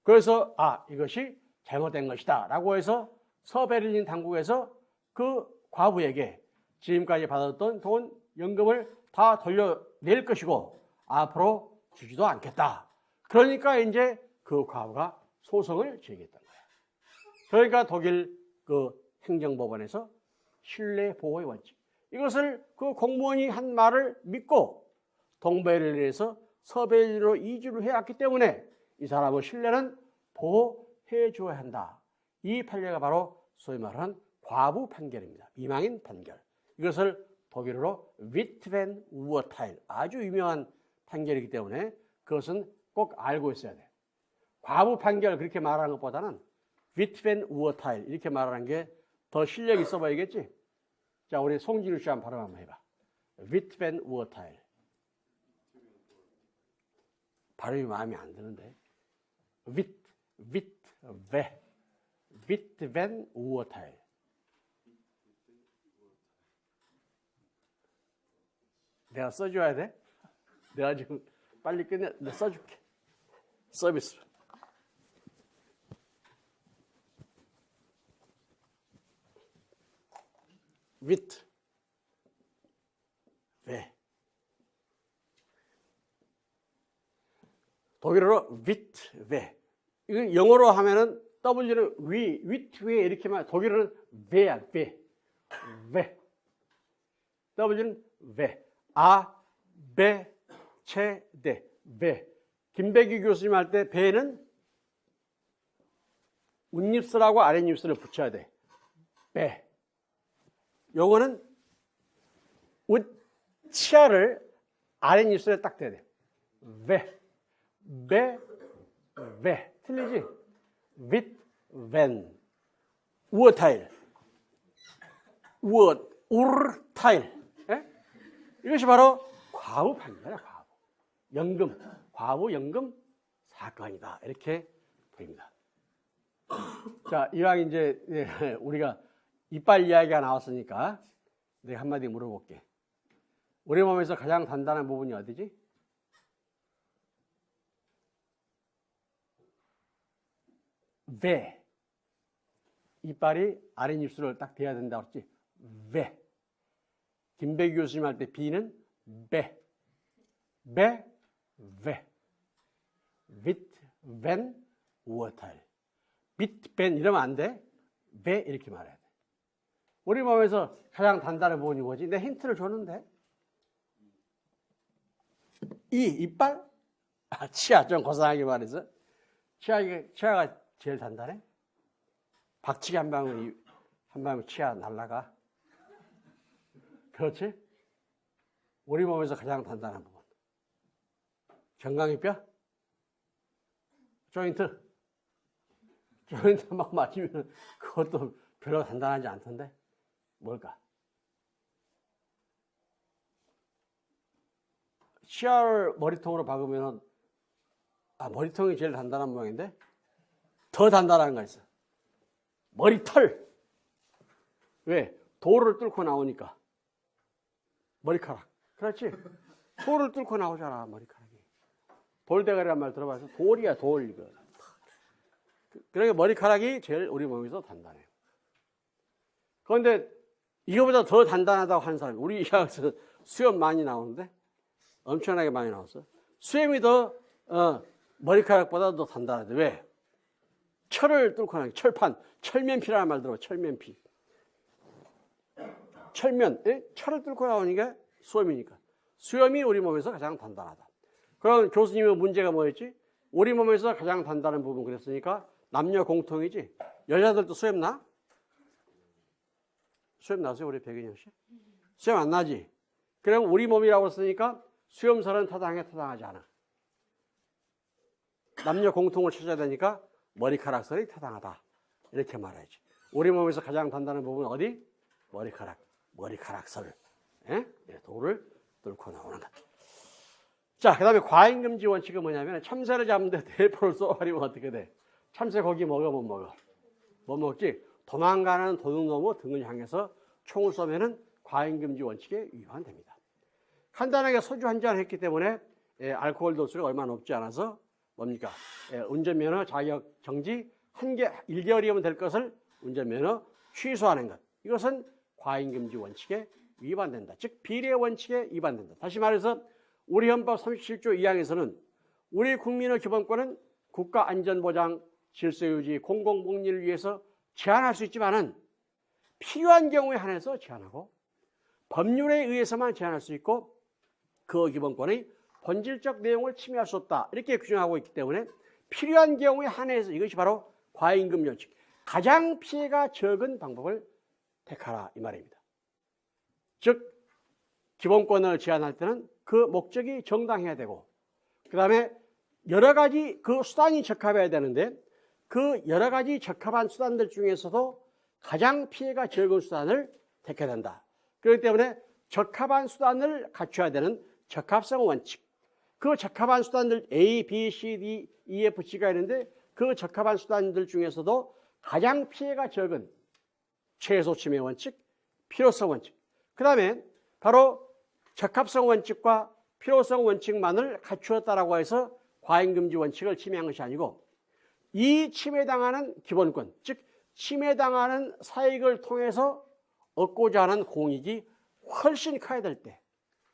[SPEAKER 1] 그래서 이것이 잘못된 것이다 라고 해서 서베를린 당국에서 그 과부에게 지금까지 받았던 돈, 연금을 다 돌려낼 것이고 앞으로 주지도 않겠다. 그러니까 이제 그 과부가 소송을 제기했던 거예요. 그러니까 독일 그 행정법원에서 신뢰보호의 원칙, 이것을 그 공무원이 한 말을 믿고 동베를린에서 서베를린으로 이주를 해왔기 때문에 이 사람의 신뢰는 보호해 줘야 한다. 이 판례가 바로 소위 말하는 과부 판결입니다. 미망인 판결. 이것을 독일어로 위트벤우어타일, 아주 유명한 판결이기 때문에 그것은 꼭 알고 있어야 돼. 과부 판결 그렇게 말하는 것보다는 위트벤우어타일 이렇게 말하는 게 더 실력 있어 보이겠지? 자, 우리 송진우 씨 발음 한번 해봐. 위트벤우어타일. 발음이 마음에 안 드는데. 위트벤우어타일. 내가 써줘야 돼? 내가 지금 빨리 끝내, 내가 써줄게. 서비스. 위트. 왜? 독일어로 위트, 왜? 이거 영어로 하면은 W는 위트, 왜 이렇게 말, 독일어는 왜야, 왜. W는 왜. 배, 채, 대, 배. 김백규 교수님 할 때 배는 웃입술하고 아랫입술을 붙여야 돼. 배. 요거는 치아를 아랫입술에 딱 대야 돼. 배. 틀리지? 윗, 우어타일. 우르타일. 이것이 바로 과부 판결이야, 과부. 과부 연금 사건이다. 이렇게 보입니다. 자, 이왕 이제 우리가 이빨 이야기가 나왔으니까 내가 한마디 물어볼게. 우리 몸에서 가장 단단한 부분이 어디지? 왜? 이빨이 아랫입술을 딱 대야 된다고 했지? 왜? 김백규 교수님 할 때 B는 배. 윗, 우어타일. 윗, 이러면 안 돼. 배 이렇게 말해야 돼. 우리 몸에서 가장 단단한 부분이 뭐지? 내 힌트를 줬는데. 이빨? 치아, 좀 고상하게 말해서. 치아가 제일 단단해? 박치기 한 방울 치아 날라가. 그렇지? 우리 몸에서 가장 단단한 부분. 정강이뼈? 조인트 막 맞으면 그것도 별로 단단하지 않던데? 뭘까? 치아를 머리통으로 박으면 머리통이 제일 단단한 모양인데 더 단단한 거 있어. 머리털. 왜? 돌을 뚫고 나오니까. 머리카락. 그렇지? 돌을 뚫고 나오잖아, 머리카락이. 돌대가리란 말 들어봐서 돌이야, 돌. 이거. 그러니까 머리카락이 제일 우리 몸에서 단단해요. 그런데 이거보다 더 단단하다고 하는 사람이 우리 의학에서 수염 많이 나오는데 엄청나게 많이 나왔어. 수염이 더 머리카락보다 더 단단하대. 왜? 철을 뚫고 나오니까 철판, 철면피라는 말 들어봐. 철면피. 철을 뚫고 나오니까 수염이니까. 수염이 우리 몸에서 가장 단단하다. 그럼 교수님의 문제가 뭐였지? 우리 몸에서 가장 단단한 부분 그랬으니까 남녀 공통이지. 여자들도 수염 나? 수염 나세요, 우리 백인영 씨? 수염 안 나지? 그럼 우리 몸이라고 했으니까 수염살은 타당하지 않아. 남녀 공통을 찾아야 되니까 머리카락살이 타당하다. 이렇게 말해야지. 우리 몸에서 가장 단단한 부분은 어디? 머리카락살. 돌을 뚫고 나오는 것. 자, 그 다음에 과잉금지 원칙은 뭐냐면 참새를 잡는데 대포를 쏘아버리면 어떻게 돼? 참새 고기 먹어, 못 먹어? 못 먹지? 도망가는 도둑놈의 등을 향해서 총을 쏘면은 과잉금지 원칙에 위반됩니다. 간단하게 소주 한 잔 했기 때문에 알코올 도수가 얼마 높지 않아서 뭡니까? 운전면허 자격 정지 1개월이면 될 것을 운전면허 취소하는 것. 이것은 과잉금지 원칙에 위반된다. 즉 비례 원칙에 위반된다. 다시 말해서 우리 헌법 37조 2항에서는 우리 국민의 기본권은 국가 안전보장, 질서유지, 공공복리를 위해서 제한할 수 있지만은 필요한 경우에 한해서 제한하고 법률에 의해서만 제한할 수 있고 그 기본권의 본질적 내용을 침해할 수 없다. 이렇게 규정하고 있기 때문에 필요한 경우에 한해서 이것이 바로 과잉금 원칙. 가장 피해가 적은 방법을 택하라 이 말입니다. 즉 기본권을 제한할 때는 그 목적이 정당해야 되고 그 다음에 여러 가지 그 수단이 적합해야 되는데 그 여러 가지 적합한 수단들 중에서도 가장 피해가 적은 수단을 택해야 된다. 그렇기 때문에 적합한 수단을 갖춰야 되는 적합성 원칙. 그 적합한 수단들 A, B, C, D, E, F, G가 있는데 그 적합한 수단들 중에서도 가장 피해가 적은 최소 침해 원칙, 필요성 원칙. 그 다음에 바로 적합성 원칙과 필요성 원칙만을 갖추었다라고 해서 과잉금지 원칙을 침해한 것이 아니고 이 침해당하는 기본권, 즉 침해당하는 사익을 통해서 얻고자 하는 공익이 훨씬 커야 될 때,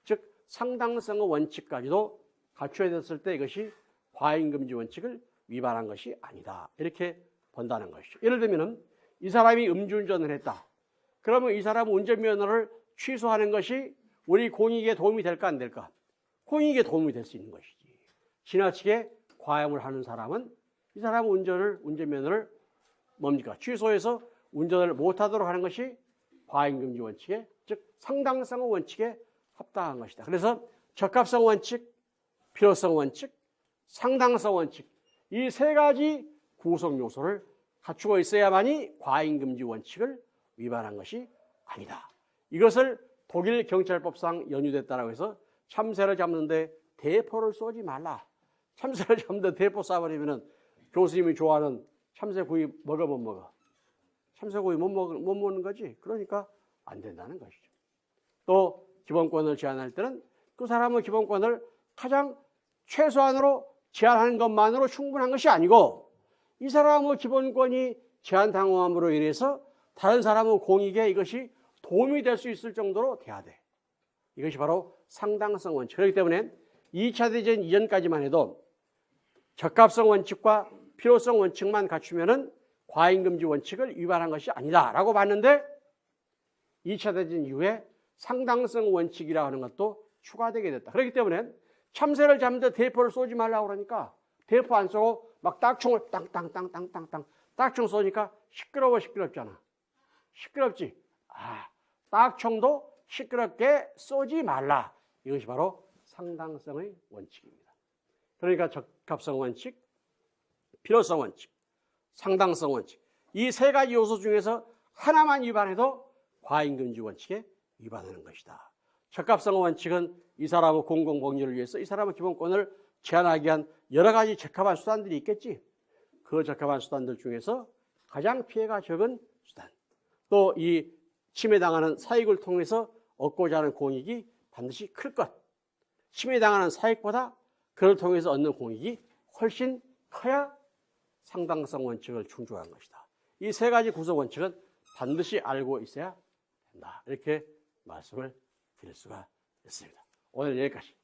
[SPEAKER 1] 즉 상당성 원칙까지도 갖춰야 됐을 때 이것이 과잉금지 원칙을 위반한 것이 아니다. 이렇게 본다는 것이죠. 예를 들면 이 사람이 음주운전을 했다. 그러면 이 사람 운전면허를 취소하는 것이 우리 공익에 도움이 될까 안 될까? 공익에 도움이 될 수 있는 것이지. 지나치게 과음을 하는 사람은 이 사람 운전면허를 뭡니까? 취소해서 운전을 못하도록 하는 것이 과잉금지 원칙에, 즉 상당성 원칙에 합당한 것이다. 그래서 적합성 원칙, 필요성 원칙, 상당성 원칙 이 세 가지 구성 요소를 갖추고 있어야만이 과잉금지 원칙을 위반한 것이 아니다. 이것을 독일 경찰법상 연유됐다라고 해서 참새를 잡는데 대포를 쏘지 말라. 참새를 잡는데 대포 쏴버리면은 교수님이 좋아하는 참새구이 먹어 못 먹어? 참새구이 못 먹는 거지. 그러니까 안 된다는 것이죠. 또 기본권을 제한할 때는 그 사람의 기본권을 가장 최소한으로 제한하는 것만으로 충분한 것이 아니고 이 사람의 기본권이 제한당함으로 인해서 다른 사람의 공익에 이것이 도움이 될 수 있을 정도로 돼야 돼. 이것이 바로 상당성 원칙. 그렇기 때문에 2차 대전 이전까지만 해도 적합성 원칙과 필요성 원칙만 갖추면은 과잉금지 원칙을 위반한 것이 아니다라고 봤는데 2차 대전 이후에 상당성 원칙이라고 하는 것도 추가되게 됐다. 그렇기 때문에 참새를 잡는데 대포를 쏘지 말라고 그러니까 대포 안 쏘고 막 딱총을 땅땅땅땅땅땅 딱총 쏘니까 시끄럽잖아. 시끄럽지? 딱총도 시끄럽게 쏘지 말라. 이것이 바로 상당성의 원칙입니다. 그러니까 적합성 원칙, 필요성 원칙, 상당성 원칙 이 세 가지 요소 중에서 하나만 위반해도 과잉금지 원칙에 위반하는 것이다. 적합성 원칙은 이 사람의 공공복리를 위해서 이 사람의 기본권을 제한하기 위한 여러 가지 적합한 수단들이 있겠지. 그 적합한 수단들 중에서 가장 피해가 적은 수단. 또 이 침해당하는 사익을 통해서 얻고자 하는 공익이 반드시 클 것. 침해당하는 사익보다 그를 통해서 얻는 공익이 훨씬 커야 상당성 원칙을 충족한 것이다. 이 세 가지 구성 원칙은 반드시 알고 있어야 된다. 이렇게 말씀을 드릴 수가 있습니다. 오늘 여기까지.